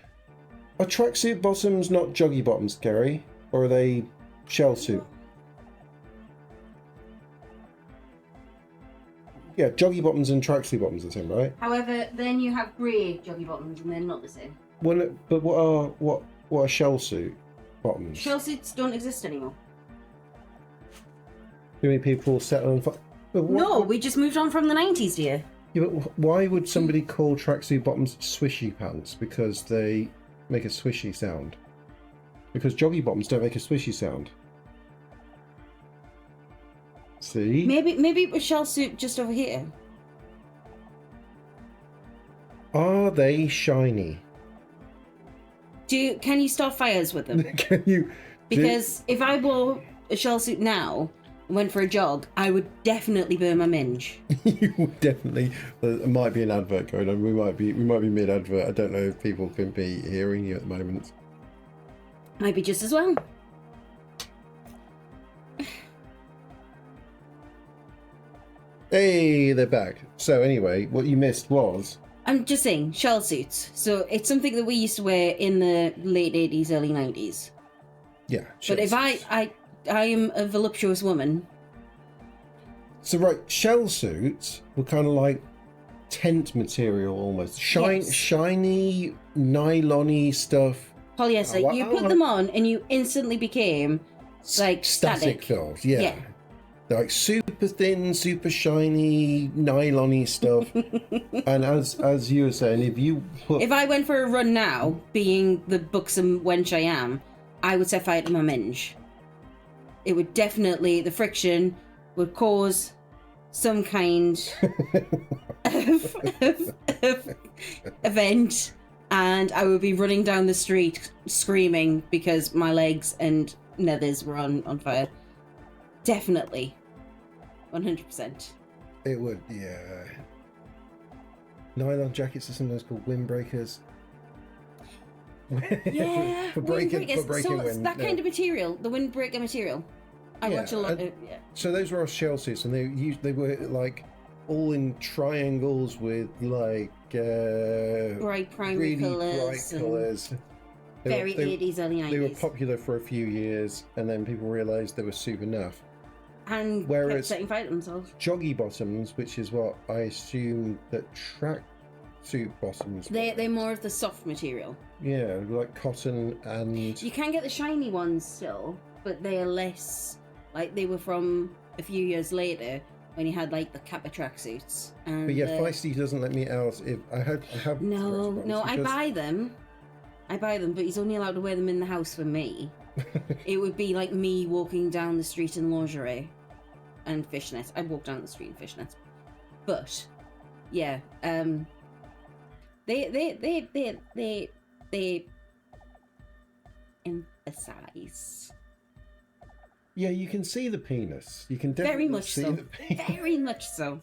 Are tracksuit bottoms not joggy bottoms, Gary? Or are they shell suit? Yeah, joggy bottoms and tracksuit bottoms are the same, right? However, then you have grey joggy bottoms and they're not the same. Well, but what are shell suit bottoms? Shell suits don't exist anymore. Too many people settle on fire. No, we just moved on from the 90s, dear. Yeah, but why would somebody call tracksuit bottoms swishy pants? Because they make a swishy sound. Because joggy bottoms don't make a swishy sound. See? Maybe it was shell suit just over here. Are they shiny? Can you start fires with them? Can you? Because if I wore a shell suit now and went for a jog, I would definitely burn my minge. You would definitely. There might be an advert going on. We might be mid-advert. I don't know if people can be hearing you at the moment. Might be just as well. Hey, they're back. So anyway, what you missed was... I'm just saying, shell suits. So it's something that we used to wear in the late 80s, early 90s. Yeah. But if I am a voluptuous woman. So right, shell suits were kind of like tent material almost. Shiny, nylon-y stuff. Polyester. You put them on and you instantly became like static filled, yeah. They're like super thin, super shiny, nylon-y stuff. And as you were saying, if I went for a run now, being the buxom wench I am, I would set fire to my minge. It would definitely, the friction would cause some kind of event, and I would be running down the street screaming because my legs and nethers were on fire. Definitely. 100%. It would, yeah. Nylon jackets are sometimes called windbreakers. Yeah, for breaking so wind. That kind of material, the windbreaker material. I watch a lot of, yeah. So those were our shell suits, and they were like all in triangles with like bright primary colours. Very 80s, early 90s. They were popular for a few years, and then people realised they were soup enough. And kept setting fire to themselves. Joggy bottoms, which is what I assume that track suit bottoms were. They're more of the soft material. Yeah, like cotton and... You can get the shiny ones still, but they are less Like they were from a few years later when he had like the Kappa tracksuits. And But yeah, Feisty doesn't let me out. If I have No, I buy them. But he's only allowed to wear them in the house for me. It would be like me walking down the street in lingerie and fishnets. I walk down the street in fishnets. But yeah, they emphasize. Yeah, you can see the penis. You can definitely Very much see so. the penis. Very much so.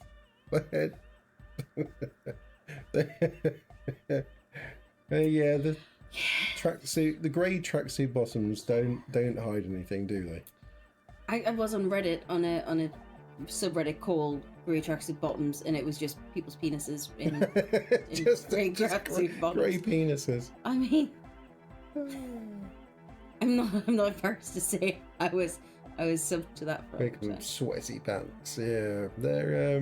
Yeah, the tracksuit, the grey tracksuit bottoms don't hide anything, do they? I was on Reddit on a subreddit called Grey Tracksuit Bottoms, and it was just people's penises in grey tracksuit bottoms. Grey penises. I mean, I'm not embarrassed to say I was sub to that for Big sweaty pants. Yeah, they're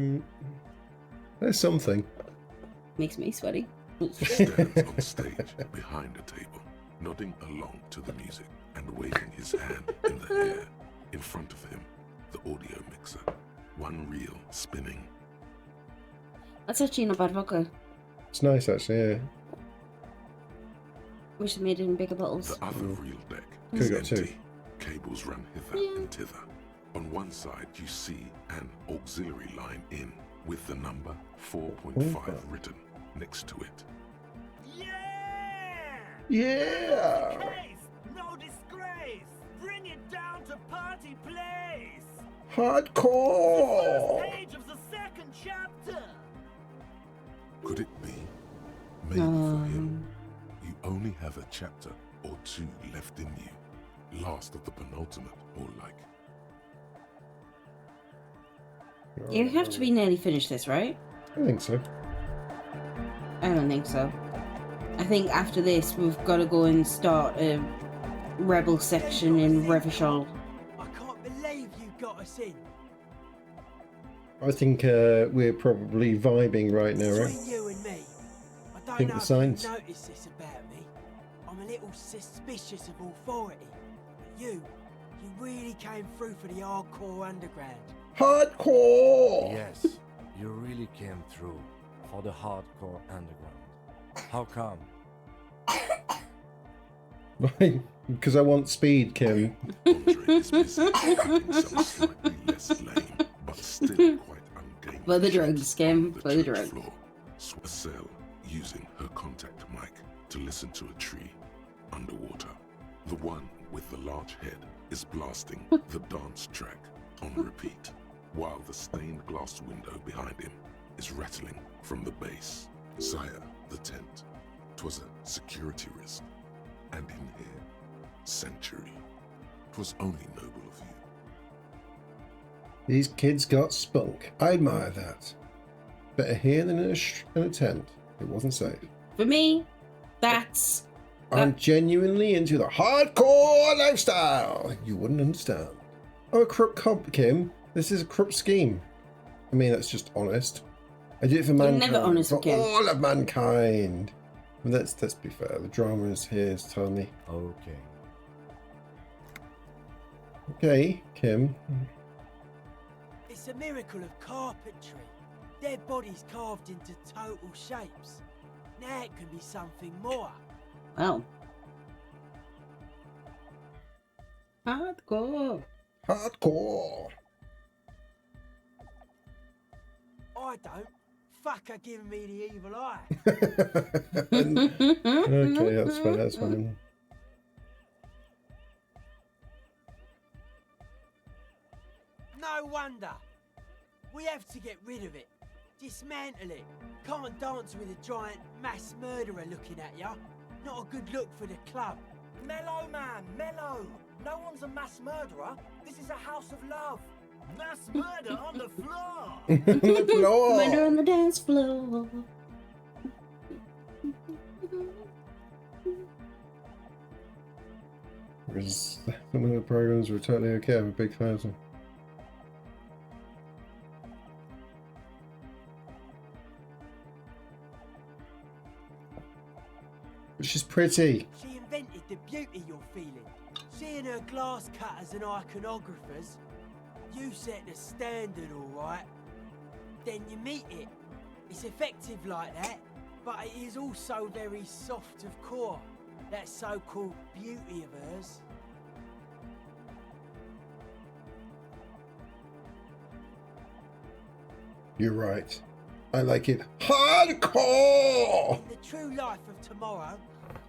something. Makes me sweaty. Stands on stage behind a table, nodding along to the music and waving his hand in the air. In front of him, the audio mixer, one reel spinning. That's actually not bad vodka. It's nice, actually. Yeah. Wish they made it in bigger bottles. The other reel deck Could've is got empty. two. Cables run hither and thither. On one side, you see an auxiliary line in with the number 4.5 written next to it. Yeah. No disgrace. Bring it down to party place. Hardcore. First page of the second chapter. Could it be? Maybe for him, you only have a chapter or two left in you. Last of the penultimate, or like. You have to be nearly finished this, right? I think so. I don't think so. I think after this, we've got to go and start a rebel section in Revachol. I can't believe you got us in. I think we're probably vibing right now, right? Between you and me, I don't Think know the if signs. you noticed this about me. I'm a little suspicious of authority. But you really came through for the hardcore underground. Hardcore! Yes, you really came through for the hardcore underground. How come? Right, because I want speed, Kim. Andre is busy making some slightly less lame, but still quite ungainly. For the drugs, Kim. For the drugs. Swacell using her contact mic to listen to a tree underwater. The one with the large head is blasting the dance track on repeat, while the stained glass window behind him is rattling from the bass. Sire, the tent. 'Twas a security risk. And in here, sanctuary. 'Twas only noble of you. These kids got spunk. I admire that. Better here than in a tent. It wasn't safe. For me, that's... I'm genuinely into the hardcore lifestyle. You wouldn't understand. I'm a crook cop, Kim. This is a crook scheme. I mean, that's just honest. I did it for mankind. never honest for with Kim. all of mankind. But let's be fair. The drama is here, is Tony. Okay. Okay, Kim. It's a miracle of carpentry. Their bodies carved into total shapes. Now it can be something more. Well. Hardcore. Hardcore. I don't. Fuck her giving me the evil eye. Okay, that's fine. That's fine. No wonder. We have to get rid of it. Dismantle it. Can't dance with a giant mass murderer looking at ya. Not a good look for the club. Mellow, man, mellow. No one's a mass murderer. This is a house of love. Mass murder on the floor. The floor. Murder on the dance floor. Because some of the programs were totally okay. I'm a big fan of them. But she's pretty. She invented the beauty you're feeling. Seeing her glass cutters and iconographers, You set the standard, alright. Then you meet it. It's effective like that, but it is also very soft of core. That so-called beauty of hers. You're right. I like it hardcore! In the true life of tomorrow,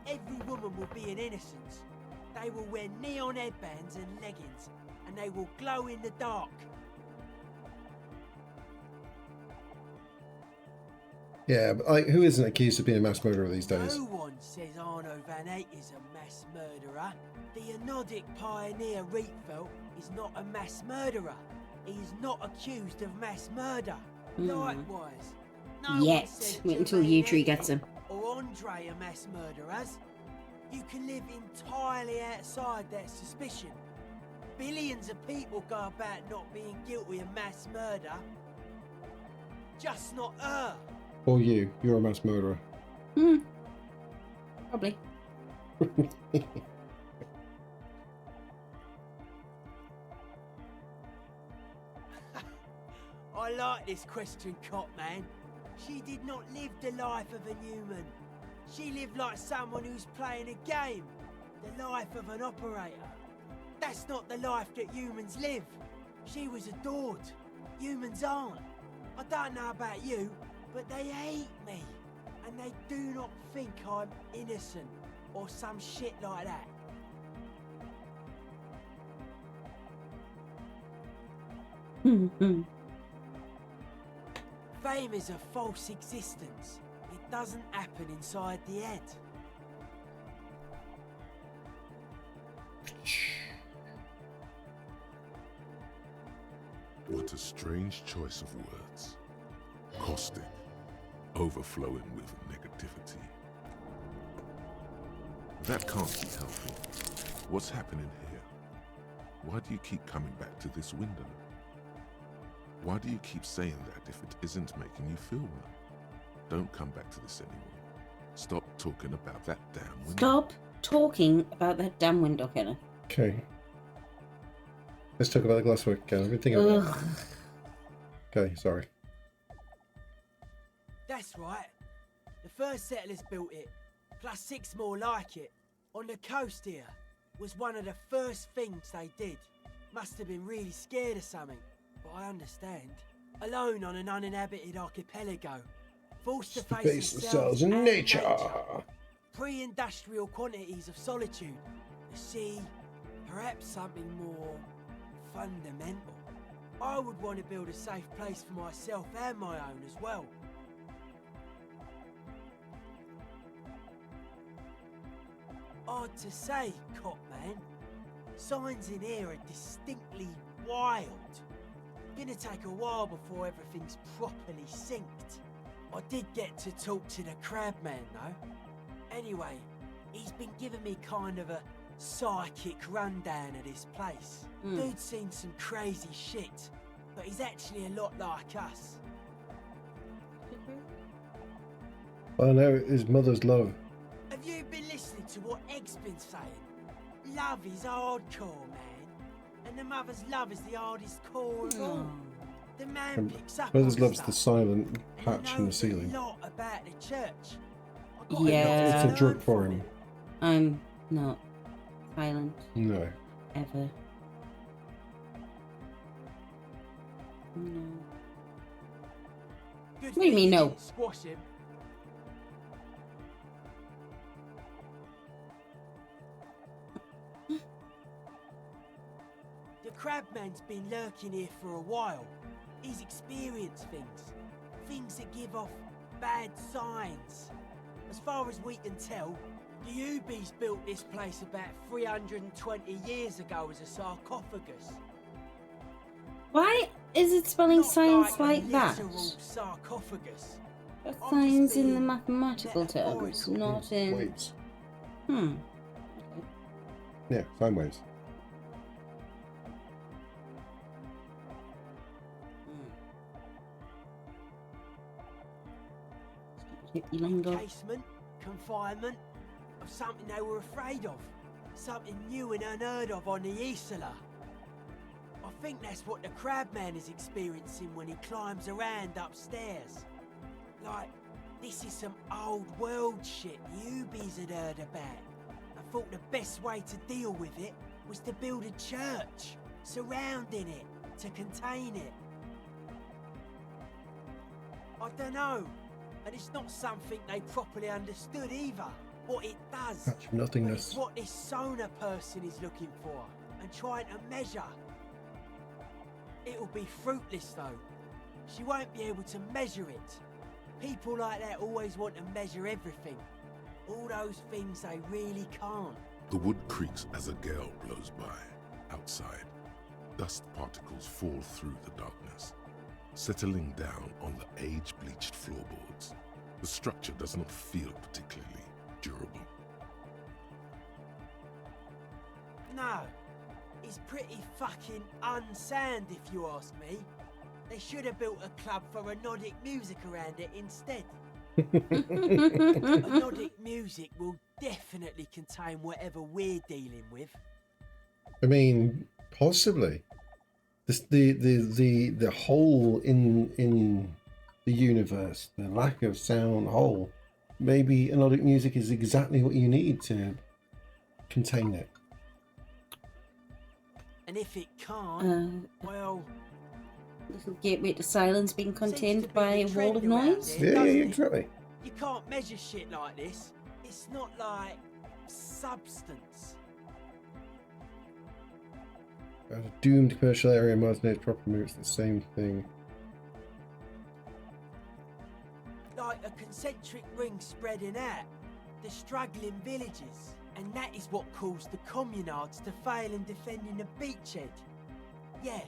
every woman will be an innocence. They will wear neon headbands and leggings, and they will glow in the dark. Yeah, but like, who isn't accused of being a mass murderer these days? No one says Arno van Eyck is a mass murderer. The Anodic pioneer Rietveld is not a mass murderer. He is not accused of mass murder. Likewise, no one said Wait until Jermaine Yewtree gets him. or Andre are mass murderers. You can live entirely outside that suspicion. Billions of people go about not being guilty of mass murder. Just not her. Or you. You're a mass murderer. Probably. I like this question, Cop Man. She did not live the life of a human. She lived like someone who's playing a game. The life of an operator. That's not the life that humans live. She was adored. Humans aren't. I don't know about you, but they hate me. And they do not think I'm innocent or some shit like that. Fame is a false existence. It doesn't happen inside the head. What a strange choice of words. Caustic, overflowing with negativity. That can't be helpful. What's happening here? Why do you keep coming back to this window? Why do you keep saying that if it isn't making you feel well? Don't come back to this anymore. Stop talking about that damn window. Stop talking about that damn window killer. Okay. Let's talk about the glasswork again. I've been thinking about it. Okay, sorry. That's right. The first settlers built it, plus 6 more like it. On the coast here was one of the first things they did. Must have been really scared of something, but I understand. Alone on an uninhabited archipelago, forced to face themselves in and nature. Pre-industrial quantities of solitude. The sea, perhaps something more fundamental. I would want to build a safe place for myself and my own as well. Hard to say, Cop Man. Signs in here are distinctly wild. Gonna take a while before everything's properly synced. I did get to talk to the Crabman though. Anyway, he's been giving me kind of a psychic rundown of this place. Dude's seen some crazy shit, but he's actually a lot like us. I know his mother's love. Have you been listening to what Egg's been saying? Love is hardcore, man. And the mother's love is the hardest core of all. The man picks up Mother's on love's stuff, the silent and he patch in the knows ceiling. a lot about the church. I've got a lot Yeah. to It's a drug learn for from him. I'm not silent. No. Ever. No. Good What do you mean, no? didn't Squash him. The Crabman's been lurking here for a while. He's experienced things. Things that give off bad signs. As far as we can tell, the Ubies built this place about 320 years ago as a sarcophagus. Why is it spelling Not science a like that? literal sarcophagus. But I'm science just in the being mathematical terms, metaphorical. not in. Waves. Hmm. Yeah, sine waves. Hippie lingo. Encasement, confinement, of something they were afraid of. Something new and unheard of on the Isola. I think that's what the Crabman is experiencing when he climbs around upstairs. Like, this is some old world shit Ubies had heard about. I thought the best way to deal with it was to build a church surrounding it to contain it. I don't know, and it's not something they properly understood either. What it does, Patch of but nothingness. it's what this Sona person is looking for and trying to measure. It'll be fruitless though. She won't be able to measure it. People like that always want to measure everything. All those things they really can't. The wood creaks as a gale blows by. Outside, dust particles fall through the darkness, settling down on the age-bleached floorboards. The structure does not feel particularly durable. No, it's pretty fucking unsound if you ask me. They should have built a club for Anodic music around it instead. Anodic music will definitely contain whatever we're dealing with. I mean, possibly. The hole in the universe, the lack of sound hole. Maybe Anodic music is exactly what you need to contain it. And if it can't, well, Gateway to silence being contained seems to be by a the wall of trend around noise. here, Yeah, doesn't it? exactly. You can't measure shit like this. It's not like substance. A doomed commercial area, Martinez proper moves the same thing. Like a concentric ring spreading out, the struggling villages. And that is what caused the communards to fail in defending the beachhead. Yeah,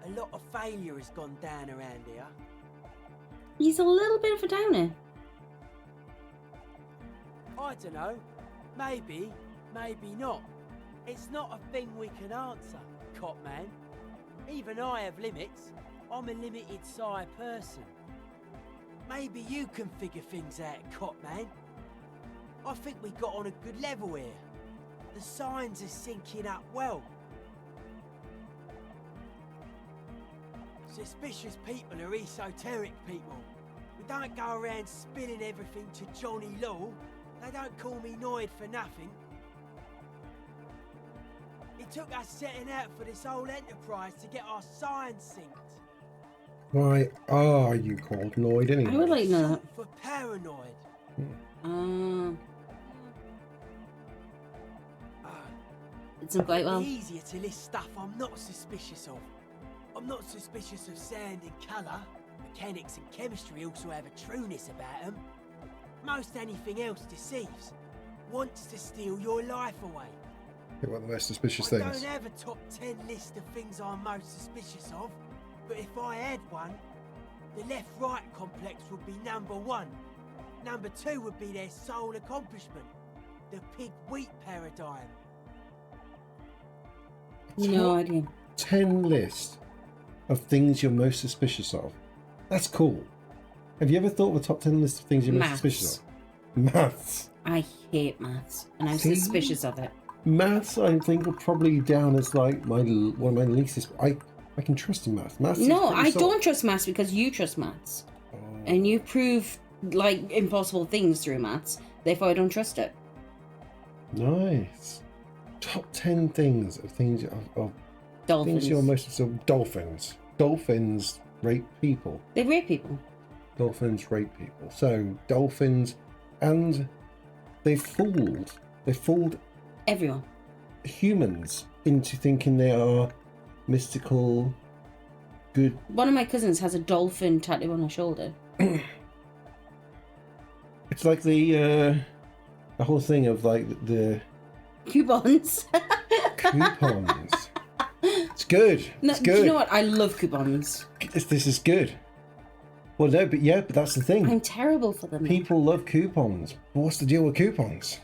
a lot of failure has gone down around here. He's a little bit of a downer. I don't know. Maybe, maybe not. It's not a thing we can answer, Copman. Even I have limits. I'm a limited size person. Maybe you can figure things out, Copman. I think we got on a good level here. The signs are syncing up well. Suspicious people are esoteric people. We don't go around spilling everything to Johnny Law. They don't call me Noid for nothing. It took us setting out for this whole enterprise to get our signs synced. Why are you called Noid anyway? I would like to know that. For paranoid. It's not quite well. It'd be easier to list stuff I'm not suspicious of. I'm not suspicious of sound and colour. Mechanics and chemistry also have a trueness about them. Most anything else deceives. Wants to steal your life away. What are the most suspicious I things? don't have a top 10 list of things I'm most suspicious of, but if I had one, the left-right complex would be number 1. Number 2 would be their sole accomplishment, the pig-wheat paradigm. No idea. 10 list of things you're most suspicious of. That's cool. Have you ever thought of a top 10 list of things you're most suspicious of? Maths. I hate maths, and I'm See? suspicious of it. Maths, I think, are probably down as like one of my least. I can trust in maths. Maths. No, is I pretty solid. don't trust maths because you trust maths. And you prove like impossible things through maths. Therefore, I don't trust it. Nice. Top 10 things of things of Dolphins. things you're most so dolphins. Dolphins rape people. They rape people. Dolphins rape people. So dolphins, and they fooled Everyone. humans into thinking they are mystical, good. One of my cousins has a dolphin tattoo on her shoulder. It's like the whole thing of like the Coupons. coupons. It's good. No, It's do good. you know what? I love coupons. This is good. Well, no, but yeah, but that's the thing. I'm terrible for them. People love coupons. But what's the deal with coupons?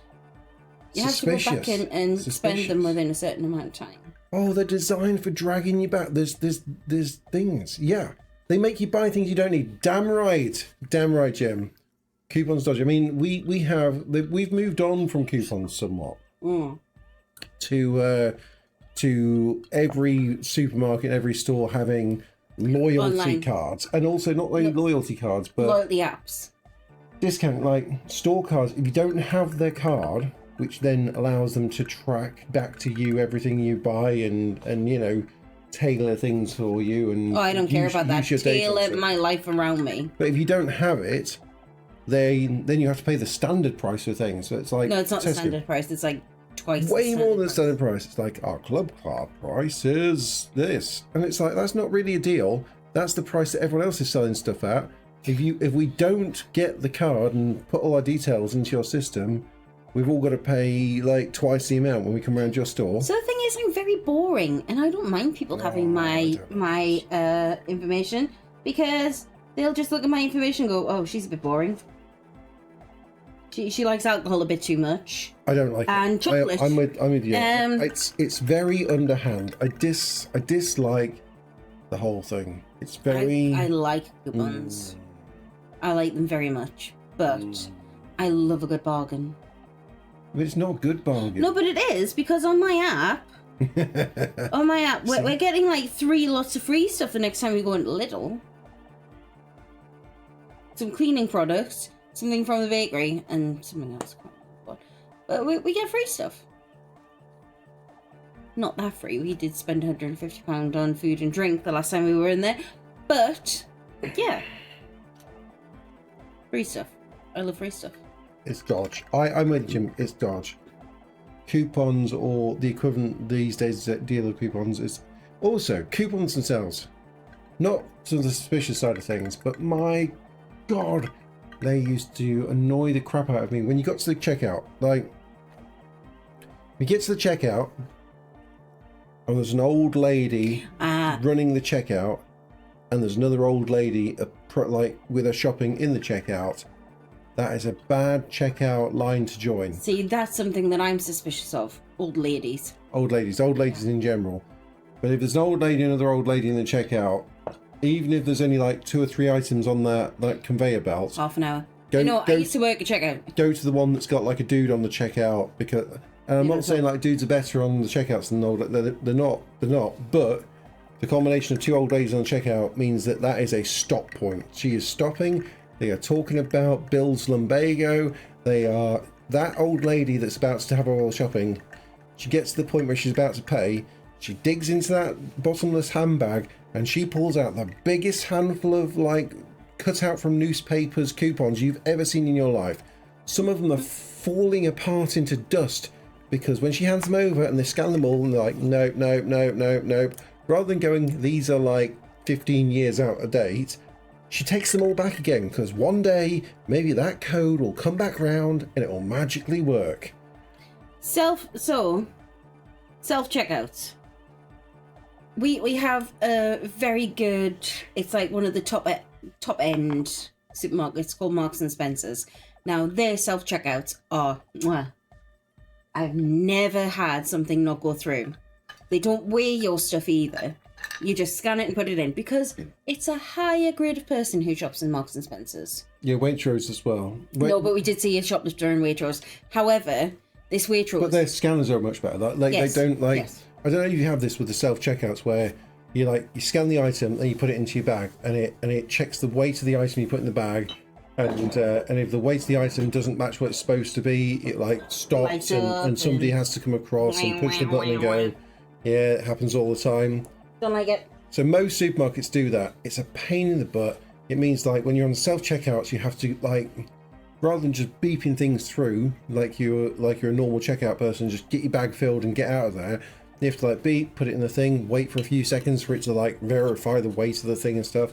You have to go back in and spend them within a certain amount of time. Oh, they're designed for dragging you back. There's things. Yeah, they make you buy things you don't need. Damn right, Jim. Coupons dodgy. I mean, we've moved on from coupons somewhat to to every supermarket, every store having loyalty Online. cards, and also not only loyalty cards, but Loyalty apps. discount, like store cards. If you don't have their card, which then allows them to track back to you everything you buy and you know, tailor things for you, and Oh, I don't care about that. use your data and Tailor stuff. my life around me. But if you don't have it, then you have to pay the standard price for things. So it's like No, it's not the Tesco. standard price. It's like twice. Way the more than the standard standard price. It's like our club card price is this, and it's like that's not really a deal. That's the price that everyone else is selling stuff at. If we don't get the card and put all our details into your system, we've all got to pay like twice the amount when we come around your store. So the thing is, I'm very boring, and I don't mind people having my information, because they'll just look at my information and go, "Oh, she's a bit boring. She likes alcohol a bit too much." I don't like And it. chocolate. I'm with you. Um, It's very underhand. I dislike the whole thing. It's very. I like coupons. I like them very much, but I love a good bargain. But it's not a good bargain. No, but it is, because on my app, we're getting like 3 lots of free stuff the next time we go into Lidl. Some cleaning products, something from the bakery, and something else. But we get free stuff. Not that free. We did spend £150 on food and drink the last time we were in there. But, yeah. Free stuff. I love free stuff. It's dodge. I'm with Jim. It's dodge. Coupons, or the equivalent these days, dealer coupons, is also coupons themselves. Not to the suspicious side of things, but my God, they used to annoy the crap out of me when you got to the checkout. Like, we get to the checkout, and there's an old lady running the checkout, and there's another old lady like with her shopping in the checkout. That is a bad checkout line to join. See, that's something that I'm suspicious of. Old ladies. Old ladies in general. But if there's an old lady and another old lady in the checkout, even if there's only like 2 or 3 items on that conveyor belt, Half an hour. Go- I used to work at checkout. go to the one that's got like a dude on the checkout, because, and I'm not saying like dudes are better on the checkouts than old. They're not. But the combination of 2 old ladies on the checkout means that is a stop point. She is stopping. They are talking about Bill's Lumbago. They are that old lady that's about to have her all shopping. She gets to the point where she's about to pay. She digs into that bottomless handbag and she pulls out the biggest handful of like cut out from newspapers coupons you've ever seen in your life. Some of them are falling apart into dust because when she hands them over and they scan them all and they're like, nope, nope, nope, nope, nope. Rather than going, these are like 15 years out of date, she takes them all back again because one day maybe that code will come back round and it will magically work. Self-checkouts. We have a very good, it's like one of the top end supermarkets called Marks and Spencer's. Now their self-checkouts are, I've never had something not go through. They don't weigh your stuff either. You just scan it and put it in because it's a higher grade of person who shops in Marks and Spencer's. Yeah, Waitrose as well. No, but we did see a shoplifter in Waitrose. However, this Waitrose... But their scanners are much better. Like Yes, they don't like... yes. I don't know if you have this with the self-checkouts where you scan the item and you put it into your bag and it checks the weight of the item you put in the bag, and if the weight of the item doesn't match what it's supposed to be, it like stops Lights up and somebody and- has to come across and push the button and go. Yeah, it happens all the time. Don't like it. So most supermarkets do that. It's a pain in the butt. It means like when you're on self-checkouts, you have to like, rather than just beeping things through like you're a normal checkout person, just get your bag filled and get out of there. You have to like beep, put it in the thing, wait for a few seconds for it to like verify the weight of the thing and stuff.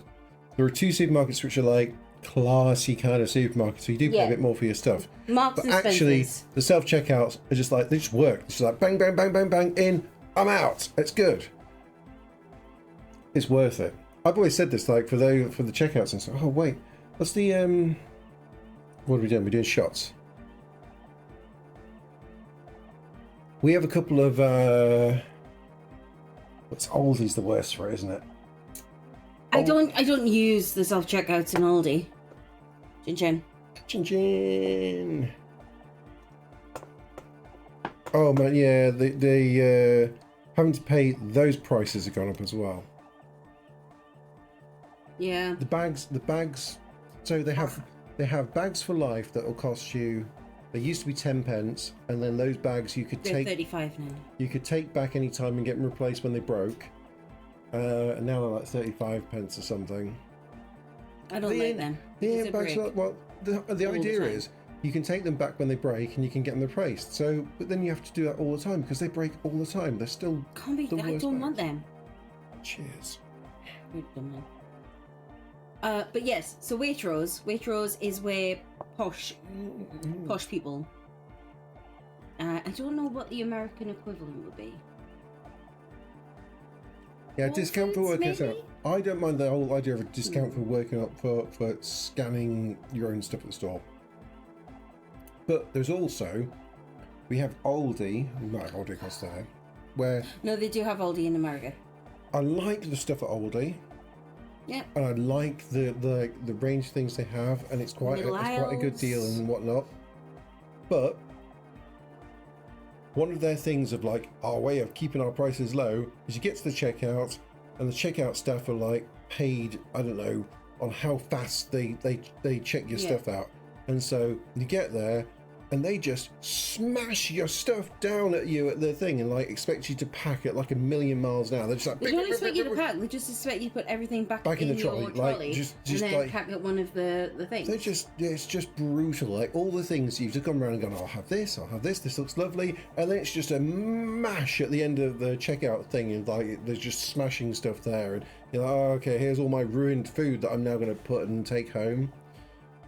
There are 2 supermarkets which are like classy kind of supermarkets, so you do pay Yeah. a bit more for your stuff. Marks But and actually, Spencer's. the self-checkouts are just like, they just work. It's just like bang, bang, bang, bang, bang, in, I'm out. It's good. It's worth it. I've always said this, like for the checkouts and stuff. Oh wait, what's the what are we doing? We're doing shots. We have a couple of what's Aldi's the worst for it, isn't it? I don't use the self-checkouts in Aldi. Chin chin. Chin chin. Oh man, yeah, having to pay those prices have gone up as well. Yeah. The bags. So they have bags for life that will cost you. They used to be 10 pence, and then those bags you could They're take. 35 now. You could take back any time and get them replaced when they broke. And now they're like 35 pence or something. I don't like them. Yeah, It's a bags. brick. Well, the All the idea time. is you can take them back when they break, and you can get them replaced. So, but then you have to do that all the time because they break all the time. They're still. Can't be. the I worst don't bags. want them. Cheers. Good woman. But yes, so Waitrose is where posh people. I don't know what the American equivalent would be. Yeah, discount for Whole working Foods, it out. maybe? I don't mind the whole idea of a discount for working up for scanning your own stuff at the store. But there's also, we have Aldi, not Aldi across there, where No, they do have Aldi in America. I like the stuff at Aldi. Yeah. And I like the range of things they have, and it's quite Middle a good deal aisles. and whatnot. But one of their things of like our way of keeping our prices low is you get to the checkout, and the checkout staff are like paid, I don't know, on how fast they check your Yeah. stuff out. And so you get there and they just smash your stuff down at you at the thing and like expect you to pack it like a million miles an hour. They're just like They don't expect you to pack. They just expect you to put everything back in the your trolley, trolley, like, just and then like- pack up one of the things. They're just, yeah, it's just brutal. Like all the things you've just gone around and gone, I'll have this, this looks lovely. And then it's just a mash at the end of the checkout thing. And like, there's just smashing stuff there. And you're like, oh, okay, here's all my ruined food that I'm now going to put and take home.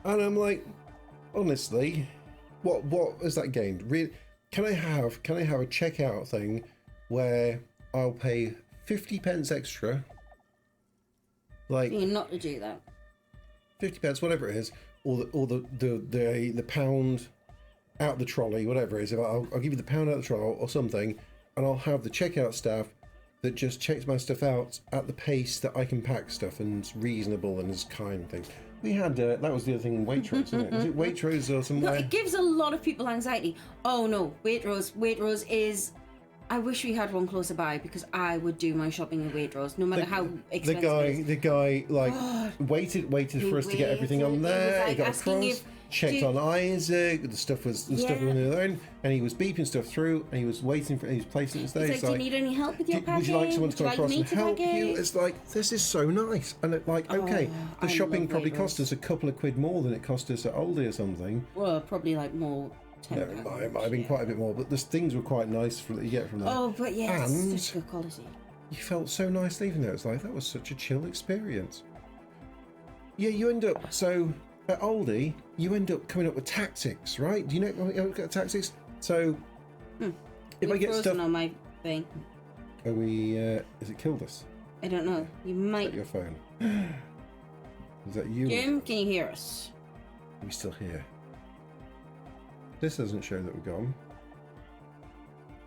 And I'm like, honestly, what has that gained? Really, can I have a checkout thing where I'll pay 50 pence extra? Like, You not to do that. 50 pence, whatever it is, or the pound out the trolley, whatever it is. I'll give you the pound out the trolley or something, and I'll have the checkout staff that just checks my stuff out at the pace that I can pack stuff and it's reasonable and is kind thing. We had that was the other thing in Waitrose, isn't it? Was it Waitrose or No, somewhere? it gives a lot of people anxiety. Oh no, Waitrose is. I wish we had one closer by because I would do my shopping at Waitrose, no matter how expensive it is. The guy like God. waited He for us to get everything on waited, he there. was, He like, got asking across, if- checked do- on Isaac. The stuff was on the own, and he was beeping stuff through, and he was waiting for. He was placing it there. He's like, do you need any help with your packing? Would you like someone to come Would across you and like me help to pack you? it? It's like, this is so nice. And it, like, okay, the I shopping love probably Waitrose. cost us a couple of quid more than it cost us at Aldi or something. Well, probably like more. No, it might have been quite a bit more, but the things were quite nice that you get from there. Oh, but yeah, and it's such good quality. you felt so nice leaving there. It's like, that was such a chill experience. Yeah, you end up, so at Aldi, you end up coming up with tactics, right? Do you know what tactics? So, if We're I get frozen stuff... on my thing. Are we, has it killed us? I don't know. You Is might. that your phone? Is that you? Jim, can you hear us? Are we still here? This doesn't show that we're gone.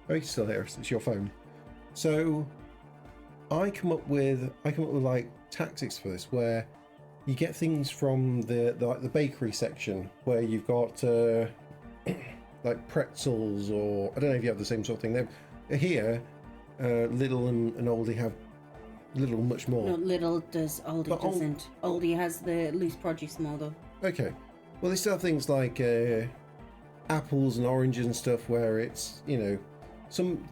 Oh, you're still here. It's your phone. So, I come up with like tactics for this, where you get things from the bakery section, where you've got like pretzels, or I don't know if you have the same sort of thing. They're here, Lidl and Aldi have Lidl much more. No, Lidl does. Aldi But doesn't. Aldi has the loose produce more though. Okay. Well, they still have things like apples and oranges and stuff where it's, you know,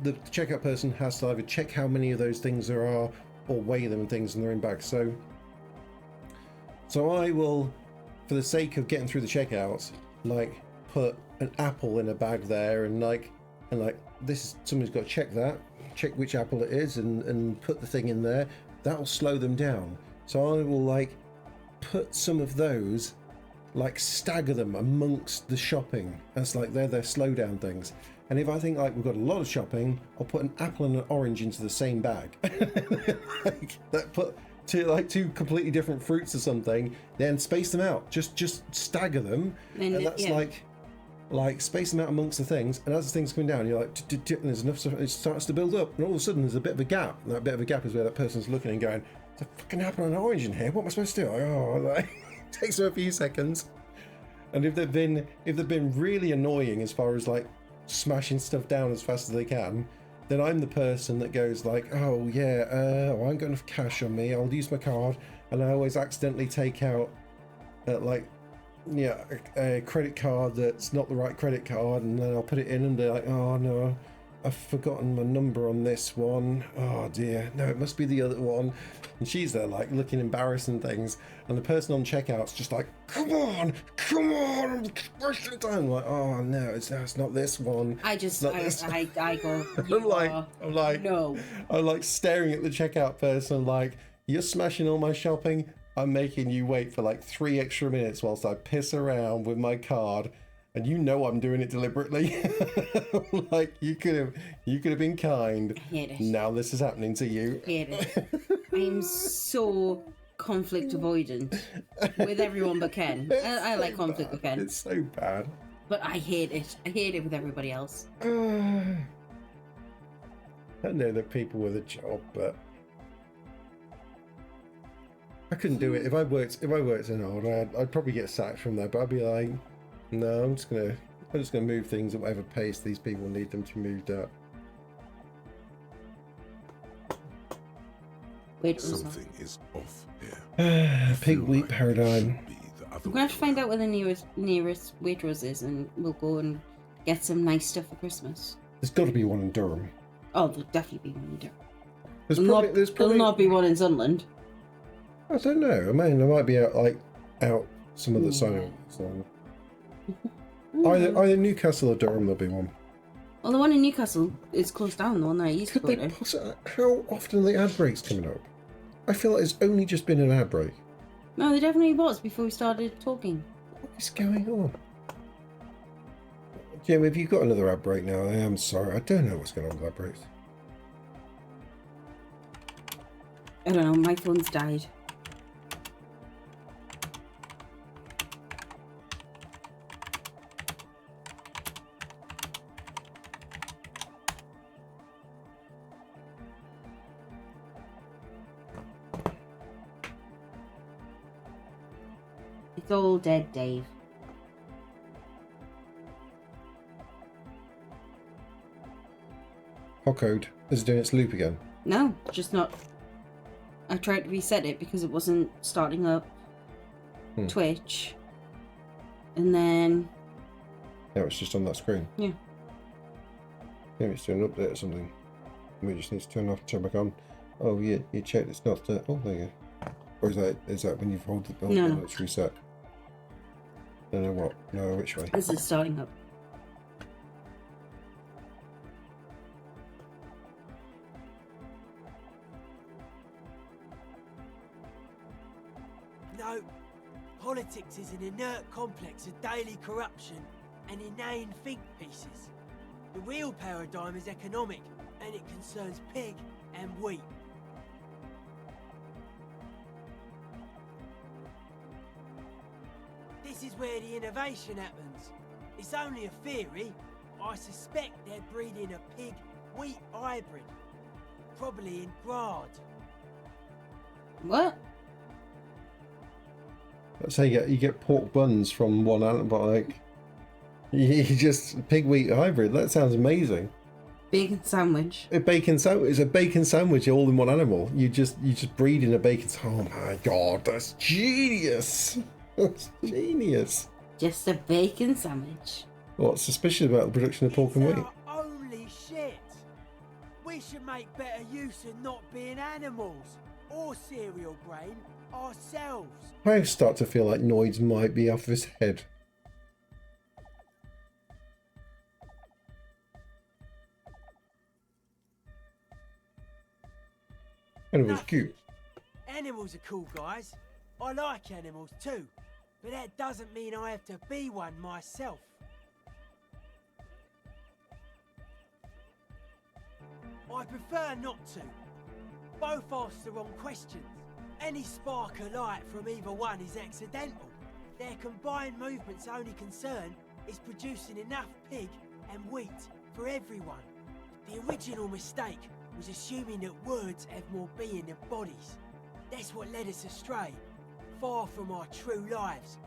the checkout person has to either check how many of those things there are or weigh them and things, and they're in bags. So I will, for the sake of getting through the checkout, like put an apple in a bag there, and like this is, somebody's got to check which apple it is, and put the thing in there. That'll slow them down. So I will like put some of those, like stagger them amongst the shopping. That's like they're their slow down things. And if I think like we've got a lot of shopping, I'll put an apple and an orange into the same bag. Like that, put two completely different fruits or something, then space them out. Just stagger them, and that's like space them out amongst the things. And as the things coming down, you're like, and there's enough stuff. It starts to build up, and all of a sudden there's a bit of a gap. And that bit of a gap is where that person's looking and going, "There's a fucking apple and an orange in here. What am I supposed to do?" Like, takes them a few seconds. And if they've been really annoying as far as like smashing stuff down as fast as they can, then I'm the person that goes like, oh yeah, I ain't got enough cash on me, I'll use my card, and I always accidentally take out a credit card that's not the right credit card, and then I'll put it in and they're like, oh no, I've forgotten my number on this one. Oh dear, no, it must be the other one. And she's there like looking embarrassed and things, and the person on checkout's just like, come on, I'm wasting time. Like, oh no, it's not this one. I go. I'm like staring at the checkout person like, you're smashing all my shopping. I'm making you wait for like 3 extra minutes whilst I piss around with my card, and you know I'm doing it deliberately. Like, you could have been kind. I hate it. Now this is happening to you. I hate it. I'm so conflict avoidant with everyone but Ken. I like conflict with Ken. It's so bad. But I hate it. I hate it with everybody else. I know that people with a job, but I couldn't do it. If I worked in Alder, I'd probably get sacked from there. But I'd be like, no, I'm just gonna move things at whatever pace these people need them to move at. Something is off here. Pig wheat paradigm. We're gonna have to find out where the nearest Waitrose is, and we'll go and get some nice stuff for Christmas. There's got to be one in Durham. Oh, there'll definitely be one in Durham. There's probably not be one in Sunderland. I don't know. I mean, there might be out some of the side. So. Either Newcastle or Durham, there'll be one. Well, the one in Newcastle is closed down. The one that I used to go to. How often are the ad breaks coming up? I feel like it's only just been an ad break. No, there definitely was before we started talking. What is going on? Jim, have you got another ad break now? I am sorry. I don't know what's going on with ad breaks. I don't know. My phone's died. It's all dead, Dave. Hotcode. Is it doing its loop again? No, just not. I tried to reset it because it wasn't starting up Twitch. And then... Yeah, it's just on that screen. Yeah. Maybe it's doing an update or something. We just need to turn off and turn back on. Oh, yeah, you checked it's not... oh, there you go. Or is that when you've held the button and it's reset? No, what? No, which way? This is starting up. No, politics is an inert complex of daily corruption and inane think pieces. The real paradigm is economic, and it concerns pig and wheat. This is where the innovation happens. It's only a theory. I suspect they're breeding a pig-wheat hybrid. Probably in Grad. What? Let's say you get pork buns from one animal, but like you just pig wheat hybrid. That sounds amazing. Bacon sandwich. A bacon sandwich is a bacon sandwich all in one animal. You just breed in a bacon. Oh my god, that's genius. That's genius. Just a bacon sandwich. What's suspicious about the production of pork and wheat? Holy shit! We should make better use of not being animals or cereal grain ourselves. I start to feel like Noid might be off his head. Animals cute. Animals are cool, guys. I like animals too, but that doesn't mean I have to be one myself. I prefer not to. Both ask the wrong questions. Any spark of light from either one is accidental. Their combined movement's only concern is producing enough pig and wheat for everyone. The original mistake was assuming that words have more being than bodies. That's what led us astray, far from our true lives,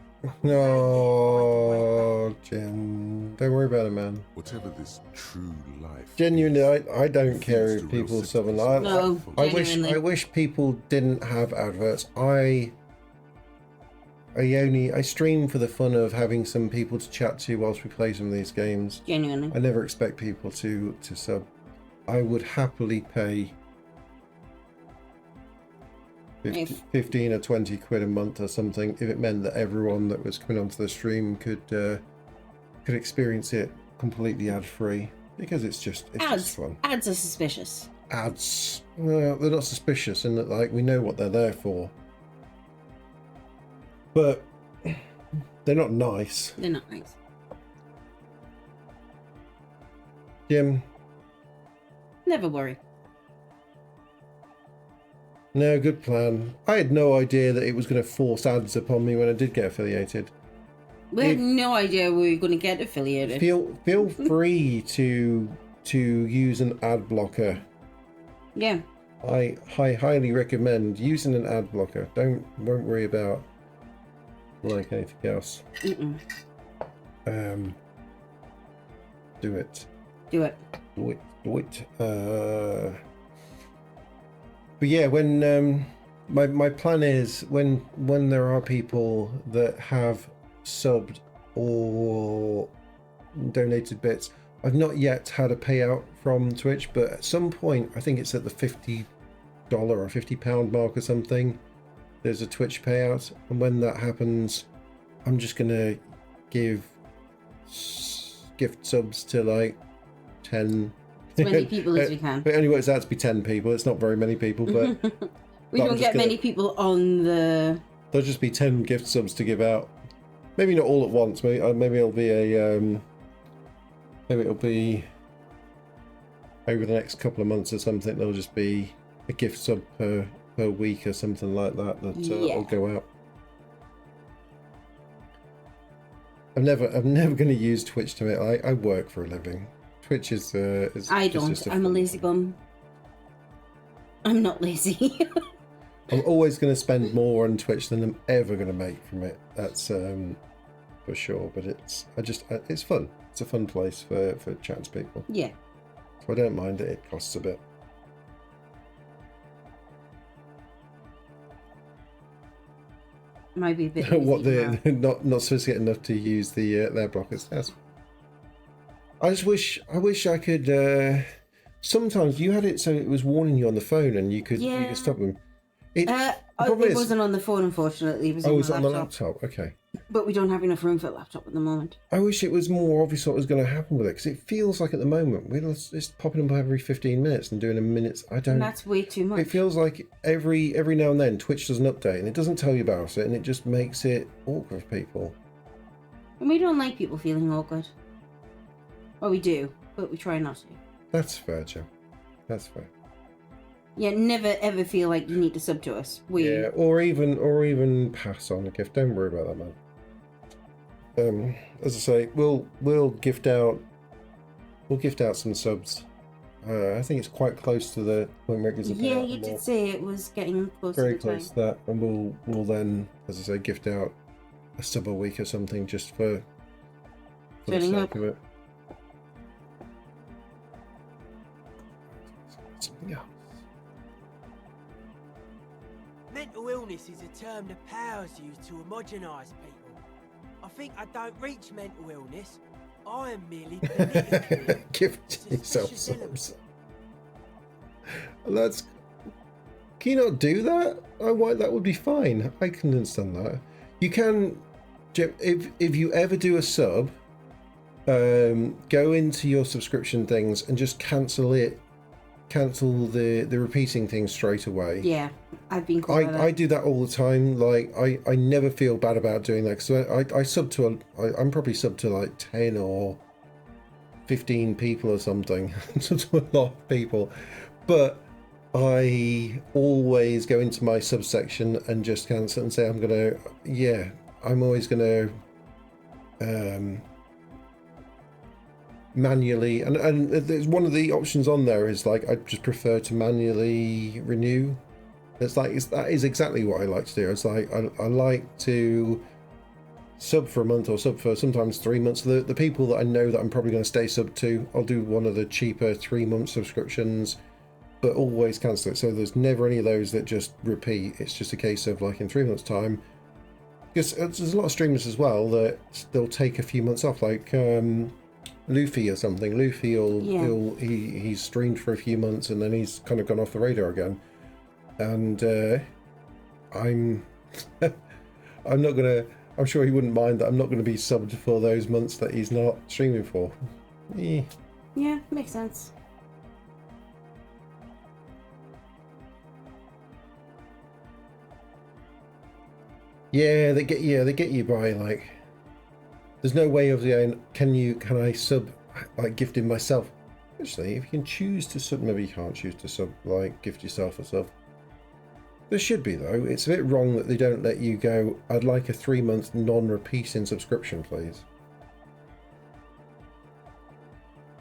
No, Jim. Don't worry about it, man. Whatever this true life. Genuinely, I don't care if people sub and No, I genuinely. wish people didn't have adverts. I stream for the fun of having some people to chat to whilst we play some of these games. Genuinely. I never expect people to sub. I would happily pay 15 or 20 quid a month or something if it meant that everyone that was coming onto the stream could experience it completely ad free, because it's just fun. Ads are suspicious. Ads, well, they're not suspicious in that, like, we know what they're there for, but they're not nice. They're not nice. Jim, Never worry. no, good plan. I had no idea that it was going to force ads upon me when I did get affiliated. We had no idea we were going to get affiliated. Feel free to use an ad blocker. Yeah. I highly recommend using an ad blocker. Won't worry about like anything else. Mm-mm. Do it. Do it. Do it. But yeah, when my plan is when there are people that have subbed or donated bits, I've not yet had a payout from Twitch, but at some point, I think it's at the $50 or £50 mark or something, there's a Twitch payout, and when that happens, I'm just gonna give gift subs to like 10. As many people as we can. But anyway, it's out to be 10 people. It's not very many people, but We don't get many people on the... There'll just be 10 gift subs to give out. Maybe not all at once. Maybe it'll be a maybe it'll be over the next couple of months or something. There'll just be a gift sub per week or something like that will go out. I'm never going to use Twitch to make. I work for a living. Twitch is I just don't. I'm a lazy bum. I'm not lazy. I'm always going to spend more on Twitch than I'm ever going to make from it. That's for sure. But it's fun. It's a fun place for chatting to people. Yeah. So I don't mind it. It costs a bit. Might be a bit. What they're not sophisticated enough to use their blockers. Yes. I wish I could. Sometimes you had it so it was warning you on the phone and you could stop them. It wasn't on the phone, unfortunately. It was it was on the laptop. Okay. But we don't have enough room for a laptop at the moment. I wish it was more obvious what was going to happen with it, because it feels like at the moment we're just popping up every 15 minutes and doing a minute. And that's way too much. It feels like every now and then Twitch does an update and it doesn't tell you about it, and it just makes it awkward for people. And we don't like people feeling awkward. Well, we do, but we try not to. That's fair, Joe. That's fair. Yeah, never ever feel like you need to sub to us. Yeah, or even pass on a gift. Don't worry about that, man. As I say, we'll gift out some subs. I think it's quite close to the point where it gives a Yeah, payout. you did say it was getting close Very to the close time. to that, and we'll then, as I say, gift out a sub a week or something just for the Filling sake up. of it. Something else. Mental illness is a term the powers use to homogenise people. I think I don't reach mental illness. I am merely politically Gift yourself subs. That's. Can you not do that? Oh, why? That would be fine. I can understand that. You can, Jim, if you ever do a sub, go into your subscription things and just cancel it. Cancel the repeating thing straight away. Yeah, I've been called by that. I do that all the time. Like I never feel bad about doing that, because I sub to I'm probably sub to like 10 or 15 people or something. Sub to a lot of people, but I always go into my subsection and just cancel and say I'm always gonna manually, and there's one of the options on there is like I just prefer to manually renew. That is exactly what I like to do. It's like I like to sub for a month or sub for sometimes 3 months. The people that I know that I'm probably going to stay sub to, I'll do one of the cheaper 3-month subscriptions, but always cancel it. So there's never any of those that just repeat. It's just a case of like in 3 months' time. Because there's a lot of streamers as well that they'll take a few months off, like Luffy or something. Luffy he's streamed for a few months and then he's kind of gone off the radar again. And I'm not gonna. I'm sure he wouldn't mind that I'm not going to be subbed for those months that he's not streaming for. Yeah, makes sense. Yeah, they get you by like. There's no way of going. Can I sub like gifting myself? Actually, if you can choose to sub, maybe you can't choose to sub like gift yourself a sub. There should be though. It's a bit wrong that they don't let you go. I'd like a 3-month non-repeating subscription, please.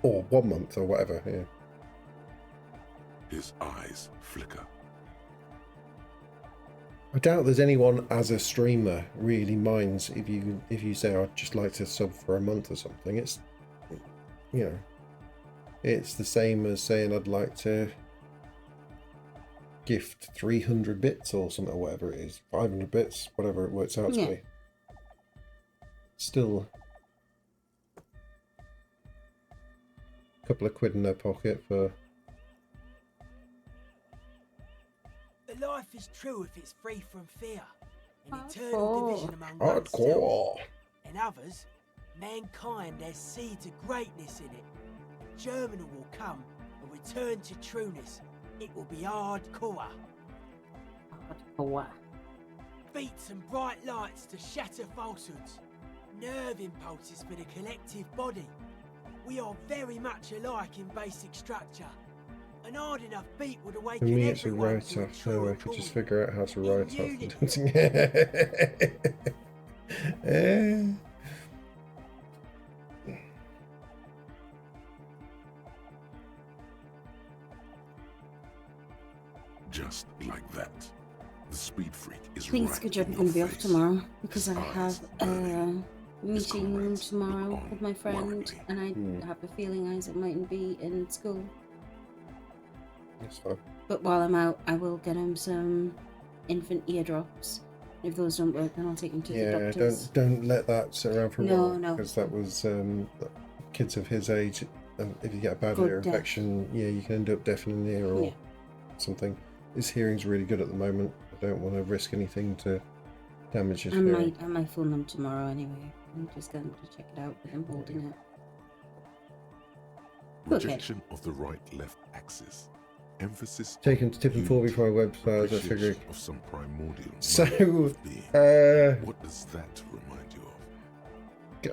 Or 1 month or whatever. Yeah. His eyes flicker. I doubt there's anyone as a streamer really minds if you say I'd just like to sub for a month or something. It's, you know, it's the same as saying I'd like to gift 300 bits or something, or whatever it is, 500 bits, whatever it works out to be. Still a couple of quid in their pocket for. Life is true if it's free from fear, an eternal division among Hardcore. oneself. And others, mankind has seeds of greatness in it. Germany will come, a return to trueness. It will be hardcore. Hardcore. Beats and bright lights to shatter falsehoods. Nerve impulses for the collective body. We are very much alike in basic structure. An hard enough beat would For awaken me, it's a everyone write to a off, so true I could just accord. figure out how to write off. Just like that, the speed freak is I think it's right good job I'm in going to be your off face. tomorrow because I have a meeting tomorrow with my friend, and I have a feeling Isaac mightn't be in school. That's fine. But while I'm out, I will get him some infant eardrops. If those don't work, then I'll take him to the Yeah, doctors. don't let that sit around for a No, while, no. because that was kids of his age. If you get a bad Good ear deaf. infection, yeah, you can end up deaf in an ear or Yeah. something. His hearing's really good at the moment. I don't want to risk anything to damage his I hearing. might phone them tomorrow anyway. I'm just going to check it out with him holding it. Okay. Rejection of the right-left axis. Emphasis Take him to Tip and 4 before my website. I figure. appreciation of some primordial So, mode of being. What does that remind you of?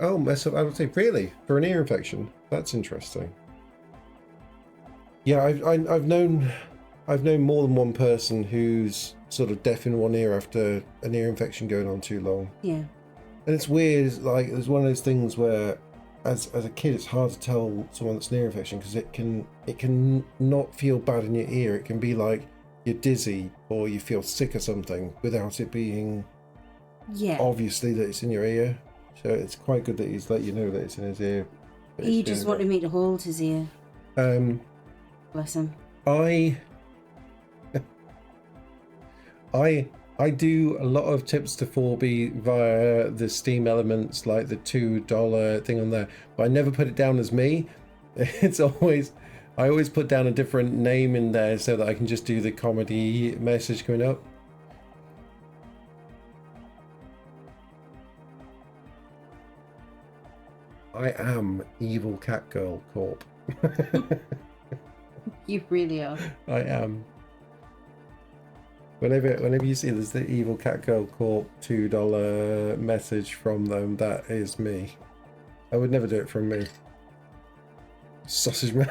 Oh, mess up. I would say, really, for an ear infection, that's interesting. Yeah, I've known more than one person who's sort of deaf in one ear after an ear infection going on too long. Yeah. And it's weird. It's like it's one of those things where, as a kid, it's hard to tell someone that's an ear infection because it can not feel bad in your ear. It can be like you're dizzy or you feel sick or something without it being obviously that it's in your ear. So it's quite good that he's let you know that it's in his ear. But He it's just been- wanted me to hold his ear. Bless him. I do a lot of tips to 4B via the Steam Elements, like the $2 thing on there, but I never put it down as me. It's always, I always put down a different name in there so that I can just do the comedy message coming up. I am Evil Cat Girl Corp. You really are. I am. Whenever you see there's the Evil Cat Girl Corp $2 message from them, that is me. I would never do it from me. Sausage man.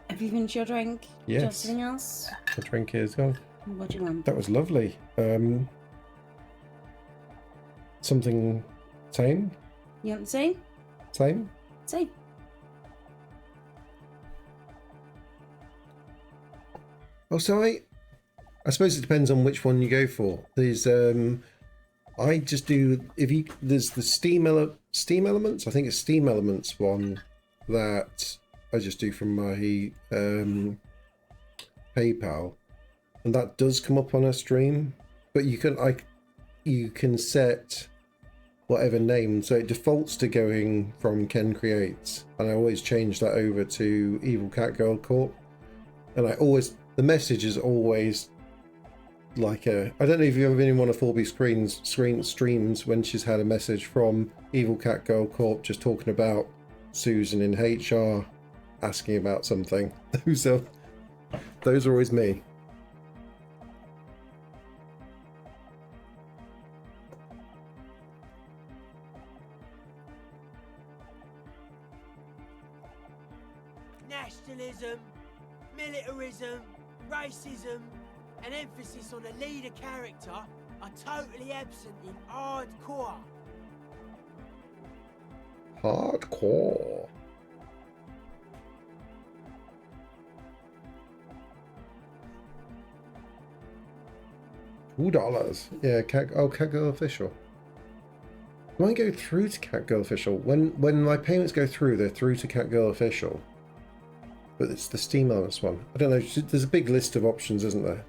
Have you finished your drink? Yes. Just anything else? The drink is gone. What do you want? That was lovely. Something same? You want the same? Same? Same. Oh, so I suppose it depends on which one you go for. There's I just do there's the Steam Elements. I think it's Steam Elements one that I just do from my PayPal, and that does come up on a stream. But you can set whatever name, so it defaults to going from Ken Creates, and I always change that over to Evil Cat Girl Corp. And the message is always like I don't know if you've ever been in one of 4B streams when she's had a message from Evil Cat Girl Corp just talking about Susan in HR, asking about something. Those are always me. Nationalism, militarism, racism, and emphasis on a leader character are totally absent in hardcore. Hardcore. $2. Yeah, Catgirl Official. When I go through to Catgirl Official, when my payments go through, they're through to Catgirl Official. But it's the Steam Elements one. I don't know. There's a big list of options, isn't there?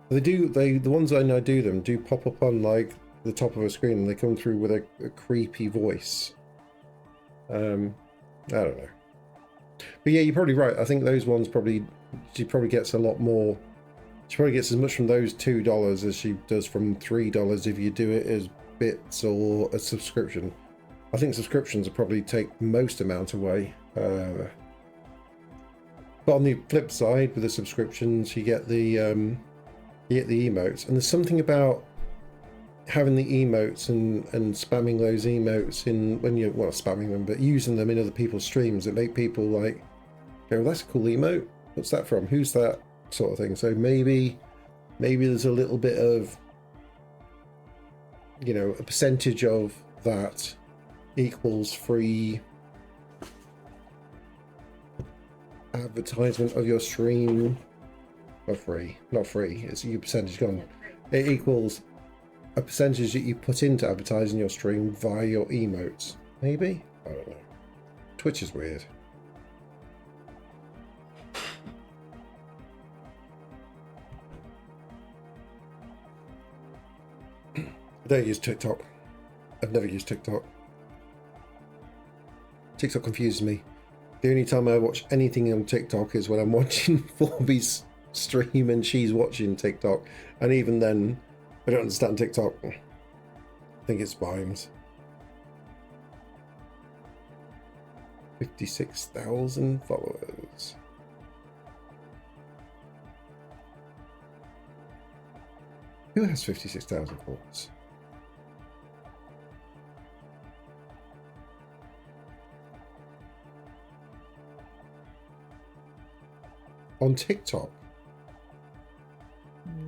The ones I know do them do pop up on like the top of a screen, and they come through with a creepy voice. I don't know. But yeah, you're probably right. I think those ones she probably gets a lot more. She probably gets as much from those $2 as she does from $3 if you do it as bits or a subscription. I think subscriptions will probably take most amount away. But on the flip side, with the subscriptions, you get the emotes, and there's something about having the emotes and spamming those emotes in when you're spamming them, but using them in other people's streams that make people like go, "That's a cool emote. What's that from? Who's that?" Sort of thing. So maybe there's a little bit of, a percentage of that equals free advertisement of your stream. Not free, it's your percentage gone. It equals a percentage that you put into advertising your stream via your emotes. Maybe? I don't know. Twitch is weird. I don't use TikTok. I've never used TikTok. TikTok confuses me. The only time I watch anything on TikTok is when I'm watching 4B's stream and she's watching TikTok. And even then, I don't understand TikTok. I think it's Vimes. 56,000 followers. Who has 56,000 followers? On TikTok?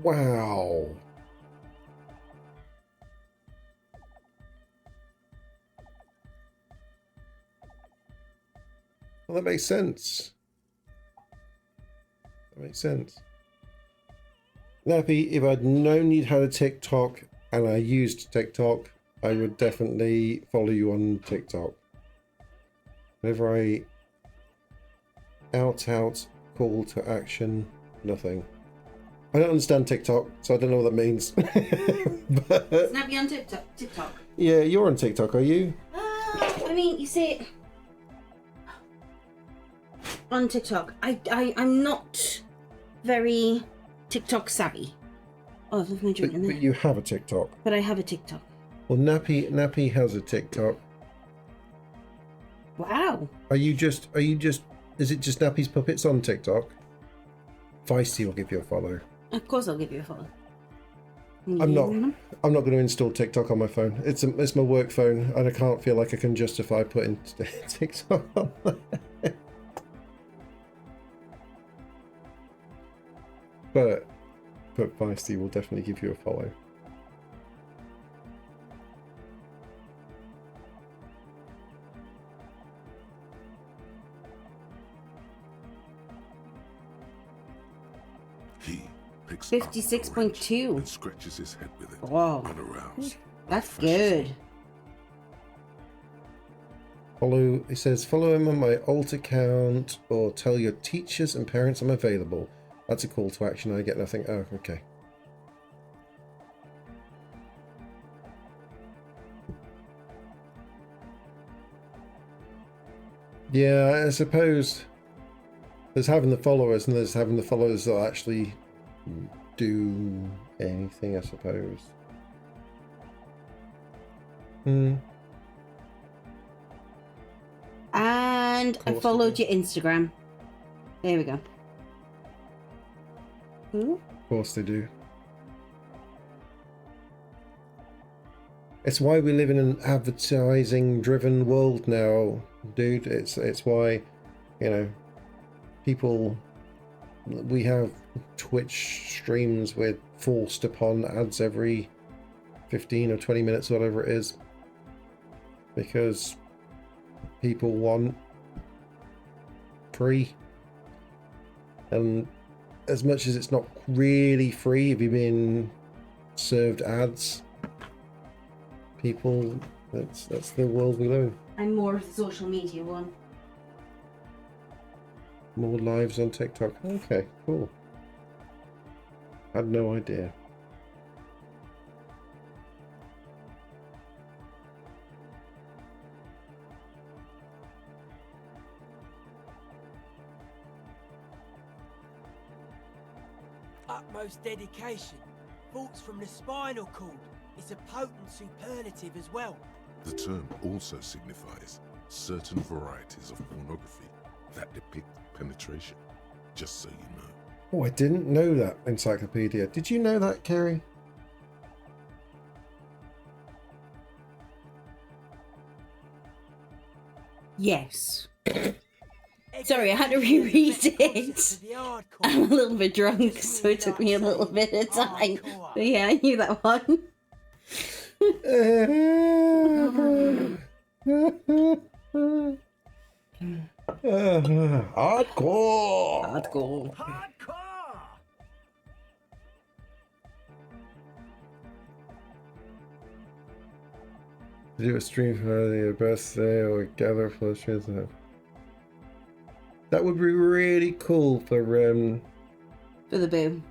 Wow. Well, that makes sense. That makes sense. Nappy, if I'd known you'd had a TikTok and I used TikTok, I would definitely follow you on TikTok. Whenever I out call to action, nothing. I don't understand TikTok, so I don't know what that means. But Snappy on TikTok. yeah, you're on TikTok, are you? I mean, you see, on TikTok, I'm not very TikTok savvy. Oh, I've left my drink in there. But you have a TikTok. But I have a TikTok. Well, Nappy has a TikTok. Wow. Are you just? Is it just Nappy's Puppets on TikTok? Feisty will give you a follow. Of course, I'll give you a follow. I'm not going to install TikTok on my phone. It's my work phone, and I can't feel like I can justify putting TikTok on there. But Feisty will definitely give you a follow. picks 56.2. and scratches his head with it Wow. when aroused. That's good. Follow, it says, follow him on my alt account or tell your teachers and parents I'm available. That's a call to action. I get nothing. Oh, okay. Yeah, I suppose there's having the followers and there's having the followers that actually do anything, I suppose. And I followed your Instagram. There we go. Of course they do. It's why we live in an advertising-driven world now, dude. It's why, you know, people. We have Twitch streams with forced upon ads every 15 or 20 minutes, whatever it is, because people want free. And as much as it's not really free, if you're being served ads, people, that's the world we live in. I'm more of the social media one. More lives on TikTok. Okay, cool. Had no idea. Utmost dedication. Thoughts from the spinal cord. It's a potent superlative as well. The term also signifies certain varieties of pornography that depict penetration, just so you know. Oh, I didn't know that, Encyclopedia. Did you know that, Kerry? Yes. Sorry, I had to reread it. I'm a little bit drunk, so it took me a little bit of time. But yeah, I knew that one. Hardcore. Hardcore. Do a stream for your birthday or gather for the. That would be really cool for the boo.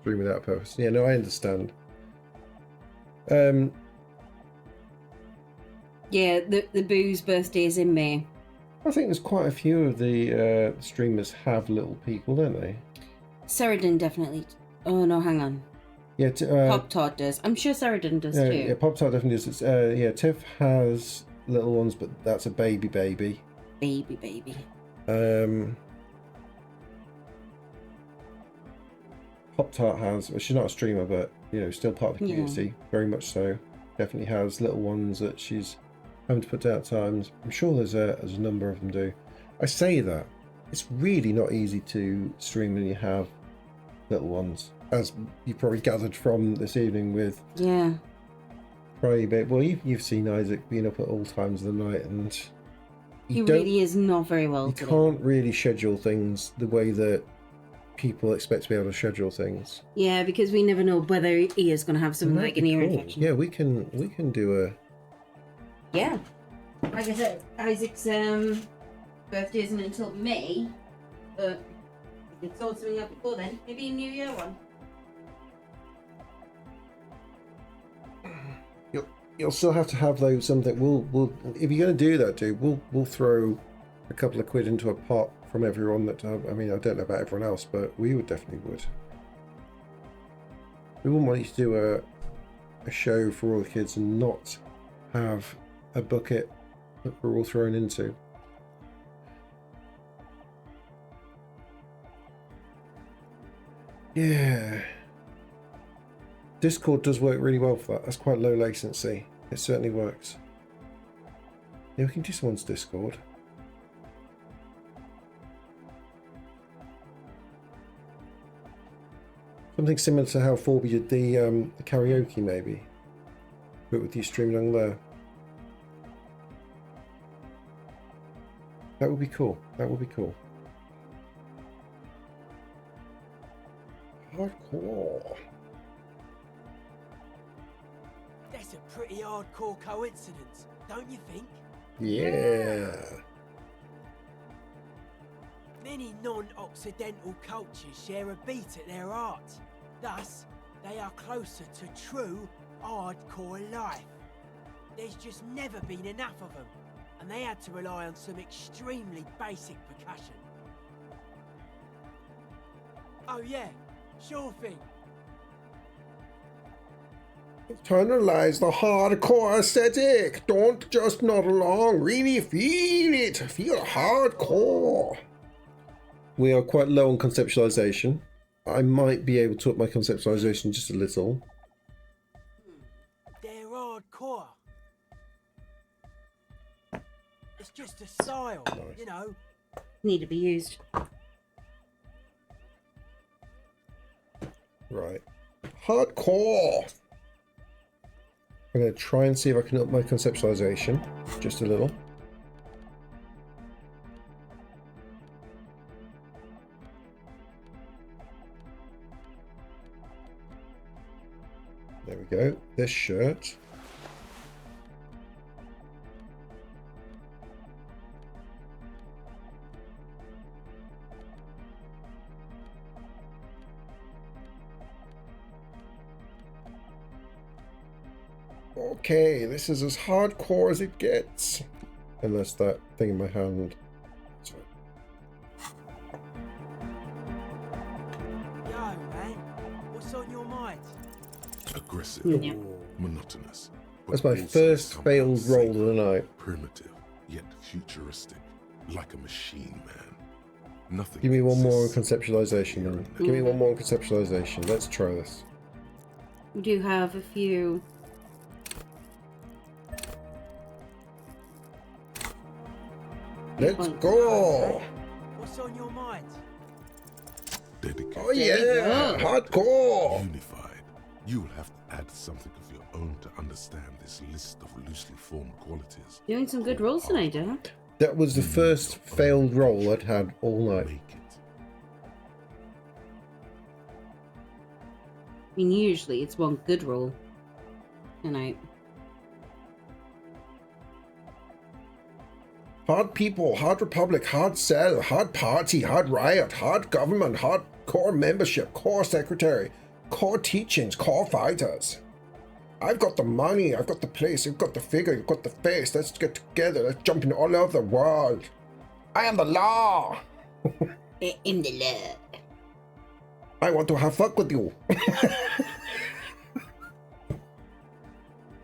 Stream without purpose. Yeah, no, I understand. Yeah, the boo's birthday is in May. I think there's quite a few of the streamers have little people, don't they? Saradin definitely. Oh no, hang on. Yeah, Pop Tart does. I'm sure Saradin does too. Yeah, Pop Tart definitely does. Yeah, Tiff has little ones, but that's a baby. Baby. Pop Tart has. Well, she's not a streamer, but you know, still part of the community. Very much so. Definitely has little ones that she's having to put down at times. I'm sure there's a number of them do. I say that it's really not easy to stream when you have little ones, as you probably gathered from this evening with Prey. But well, you've seen Isaac being up at all times of the night, and he really is not very well. You can't really schedule things the way that people expect to be able to schedule things. Yeah, because we never know whether he is going to have something like an ear infection. Yeah, we can do a. Yeah, like I said, Isaac's birthday isn't until May, but we can sort something out before then. Maybe a New Year one. You'll still have to have those something. We'll if you're going to do that, dude, we'll throw a couple of quid into a pot from everyone that. I mean, I don't know about everyone else, but we definitely would. We wouldn't want you to do a show for all the kids and not have a bucket that we're all thrown into. Yeah. Discord does work really well for that. That's quite low latency. It certainly works. Yeah, we can do someone's Discord. Something similar to how Forby did the karaoke, maybe. But with you streaming on there. That would be cool. That would be cool. Hardcore. That's a pretty hardcore coincidence, don't you think? Yeah. Many non-Occidental cultures share a beat at their art. Thus, they are closer to true hardcore life. There's just never been enough of them, and they had to rely on some extremely basic percussion. Oh yeah, sure thing. Internalize the hardcore aesthetic. Don't just nod along. Really feel it. Feel hardcore. We are quite low on conceptualization. I might be able to up my conceptualization just a little. They're hardcore. It's just a style, you know. Need to be used. Right. Hardcore. I'm going to try and see if I can up my conceptualization just a little. There we go. This shirt. Okay, this is as hardcore as it gets. Unless that thing in my hand. Sorry. Yo, man, what's on your mind? Aggressive, Yeah. monotonous. but That's my also first somehow failed roll of safe, the night. Primitive, yet futuristic, like a machine man. Nothing. Give me one more exists. conceptualization then. Give me one more conceptualization. Let's try this. We do have a few. Let's go! What's on your mind? Dedicated. Oh yeah! Hardcore! Unified. You'll have to add something of your own to understand this list of loosely formed qualities. Doing some good rolls tonight, huh? That was the first failed roll I'd had all night. I mean, usually it's one good roll tonight. Hard people, hard republic, hard cell, hard party, hard riot, hard government, hard core membership, core secretary, core teachings, core fighters. I've got the money, I've got the place, you've got the figure, you've got the face. Let's get together, let's jump in all over the world. I am the law. In the law. I want to have fuck with you.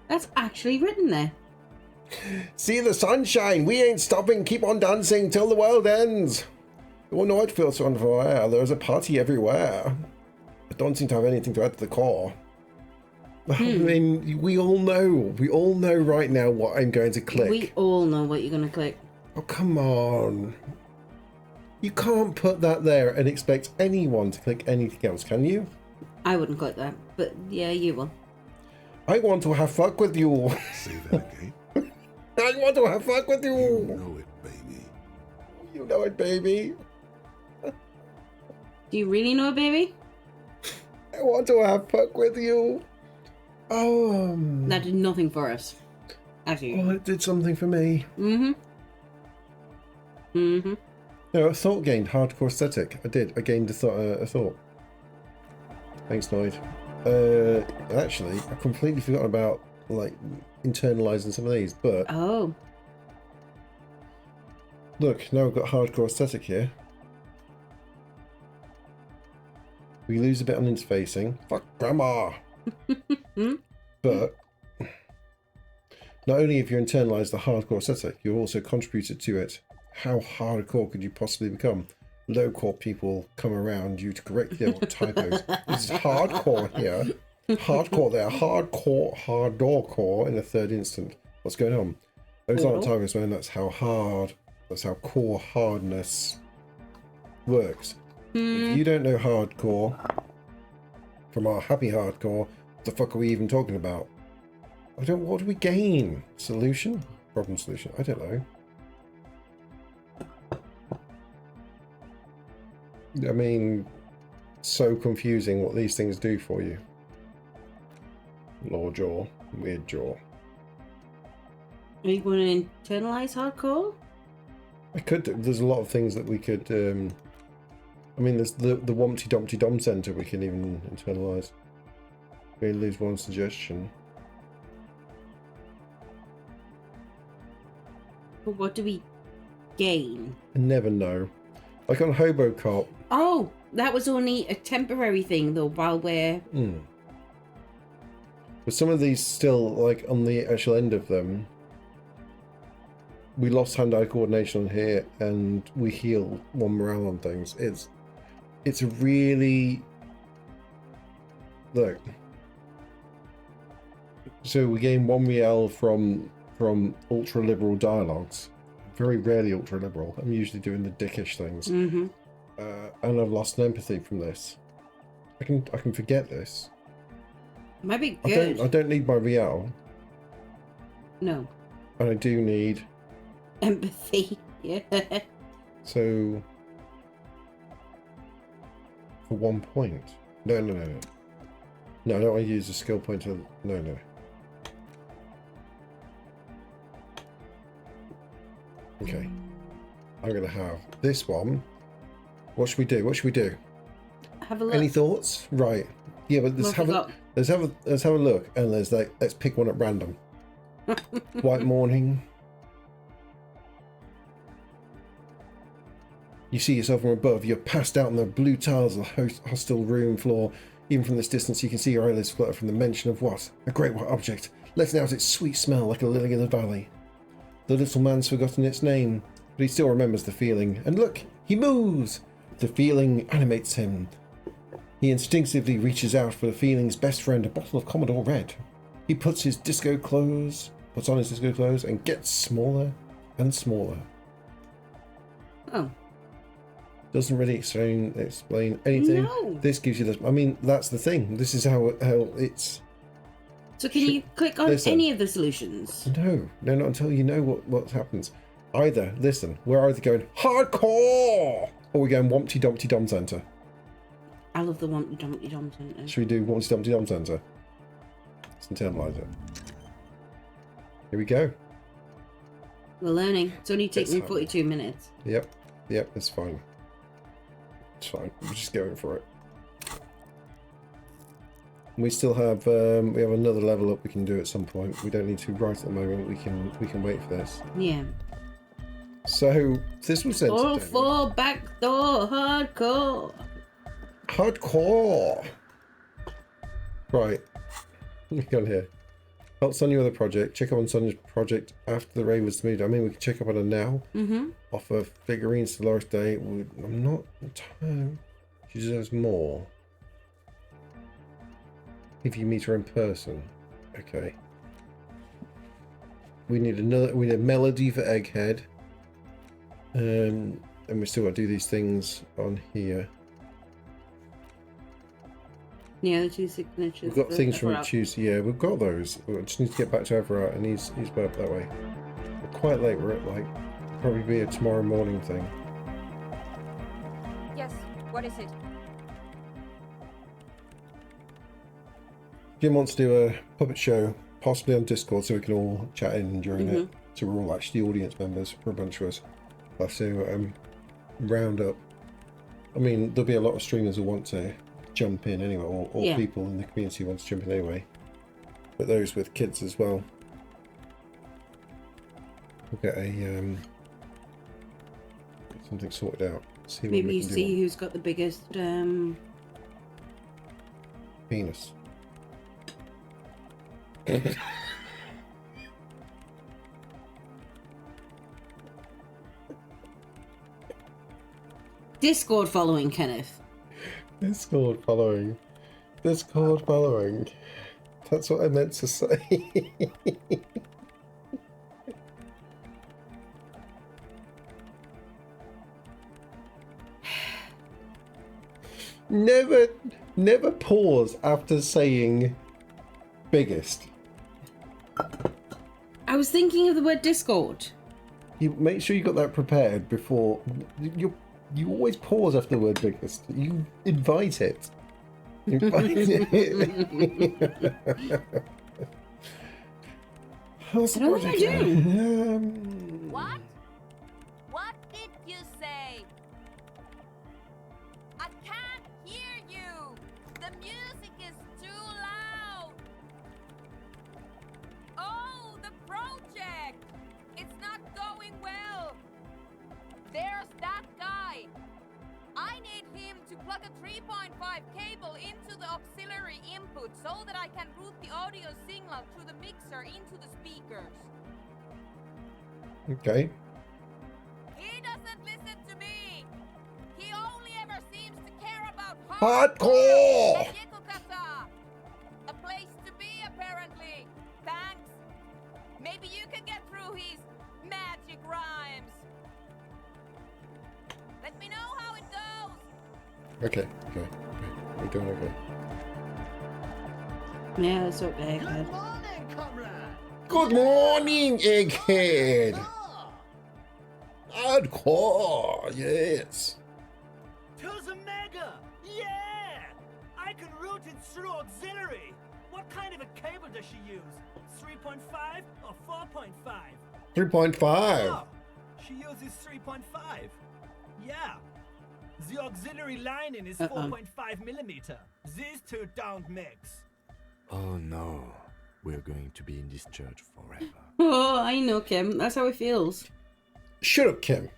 That's actually written there. See the sunshine, we ain't stopping, keep on dancing till the world ends. Oh no, it feels unfair, there's a party everywhere. I don't seem to have anything to add to the core. I mean, we all know right now what I'm going to click. We all know what you're going to click. Oh, come on. You can't put that there and expect anyone to click anything else, can you? I wouldn't click that, but yeah, you will. I want to have fuck with you. Say that again. I want to have fuck with you. You know it, baby. You know it, baby. Do you really know it, baby? I want to have fuck with you. Oh. That did nothing for us. Actually. Well, it did something for me. Mm-hmm. Mm-hmm. No, a thought gained hardcore aesthetic. I did. I gained a thought. Thanks, Noid. Actually, I completely forgot about like internalizing some of these, but oh, look, now we've got hardcore aesthetic here. We lose a bit on interfacing. Fuck grandma. But not only have you internalized the hardcore aesthetic, you've also contributed to it. How hardcore could you possibly become? Low-core people come around you to correct their typos. This is hardcore here. Hardcore there. Hardcore, hardcore in the third instant. What's going on? Those aren't typos, man. That's how hard, that's how core hardness works. If you don't know hardcore from our happy hardcore, what the fuck are we even talking about? What do we gain? Solution? Problem solution? I don't know. I mean, so confusing what these things do for you. Law jaw, weird jaw. Are you going to internalize hardcore? I could do. There's a lot of things that we could. I mean, there's the Wompty Dumpty Dom Center we can even internalize. We lose one suggestion. But what do we gain? I never know. Like on Hobocop. Oh, that was only a temporary thing though, while we're... But some of these still, like on the actual end of them, we lost hand-eye coordination on here, and we heal one morale on things. It's a really... Look. So we gain 1 real from ultra-liberal dialogues. Very rarely ultra-liberal. I'm usually doing the dickish things. Mm-hmm. And I've lost an empathy from this. I can forget this. Might be good. I don't need my real. No. And I do need empathy. Yeah. So for 1 point. No. No, I don't want to use a skill point to no. Okay. I'm gonna have this one. What should we do? Have a look. Any thoughts? Right. Yeah, but let's have a look, and let's pick one at random. White morning. You see yourself from above. You're passed out on the blue tiles of the hostel room floor. Even from this distance, you can see your eyelids flutter from the mention of what? A great white object, letting out its sweet smell like a lily in the valley. The little man's forgotten its name, but he still remembers the feeling. And look, he moves! The feeling animates him. He instinctively reaches out for the feeling's best friend, a bottle of Commodore Red. He puts on his disco clothes, and gets smaller and smaller. Oh. Doesn't really explain anything. No. This gives you this. I mean, that's the thing. This is how it's. So can you click on any of the solutions? No, not until you know what happens. We're either going hardcore or we're going Wompty Dumpty Dom Center. I love the Wompty Dumpty Dom Center. Should we do Wompty Dumpty Dom Center? Let's internalize it. Here we go. We're learning. It's only taking 42 minutes. Yep, it's fine. It's fine. We're just going for it. We still have we have another level up we can do at some point. We don't need to right at the moment. We can wait for this. Yeah. So this was entertaining. All for backdoor hardcore. Hardcore. Right. What we got here? Help Sonia with a project. Check up on Sonia's project after the raid was moved. I mean, we can check up on her now. Mm-hmm. Offer figurines to Loris Day. I'm not entirely. She deserves more. If you meet her in person. Okay. We need a melody for Egghead. And we still got to do these things on here. Yeah, the 2 signatures. We've got things from Tuesday. Yeah, we've got those. We just need to get back to Everett, and he's way up that way. We're quite late. We're at probably be a tomorrow morning thing. Yes, what is it? Jim wants to do a puppet show, possibly on Discord, so we can all chat in during it. So we're all actually audience members for a bunch of us. I'll to round up. I mean, there'll be a lot of streamers who want to jump in anyway, or people in the community want to jump in anyway. But those with kids as well. We'll get get something sorted out. See Maybe you see who's got the biggest penis. Discord following, Kenneth. Discord following. That's what I meant to say. Never pause after saying biggest. I was thinking of the word Discord. You make sure you got that prepared before. You always pause after the word biggest. You invite it. You invite it. How's the I don't know what project I do. going? What? What did you say? I can't hear you. The music is too loud. Oh, the project. It's not going well. There's that guy. I need him to plug a 3.5 cable into the auxiliary input so that I can route the audio signal through the mixer into the speakers. Okay. He doesn't listen to me. He only ever seems to care about Hardcore! and Yekukata. A place to be, apparently. Thanks. Maybe you can get through his magic rhymes. Let me know how it goes. Okay. We're doing okay. Yeah, it's okay. Good morning, comrade. Good morning, Egghead! Hardcore, yes. To the mega! Yeah! I can route it through auxiliary. What kind of a cable does she use? 3.5 or 4.5? 3.5. Oh, she uses 3.5. Yeah. The auxiliary lining is 4.5 millimeter. These two don't mix. Oh no, we're going to be in this church forever. Oh, I know, Kim. That's how it feels. Shut up, Kim.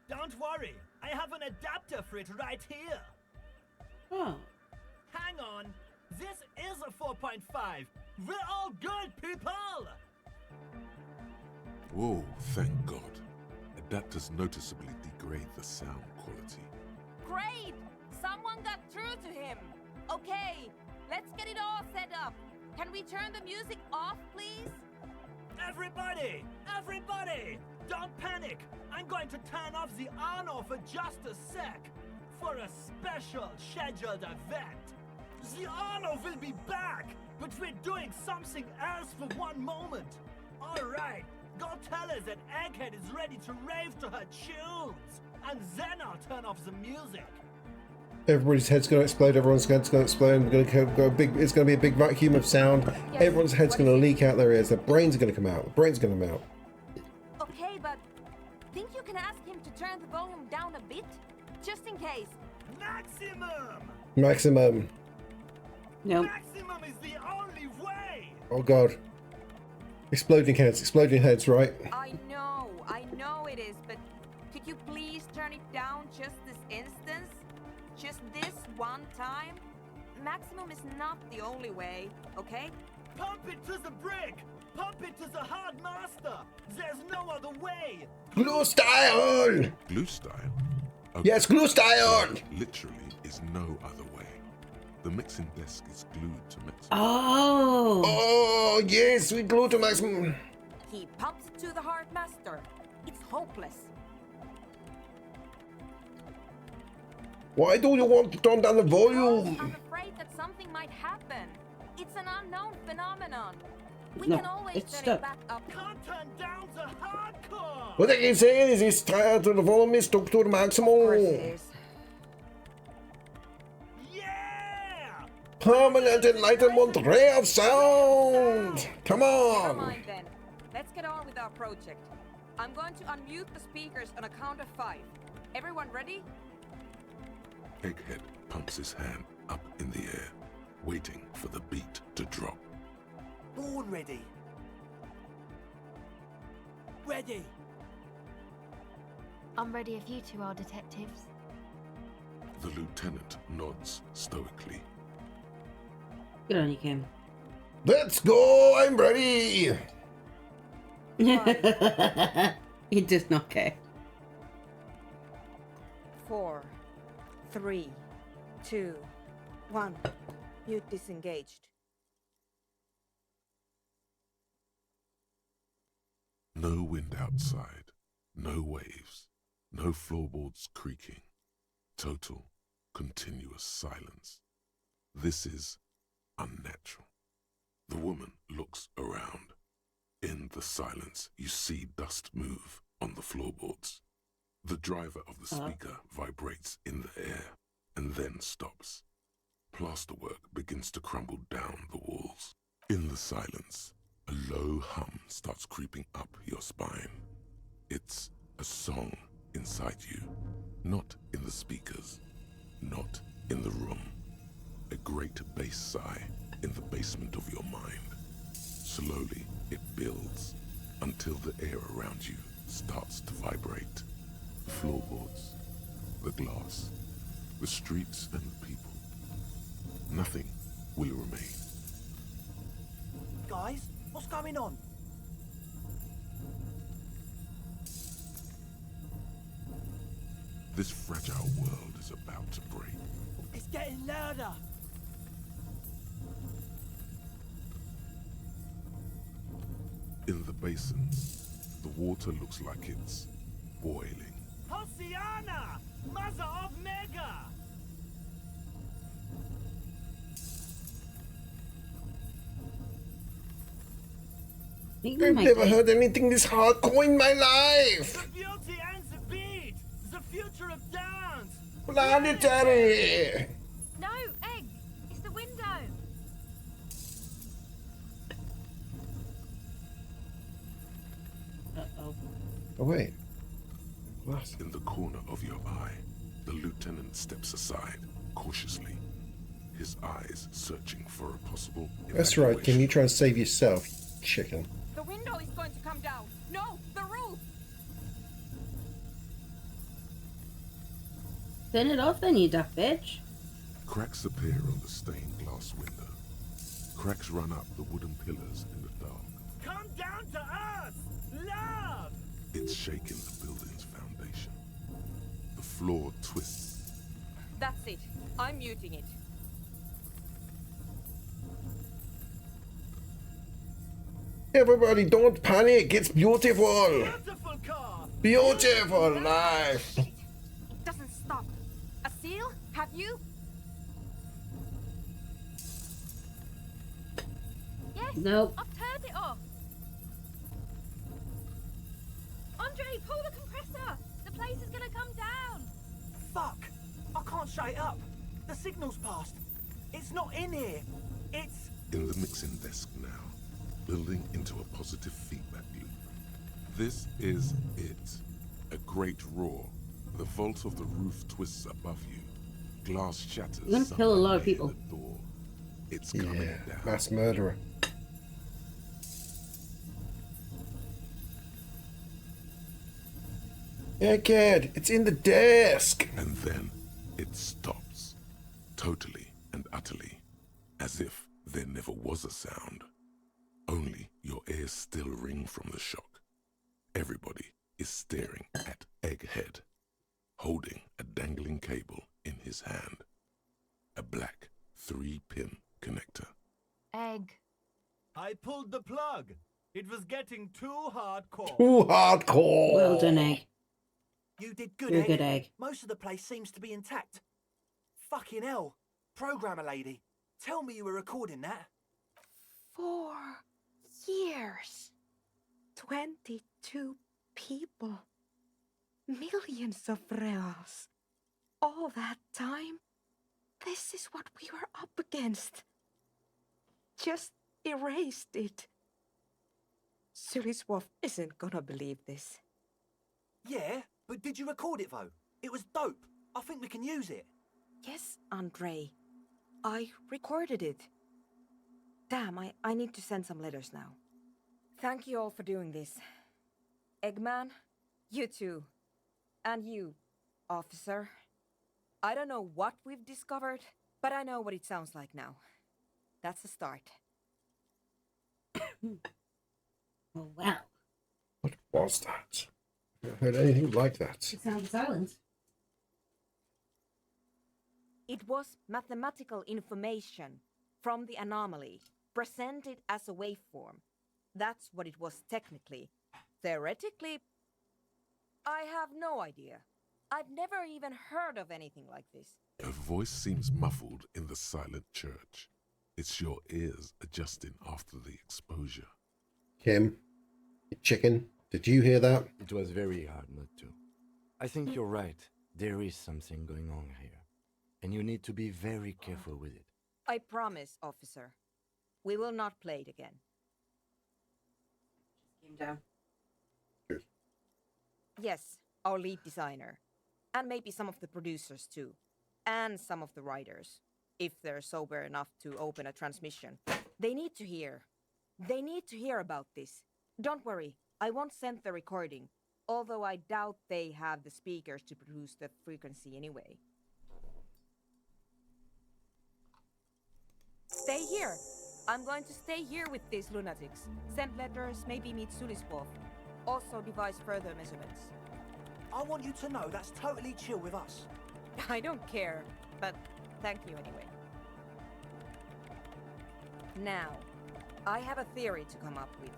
Don't worry, I have an adapter for it right here. Oh. Hang on, this is a 4.5. We're all good, people! Whoa, thank God. Adapters noticeably degrade the sound quality. Great! Someone got through to him. Okay, let's get it all set up. Can we turn the music off, please? Everybody! Everybody! Don't panic! I'm going to turn off the on-off for just a sec. For a special scheduled event. The on-off will be back, but we're doing something else for one moment. Alright, go tell her that Egghead is ready to rave to her tunes. And then I'll turn off the music. Everybody's head's going to explode. Everyone's head's going to explode. We're going to go a big. It's going to be a big vacuum of sound. Yes, Everyone's head's going to leak out their ears. Their brains are going to come out. The brains are going to come out. Okay, but think you can ask him to turn the volume down a bit? Just in case. Maximum! Maximum. No. Maximum is the only way! Oh God. Exploding heads. Exploding heads. Right. I know it is, but could you please turn it down just this instance? Just this one time? Maximum is not the only way, okay? Pump it to the brick! Pump it to the hard master! There's no other way! Glue style. Glue style? Yes, glue style. There literally is no other way. The mixing desk is glued to maximum. Oh. Oh yes, we glue to maximum. He pumps to the hard master. It's hopeless. Why do you want to turn down the volume? I'm afraid that something might happen. It's an unknown phenomenon. We No, can always it's turn stuck. it back up. Can't turn down the hardcore! What I keep saying is it's tied to the volume is stuck to the maximum. Permanent enlightenment ray of sound. Come Never on. mind then. Let's get on with our project. I'm going to unmute the speakers on a count of 5. Everyone ready? Egghead pumps his hand up in the air, waiting for the beat to drop. Born ready. Ready. I'm ready if you two are detectives. The lieutenant nods stoically. Good on you, Kim. Let's go. I'm ready. He does not care. 4, 3, 2, 1. Mute disengaged. No wind outside, no waves, no floorboards creaking. Total, continuous silence. This is unnatural. The woman looks around. In the silence, you see dust move on the floorboards. The driver of the speaker vibrates in the air and then stops. Plasterwork begins to crumble down the walls. In the silence, a low hum starts creeping up your spine. It's a song inside you, not in the speakers, not in the room. A great bass sigh in the basement of your mind. Slowly, it builds until the air around you starts to vibrate. The floorboards, the glass, the streets and the people. Nothing will remain. Guys, what's going on? This fragile world is about to break. It's getting louder. In the basins, the water looks like it's boiling. Hosiana, Mother of Mega! I've never heard anything this hardcore in my life! The beauty and the beat! The future of dance! Planetary! No, Egg! It's the window! Uh-oh. Oh, wait. What? In the corner of your eye, the lieutenant steps aside, cautiously, his eyes searching for a possible That's right, Kim. You try and save yourself, you chicken. The window is going to come down. No, the roof. Turn it off then, you daft bitch. Cracks appear on the stained glass window. Cracks run up the wooden pillars in the dark. Come down to us! Love! It's shaking the building's foundation. The floor twists. That's it. I'm muting it. Everybody, don't panic. It's beautiful. Beautiful car! Beautiful life. It doesn't stop. A seal? Have you? Yes! Nope. I've turned it off! Andre, pull the compressor! The place is gonna come down! Fuck! I can't shut it up. The signal's passed. It's not in here. It's... In the mixing desk now, building into a positive feedback loop. This is it. A great roar. The vault of the roof twists above you. Glass shatters. You're gonna kill a lot of somewhere people. near the door. It's coming down. Mass murderer. Yeah, kid, it's in the desk. And then it stops. Totally and utterly. As if there never was a sound. Only your ears still ring from the shock. Everybody is staring at Egghead, holding a dangling cable in his hand. A black 3-pin connector. Egg. I pulled the plug. It was getting too hardcore. Too hardcore. Well done, Egg. You did good, You're a Egg. good Egg. Most of the place seems to be intact. Fucking hell. Programmer lady, tell me you were recording that. 4 years. 22 people. Millions of reals. All that time? This is what we were up against. Just erased it. Suliswolf isn't gonna believe this. Yeah, but did you record it though? It was dope. I think we can use it. Yes, Andre. I recorded it. Damn, I need to send some letters now. Thank you all for doing this. Eggman, you too. And you, officer. I don't know what we've discovered, but I know what it sounds like now. That's a start. Oh, wow. What was that? I've never heard anything like that. It sounds silent. It was mathematical information from the anomaly, presented as a waveform. That's what it was technically. Theoretically, I have no idea. I've never even heard of anything like this. Her voice seems muffled in the silent church. It's your ears adjusting after the exposure. Kim, you chicken, did you hear that? It was very hard not to. I think you're right. There is something going on here. And you need to be very careful with it. I promise, officer. We will not play it again. Came down. Good. Yes, our lead designer. And maybe some of the producers too. And some of the writers. If they're sober enough to open a transmission. They need to hear. They need to hear about this. Don't worry, I won't send the recording. Although I doubt they have the speakers to produce the frequency anyway. Stay here. I'm going to stay here with these lunatics. Send letters, maybe meet Suliswolf. Also devise further measurements. I want you to know that's totally chill with us. I don't care, but thank you anyway. Now, I have a theory to come up with.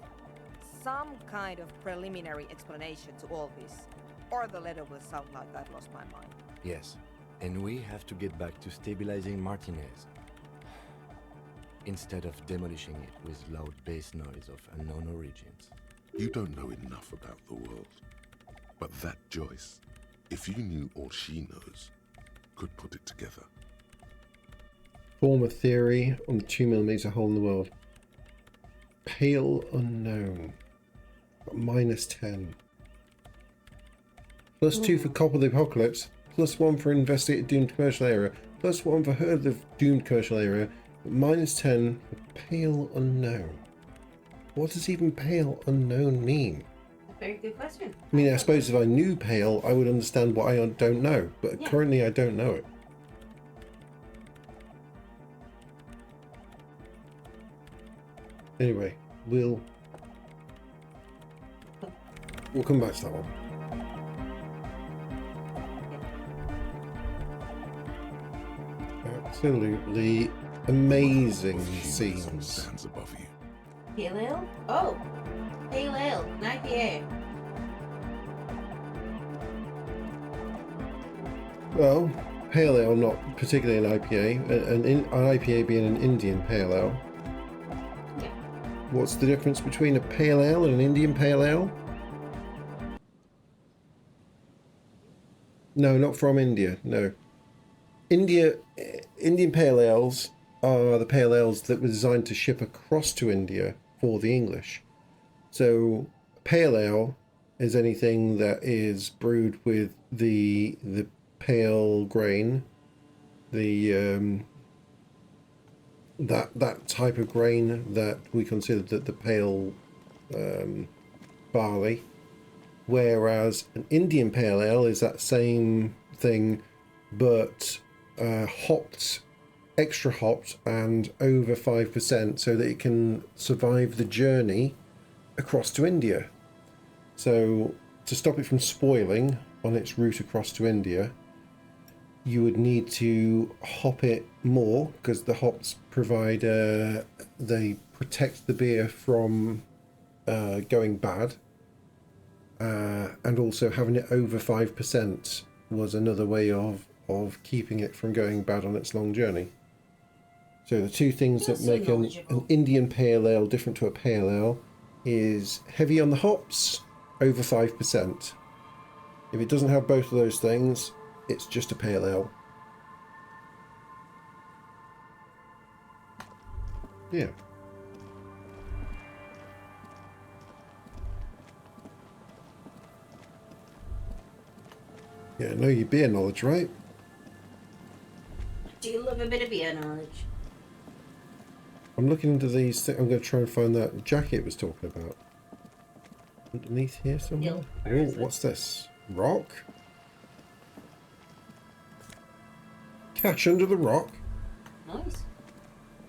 Some kind of preliminary explanation to all this. Or the letter will sound like I've lost my mind. Yes, and we have to get back to stabilizing Martinez. Instead of demolishing it with loud bass noise of unknown origins. You don't know enough about the world. But that Joyce, if you knew all she knows, could put it together. Form a theory on the 2mm hole in the world. Pale unknown. -10. +2 for Cop of the Apocalypse. +1 for Investigated Doomed Commercial Area. +1 for Heard of Doomed Commercial Area. -10 for Pale Unknown. What does even Pale Unknown mean? A very good question. I mean, I suppose if I knew Pale, I would understand what I don't know. But Yeah. currently I don't know it. Anyway, we'll come back to that one. Absolutely amazing scenes. Stands above you. Pale ale? Oh, pale ale, an IPA. Well, pale ale, not particularly an IPA. An IPA being an Indian pale ale. Yeah. What's the difference between a pale ale and an Indian pale ale? No, not from India. No. Indian pale ales are the pale ales that were designed to ship across to India for the English. So pale ale is anything that is brewed with the pale grain, the that type of grain that we consider the pale barley. Whereas an Indian pale ale is that same thing, but hopped, extra hopped, and over 5%, so that it can survive the journey across to India. So to stop it from spoiling on its route across to India, you would need to hop it more, because the hops provide they protect the beer from going bad. And also having it over 5% was another way of keeping it from going bad on its long journey. So the two things that make an Indian pale ale different to a pale ale is heavy on the hops, over 5%. If it doesn't have both of those things, it's just a pale ale. Yeah. Yeah, know your beer knowledge, right? Do you love a bit of beer knowledge? I'm looking into these things. I'm going to try and find that jacket it was talking about. Underneath here somewhere? Oh, what's this? Rock? Cache under the rock? Nice.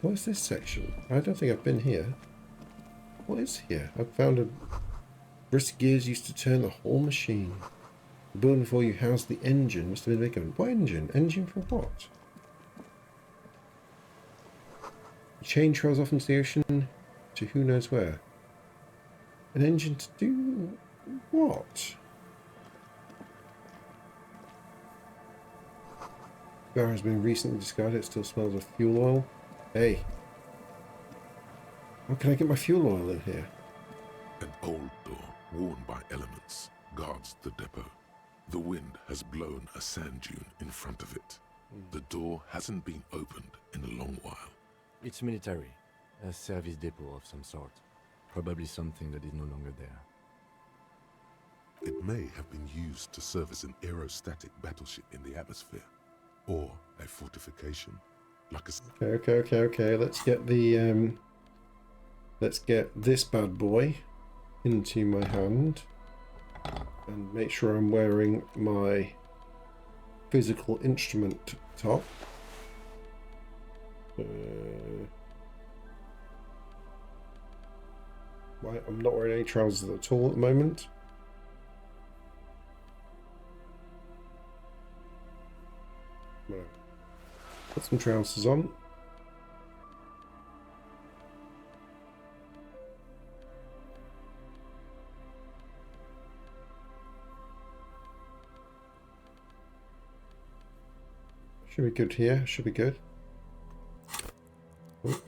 What's this section? I don't think I've been here. What is here? I found a brisk gears used to turn the whole machine. The building before you housed the engine. Must have been vacant. What engine? Engine for what? Chain trails off into the ocean to who knows where. An engine to do what? Car has been recently discarded. It still smells of fuel oil. Hey. How can I get my fuel oil in here? An old door, worn by elements, guards the depot. The wind has blown a sand dune in front of it. The door hasn't been opened in a long while. It's military. A service depot of some sort. Probably something that is no longer there. It may have been used to serve as an aerostatic battleship in the atmosphere. Or a fortification. Like a... Okay. Let's get the let's get this bad boy into my hand and make sure I'm wearing my physical instrument top. Right, I'm not wearing any trousers at all at the moment. Right. Put some trousers on. Should be good here. Should be good. Ooh.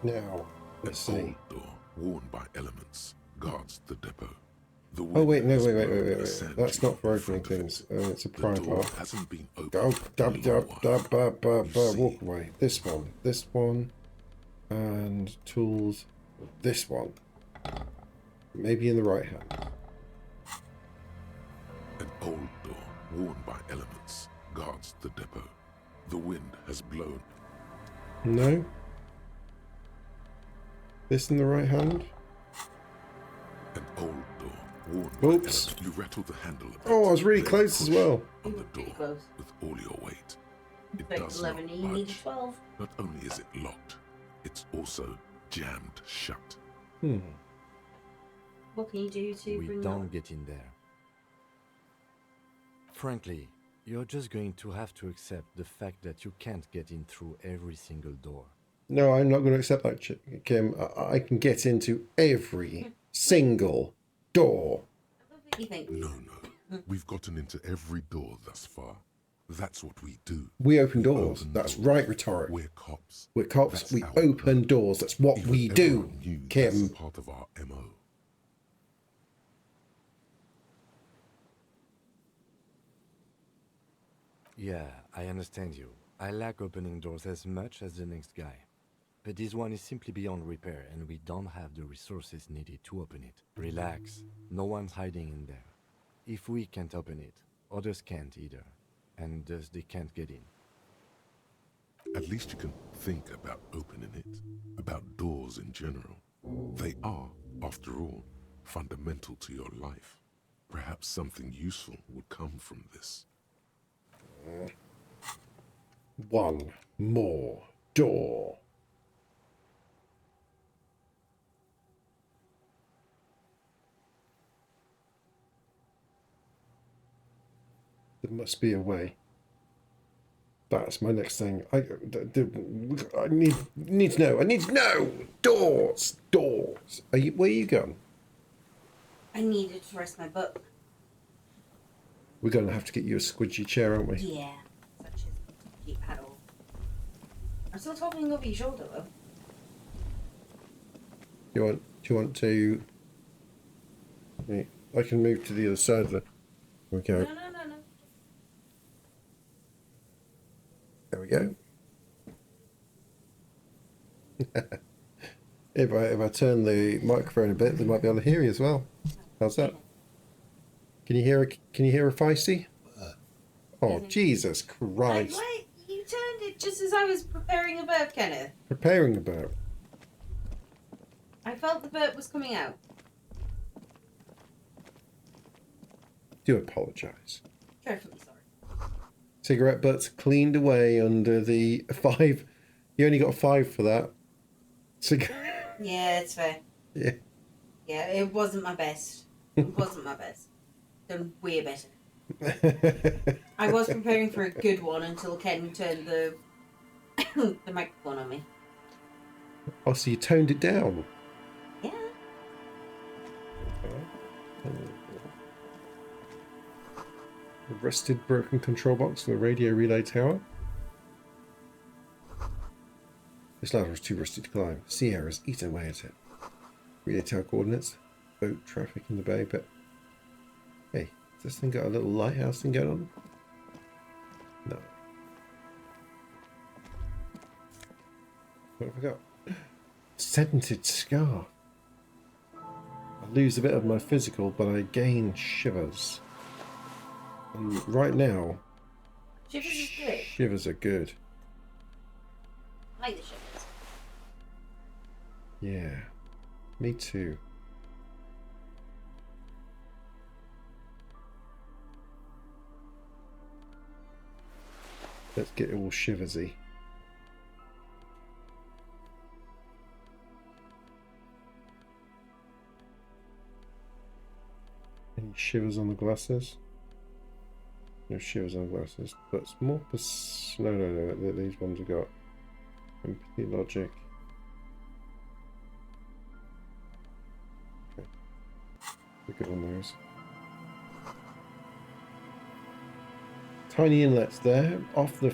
Now, let's see. Old door, worn by elements, guards the depot. The Oh wait, no, wind has wait. blown a sand That's dune not for in opening front of things. it. It's a The prime door part. hasn't been opened Go, in a long while. walk away. This one, and tools. This one. Maybe in the right hand. An old door, worn by elements, guards the depot. The wind has blown. No. This in the right hand. An old door, worn Oops. by elements. You rattle the handle a bit, Oh, I was really then close as push well. on the door with all your weight. It Like does 11, not you need budge. 12. Not only is it locked, it's also jammed shut. What can you do to We bring don't get in there. Frankly, you're just going to have to accept the fact that you can't get in through every single door. No, I'm not going to accept that, Kim. I can get into every single door. What do you think? No. We've gotten into every door thus far. That's what we do. We open doors. Open That's doors. right, rhetoric. We're cops. We're cops. That's We our open doors. That's what Even we do, everyone knew that's Kim. a part of our MO. Yeah, I understand you. I like opening doors as much as the next guy. But this one is simply beyond repair, and we don't have the resources needed to open it. Relax. No one's hiding in there. If we can't open it, others can't either. And thus they can't get in. At least you can think about opening it, about doors in general. They are, after all, fundamental to your life. Perhaps something useful would come from this. One more door. There must be a way. That's my next thing. I need to know. I need to know. Doors. Where are you going? I needed to rest my butt. We're going to have to get you a squidgy chair, aren't we? Yeah, such as keep paddle. I'm still talking over your shoulder though. Do you want to? I can move to the other side of the. Okay. No. There we go. If I turn the microphone a bit, they might be able to hear you as well. How's that? Can you hear a feisty? Oh, Jesus Christ! Wait, you turned it just as I was preparing a burp, Kenneth. Preparing a burp. I felt the burp was coming out. Do apologise. Dreadfully sorry. Cigarette butts cleaned away under the 5. You only got 5 for that. Yeah, it's fair. Yeah. Yeah, it wasn't my best. It wasn't my best. Done way better. I was preparing for a good one until Ken turned the the microphone on me. Oh, so you toned it down? Yeah. A rusted, broken control box for the radio relay tower. This ladder was too rusty to climb. Sea air has eaten away at it. Relay tower coordinates. Boat traffic in the bay, but... Hey, This thing got a little lighthouse thing going on? No. What have I got? Scented scarf. I lose a bit of my physical, but I gain shivers. And right now, Shivers is good. shivers are good. I like the shivers. Yeah, me too. Let's get all shiversy. Any shivers on the glasses? No shivers on the glasses, but it's more no, these ones have got empathy, logic. Okay. We're good on those. Tiny inlets there, off in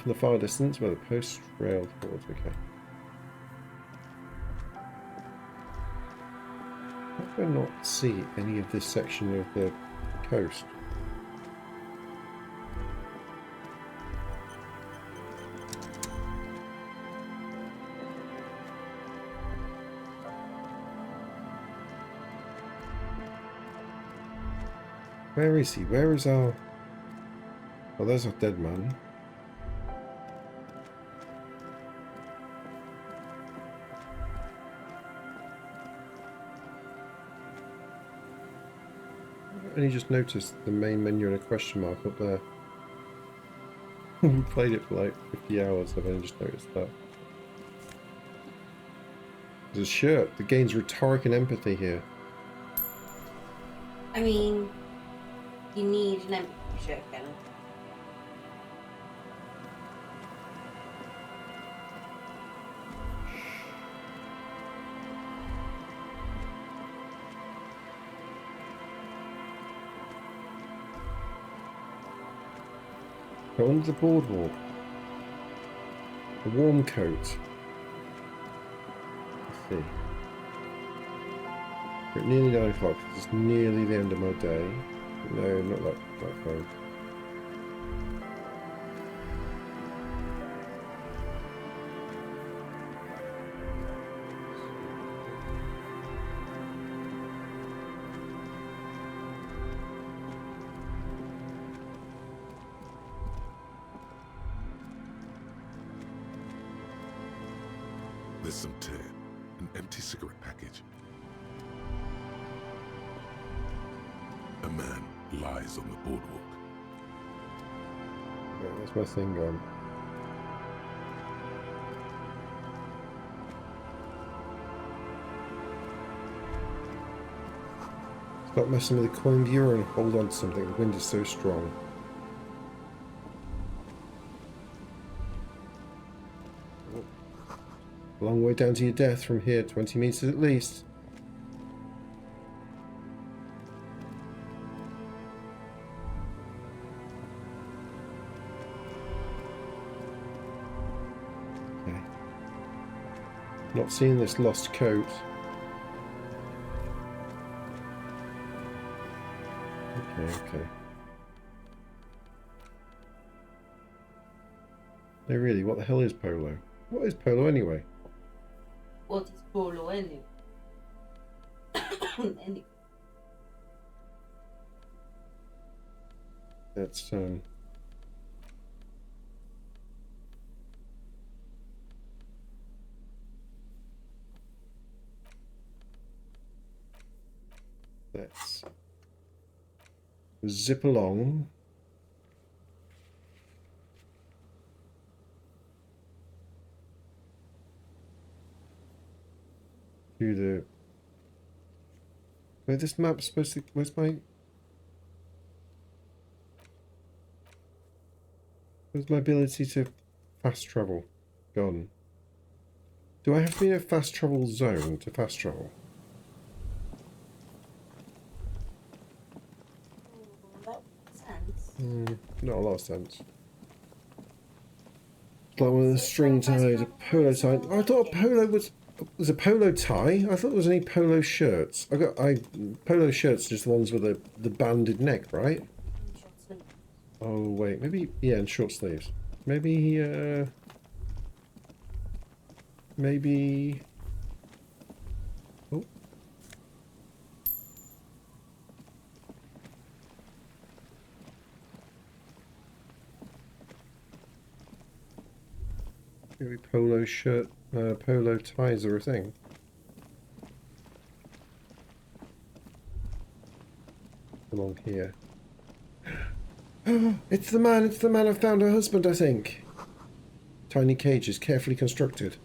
the far distance where the post railed towards. Okay. How do I not see any of this section of the coast? Where is he? Where is our... Oh, there's our dead man. I only just noticed the main menu and a question mark up there. We played it for like 50 hours, I've only just noticed that. There's a shirt that gains rhetoric and empathy here. I mean, you need an empty shirt, Kenneth. Go under the boardwalk. A warm coat. Let's see. We're at nearly 9 o'clock. It's nearly the end of my day. No, not that far. There's some tear, an empty cigarette package. A man lies on the boardwalk. Yeah, that's my thing gone. Stop messing with the coin viewer and hold on to something. The wind is so strong. A long way down to your death from here, 20 meters at least. Okay. Not seeing this lost coat. Okay. No, really, what the hell is Polo? What is Polo anyway? What is Polo anyway? That's let's zip along. To the... Where this map's supposed to... Where's my ability to fast travel gone? Do I have to be in a fast travel zone to fast travel? Not a lot of sense. It's like one of the string ties, a polo tie. I thought a polo was... There's a polo tie. I thought there was any polo shirts. Polo shirts are just the ones with the banded neck, right? Oh wait, maybe yeah, and short sleeves. Maybe maybe. Oh. Maybe polo shirt, polo ties are a thing. Along here. It's the man who found her husband, I think. Tiny cages, carefully constructed.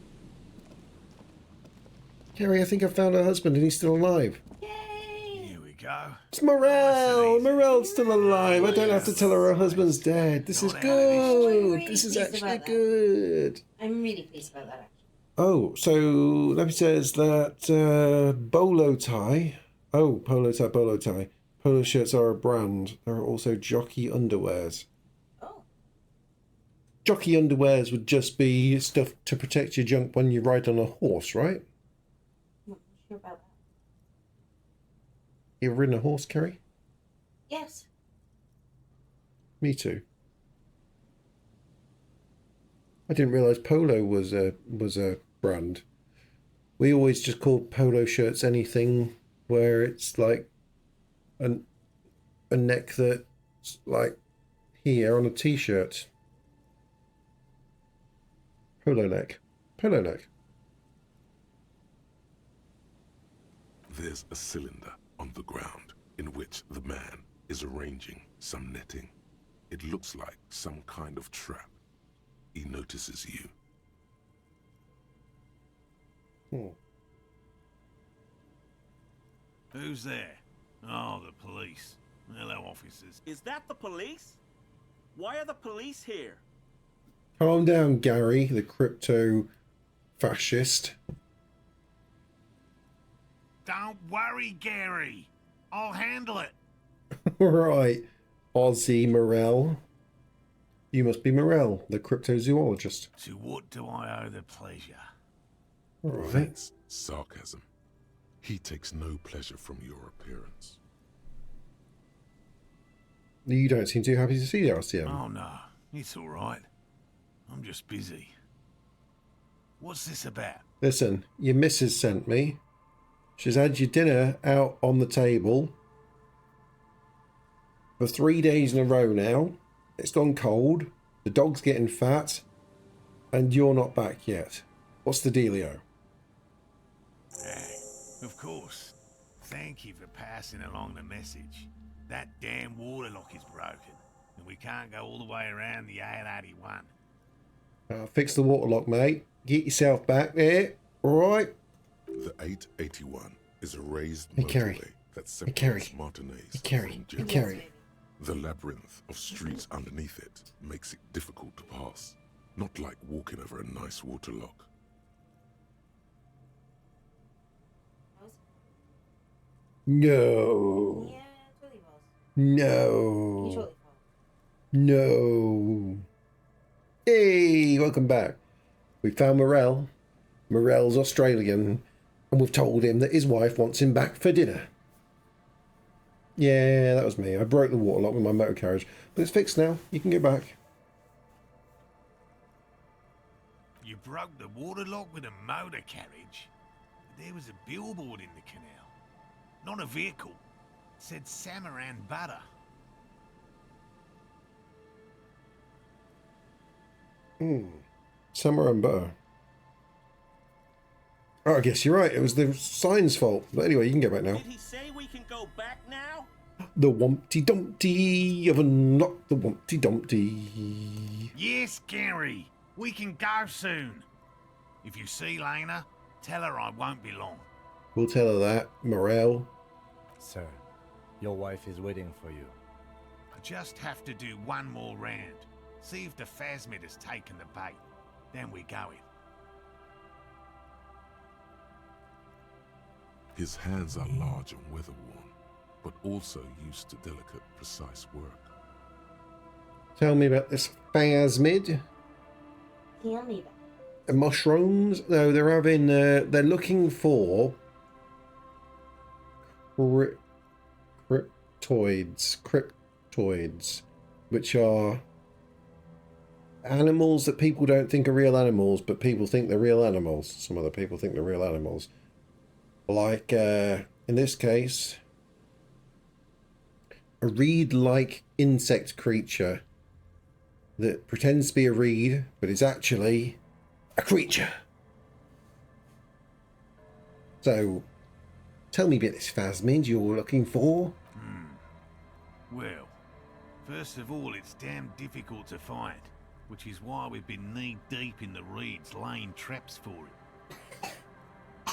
Carrie, I think I found her husband and he's still alive. Here we go. It's Morel! Morel's still alive. I don't have to tell her her husband's dead. This is good. This is actually good. I'm really pleased about that. Oh, so Leppy says that bolo tie. Oh, polo tie. Polo shirts are a brand. There are also jockey underwears. Oh. Jockey underwears would just be stuff to protect your junk when you ride on a horse, right? I'm not sure about that. You ever ridden a horse, Kerry? Yes. Me too. I didn't realise polo was a brand. We always just called polo shirts anything where it's like a neck that's like here on a t-shirt. Polo neck. Polo neck. There's a cylinder on the ground in which the man is arranging some netting. It looks like some kind of trap. He notices you. Who's there? Oh, the police. Hello, officers. Is that the police? Why are the police here? Calm down, Gary, the crypto fascist. Don't worry, Gary. I'll handle it. Right, Aussie Morel. You must be Morel, the cryptozoologist. To what do I owe the pleasure? Right. That's sarcasm. He takes no pleasure from your appearance. You don't seem too happy to see the RCM. Oh no, it's all right. I'm just busy. What's this about? Listen, your missus sent me. She's had your dinner out on the table for 3 days in a row now. It's gone cold. The dog's getting fat. And you're not back yet. What's the dealio? Of course. Thank you for passing along the message. That damn water lock is broken, and we can't go all the way around the 881. Fix the water lock, mate. Get yourself back there. All right. The 881 is a raised Hey, Kerry. motorway that Hey, Kerry. separates Martinez Hey, Kerry. from Hey, Jeddah. Kerry. The labyrinth of streets underneath it makes it difficult to pass, not like walking over a nice water lock. No. Yeah, it totally was. No. You totally was. No. Hey, welcome back. We found Morel. Morel's Australian, and we've told him that his wife wants him back for dinner. Yeah, that was me. I broke the water lock with my motor carriage, but it's fixed now. You can go back. You broke the water lock with a motor carriage? There was a billboard in the canal. Not a vehicle. It said Samaran Butter. Summer and butter. Oh, I guess you're right. It was the sign's fault. But anyway, you can go back now. Did he say we can go back now? The Wumpty Dumpty of unlock the Wumpty Dumpty. Yes, Gary. We can go soon. If you see Lena, tell her I won't be long. We'll tell her that, Morel. Sir, your wife is waiting for you. I just have to do one more round. See if the Phasmid has taken the bait. Then we go in. His hands are large and weather-worn, but also used to delicate, precise work. Tell me about this Phasmid. Tell me about mushrooms. No, they're having. They're looking for cryptoids, which are animals that people don't think are real animals, but people think they're real animals. Some other people think they're real animals. Like in this case, a reed-like insect creature that pretends to be a reed, but is actually a creature. So, tell me about this phasmid you're looking for. Well, first of all, it's damn difficult to find, which is why we've been knee-deep in the reeds laying traps for it.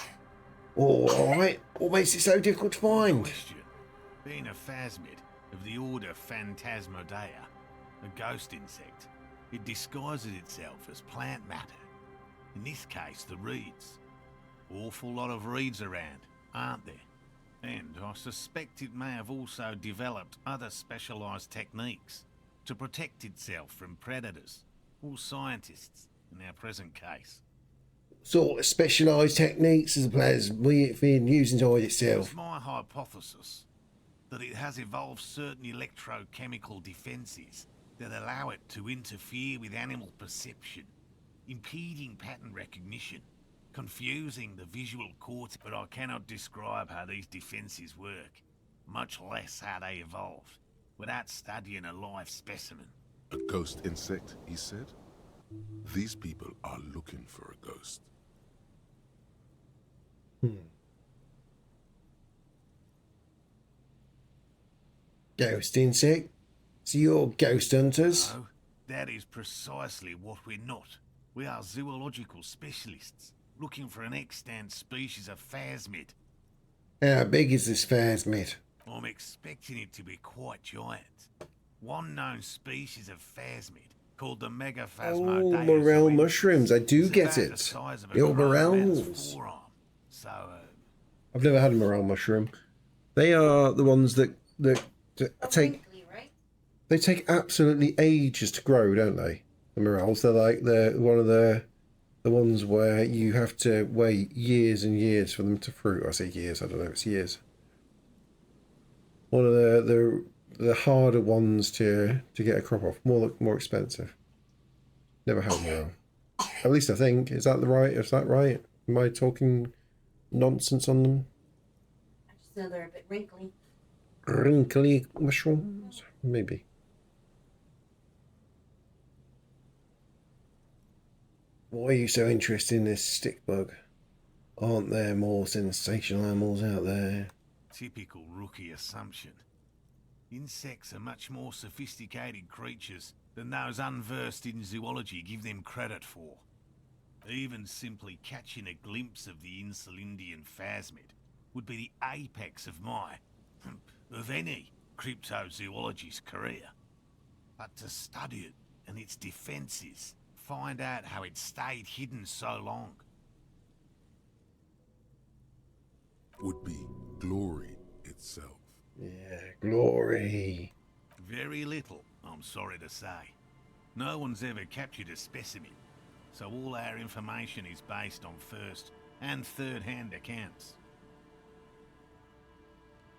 Alright, what makes it so difficult to find? Question. Being a phasmid of the order Phantasmodea, a ghost insect, it disguises itself as plant matter. In this case, the reeds. Awful lot of reeds around, aren't there? And I suspect it may have also developed other specialised techniques to protect itself from predators, or scientists, in our present case. Sort of specialised techniques as well as we've been using to hide itself. It's my hypothesis that it has evolved certain electrochemical defences that allow it to interfere with animal perception, impeding pattern recognition, confusing the visual cortex, but I cannot describe how these defences work, much less how they evolved, without studying a live specimen. A ghost insect, he said? These people are looking for a ghost. Ghost insect? So you're ghost hunters? No, that is precisely what we're not. We are zoological specialists, looking for an extant species of phasmid. How big is this phasmid? I'm expecting it to be quite giant. One known species of phasmid, called the Megaphasmodeus. Oh, morel mushrooms. I do get it. The morels. So, I've never had a morel mushroom. They are the ones that take. They take absolutely ages to grow, don't they? The morels. They're like one of the ones where you have to wait years and years for them to fruit. I say years. I don't know. It's years. One of the harder ones to get a crop off. More expensive. Never had morel. At least I think. Is that right? Am I talking nonsense on them? I just know they're a bit wrinkly. Wrinkly mushrooms? Maybe. Why are you so interested in this stick bug? Aren't there more sensational animals out there? typical rookie assumption. Insects are much more sophisticated creatures than those unversed in zoology give them credit for. Even simply catching a glimpse of the Insulindian phasmid would be the apex of of any cryptozoologist's career. But to study it and its defenses, find out how it stayed hidden so long. Would be glory itself. Yeah, glory. Very little, I'm sorry to say. No one's ever captured a specimen, so all our information is based on first and third-hand accounts.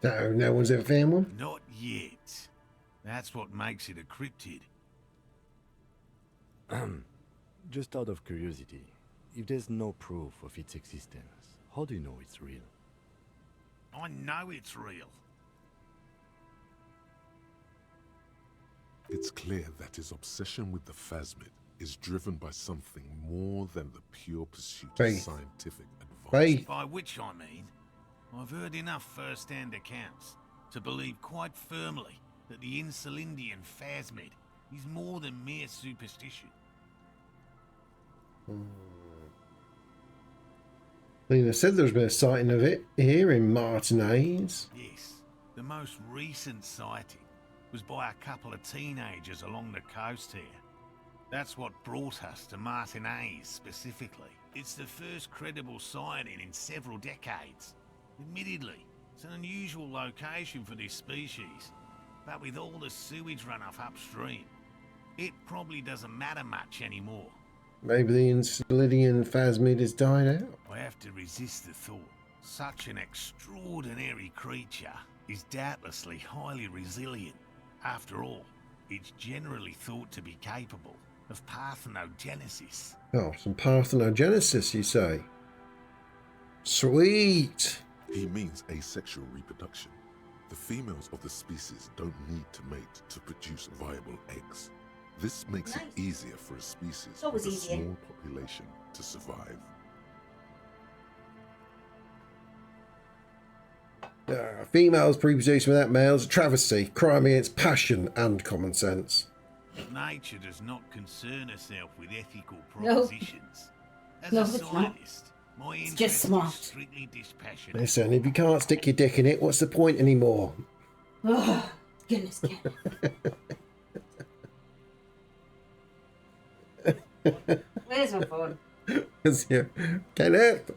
So no one's ever found one? Not yet. That's what makes it a cryptid. Just out of curiosity, if there's no proof of its existence, how do you know it's real? I know it's real. It's clear that his obsession with the phasmid is driven by something more than the pure pursuit of scientific advancement. By which I mean, I've heard enough first-hand accounts to believe quite firmly that the Insulindian phasmid is more than mere superstition. I mean, I said there's been a sighting of it here in Martinez. Yes, the most recent sighting was by a couple of teenagers along the coast here. That's what brought us to Martinez specifically. It's the first credible sighting in several decades. Admittedly, it's an unusual location for this species, but with all the sewage runoff upstream, it probably doesn't matter much anymore. Maybe the Enceladian phasmid has died out. I have to resist the thought. Such an extraordinary creature is doubtlessly highly resilient. After all, it's generally thought to be capable of parthenogenesis. Oh, some parthenogenesis, you say? Sweet! He means asexual reproduction. The females of the species don't need to mate to produce viable eggs. This makes it easier for a species with a small population to survive. Females reproducing without males, a travesty, crime against passion and common sense. Nature does not concern herself with ethical No. propositions. As No, a it's not. scientist, my It's interest just smart. is strictly dispassionate. Listen, if you can't stick your dick in it, what's the point anymore? Oh, goodness, Ken. Where's my phone? Because you Kenneth.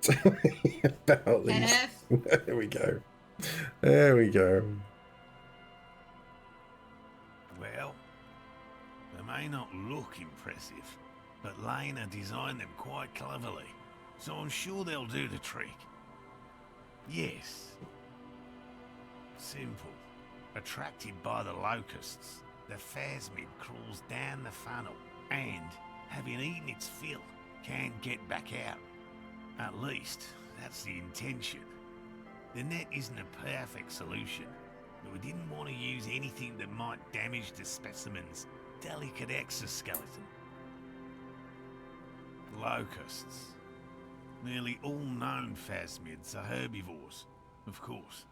Tell me about these. Kenneth. There we go. There we go. Well, they may not look impressive, but Lena designed them quite cleverly, so I'm sure they'll do the trick. Yes. Simple. Attracted by the locusts, the phasmid crawls down the funnel and, having eaten its fill, can't get back out. At least, that's the intention. The net isn't a perfect solution, but we didn't want to use anything that might damage the specimen's delicate exoskeleton. Locusts. Nearly all known phasmids are herbivores, of course.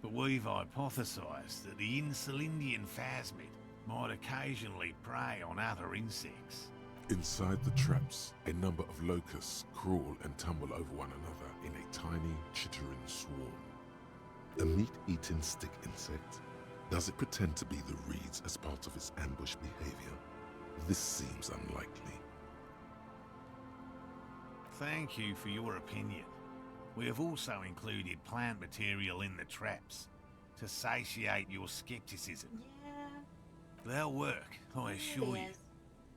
But we've hypothesized that the Insulindian phasmid might occasionally prey on other insects. Inside the traps, a number of locusts crawl and tumble over one another in a tiny, chittering swarm. A meat-eating stick insect? Does it pretend to be the reeds as part of its ambush behavior? This seems unlikely. Thank you for your opinion. We have also included plant material in the traps to satiate your skepticism. They'll work, I assure you.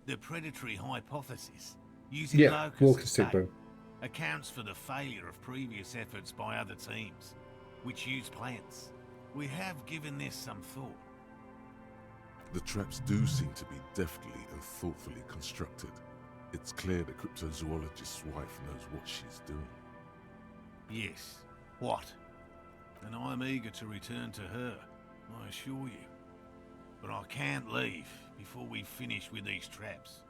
The predatory hypothesis, using Yeah, locusts walking as stick bait, boom. accounts for the failure of previous efforts by other teams, which use plants. We have given this some thought. The traps do seem to be deftly and thoughtfully constructed. It's clear the cryptozoologist's wife knows what she's doing. Yes. What? And I'm eager to return to her, I assure you. But I can't leave before we finish with these traps.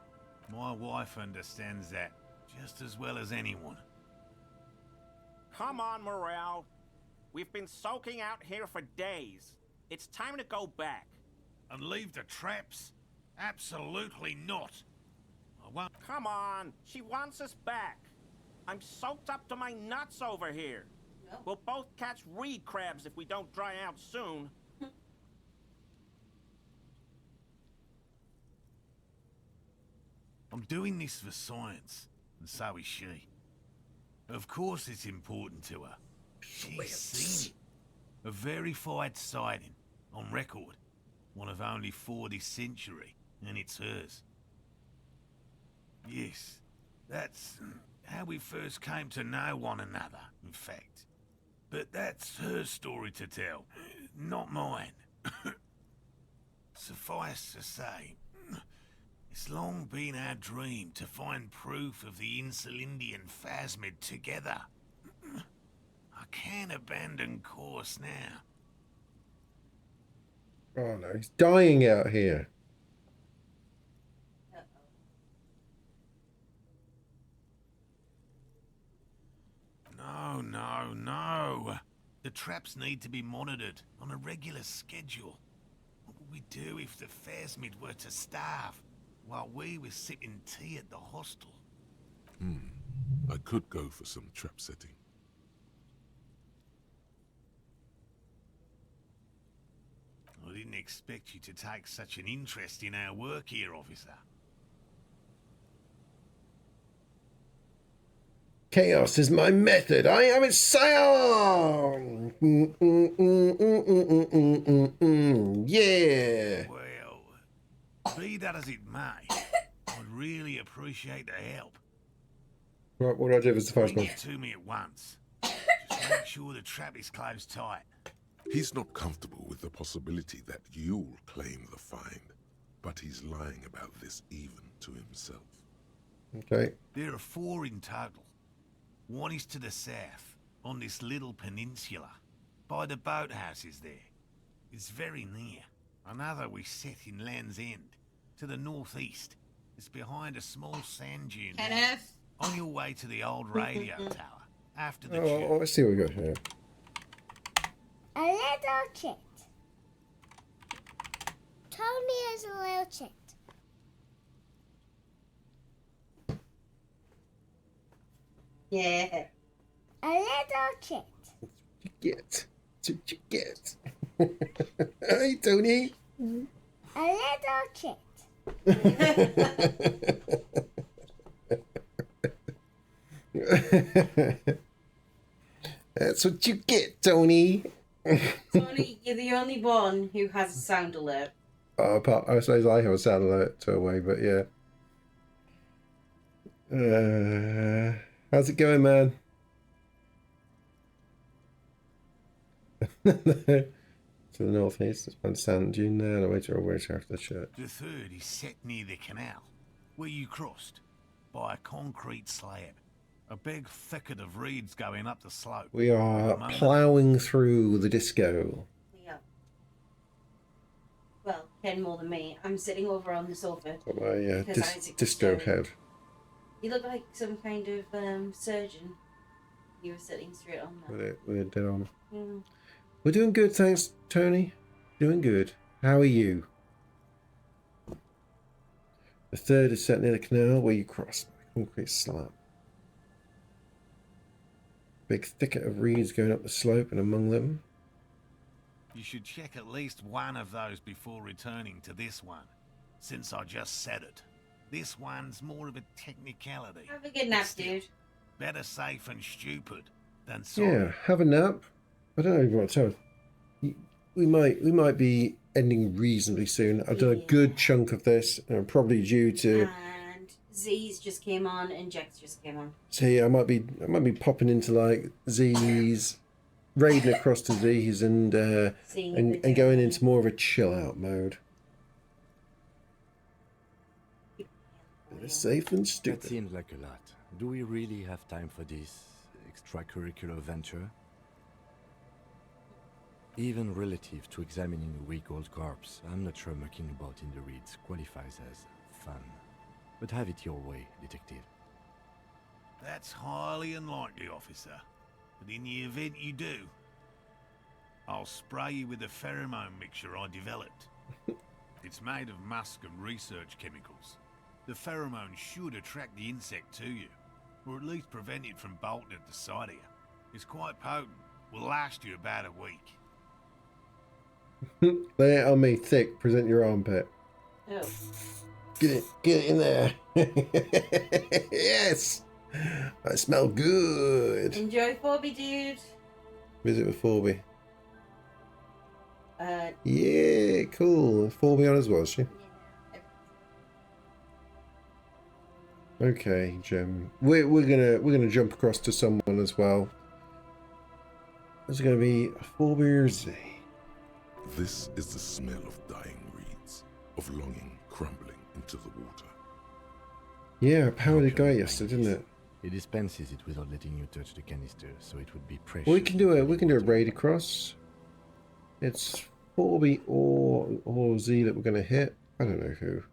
My wife understands that just as well as anyone. Come on, Morel. We've been soaking out here for days. It's time to go back. And leave the traps? Absolutely not. I won't. Come on, she wants us back. I'm soaked up to my nuts over here. We'll both catch reed crabs if we don't dry out soon. I'm doing this for science, and so is she. Of course it's important to her. She's seen it. A verified sighting, on record. One of only 4 this century, and it's hers. Yes, that's how we first came to know one another, in fact. But that's her story to tell, not mine. Suffice to say, it's long been our dream to find proof of the Insulindian phasmid together. I can't abandon course now. Oh no, he's dying out here. No. The traps need to be monitored on a regular schedule. What would we do if the phasmid were to starve while we were sipping tea at the hostel? I could go for some trap setting. I didn't expect you to take such an interest in our work here, officer. Chaos is my method. I am its sound. Yeah. Well, Be that as it may, I'd really appreciate the help. Right, what do I do with the first Bring one? it to me at once. Just make sure the trap is closed tight. He's not comfortable with the possibility that you'll claim the find, but he's lying about this even to himself. Okay. There are 4 in total. One is to the south, on this little peninsula, by the boathouses there. It's very near. Another we set in Land's End, to the northeast. It's behind a small sand dune. Kenneth? On your way to the old radio tower, after the Oh, let's see what we got here. A little chit. Tony is a little chit. Yeah. A little chit. You get. That's what you get. Hey, Tony. A little chit. That's what you get, Tony. Tony, you're the only one who has a sound alert. I suppose I have a sound alert to away, but yeah. How's it going, man? To the northeast, there's one sand dune there, and a way to away after the church. The third is set near the canal, where you crossed, by a concrete slab. A big thicket of reeds going up the slope. We are ploughing through the disco. Yeah. Well, Ken more than me. I'm sitting over on the sofa. Got my because Isaac was disco staring. head. You look like some kind of surgeon. You were sitting straight on that. We're dead on. Mm. We're doing good, thanks, Tony. Doing good. How are you? The third is set near the canal where you cross by a concrete slab. Big thicket of reeds going up the slope, and among them... You should check at least one of those before returning to this one, since I just said it. This one's more of a technicality. Have a good nap, dude. Better safe and stupid than sorry. Yeah, have a nap. I don't know what to tell. We might be ending reasonably soon. I've done a good chunk of this, and I'm probably due to... And Z's just came on, and Jax just came on. So yeah, I might be popping into like Z's, raiding across to Z's, and going into more of a chill out mode. Safe and That stupid. seems like a lot. Do we really have time for this extracurricular venture? Even relative to examining a weak old corpse, I'm not sure mucking about in the reeds qualifies as fun. But have it your way, detective. That's highly unlikely, officer. But in the event you do, I'll spray you with a pheromone mixture I developed. It's made of musk and research chemicals. The pheromone should attract the insect to you, or at least prevent it from bolting at the sight of you. It's quite potent. Will last you about a week. Lay it on me thick. Present your armpit. Oh. Get it in there. Yes, I smell good. Enjoy Forby, dude. Visit with Forby. Uh, Yeah, cool. Forby on as well, is she? Okay, Jim. We're gonna jump across to someone as well. There's gonna be Forby or Z. This is the smell of dying reeds, of longing crumbling into the water. Yeah, powered it guy yesterday, didn't it? It dispenses it without letting you touch the canister, so it would be precious. Well, we can do a raid across. It's Forby or Z that we're gonna hit. I don't know who.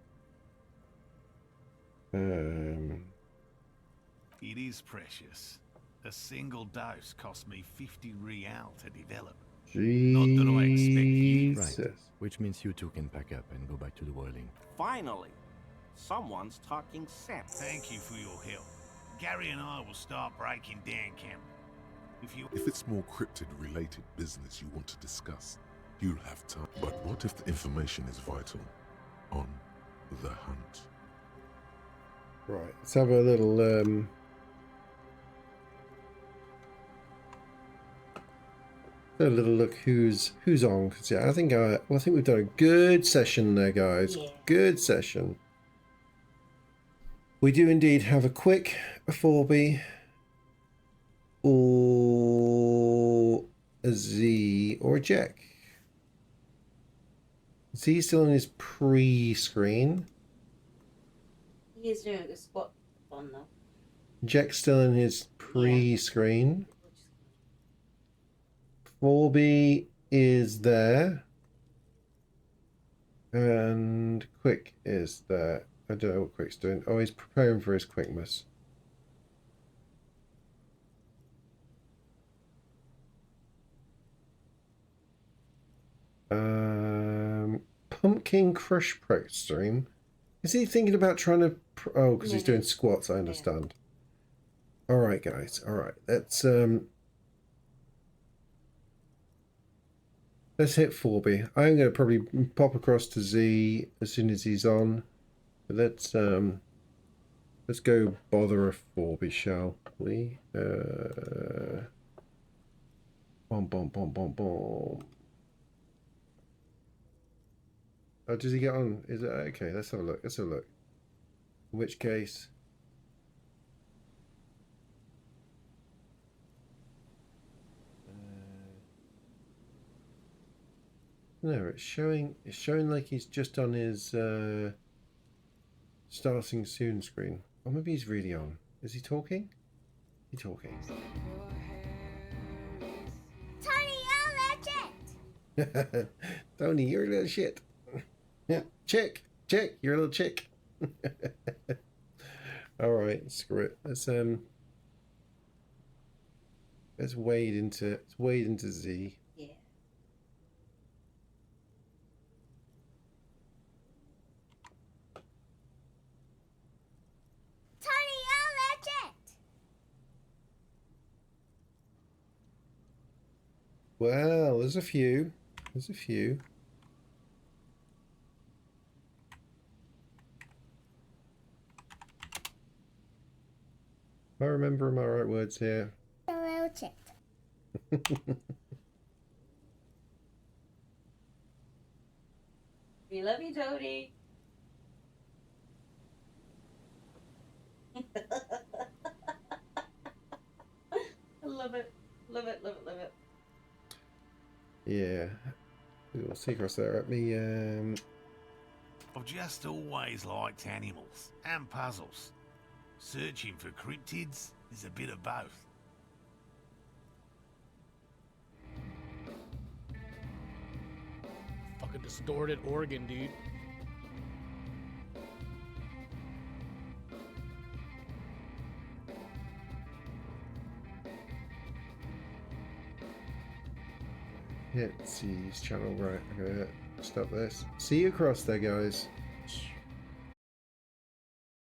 It is precious. A single dose cost me 50 real to develop. Not that I expect you. Right, which means you two can pack up and go back to the whirling. Finally, someone's talking sense. Thank you for your help. Gary and I will start breaking down camp. If it's more cryptid-related business you want to discuss, you'll have time. But what if the information is vital? On the hunt. Right, let's have a little A little look who's on. 'Cause, yeah, I think we've done a good session there, guys. Yeah. Good session. We do indeed have a quick 4B or a Z or a Jack. Z still on his pre-screen. He is doing a squat on though. Jack's still in his pre-screen. 4B is there. And Quick is there. I don't know what Quick's doing. Oh, he's preparing for his Quickmas. Pumpkin Crush Pro stream. Is he thinking about trying to... Oh, because he's doing squats, I understand. Yeah. Alright, guys. Alright. Let's hit 4B. I'm going to probably pop across to Z as soon as he's on. But let's go bother a 4B, shall we? Boom, boom, boom, boom, boom. Oh, does he get on? Is it okay? Let's have a look. Let's have a look. In which case, no, it's showing like he's just on his starting soon screen. Or maybe he's really on. Is he talking? He's talking. Tony, you're legit. Tony, you're a little shit. Yeah, chick, you're a little chick. All right, screw it. Let's wade into Z. Yeah. Tony, you're legit. Well, there's a few. There's a few. If I remember my right words here. You're legit. We love you, Tony. I love it. Love it, love it, love it. Yeah. We'll see across there at me. I've just always liked animals and puzzles. Searching for cryptids is a bit of both. Fucking distorted organ, dude. Hit C's channel, right. I'm gonna stop this. See you across there, guys.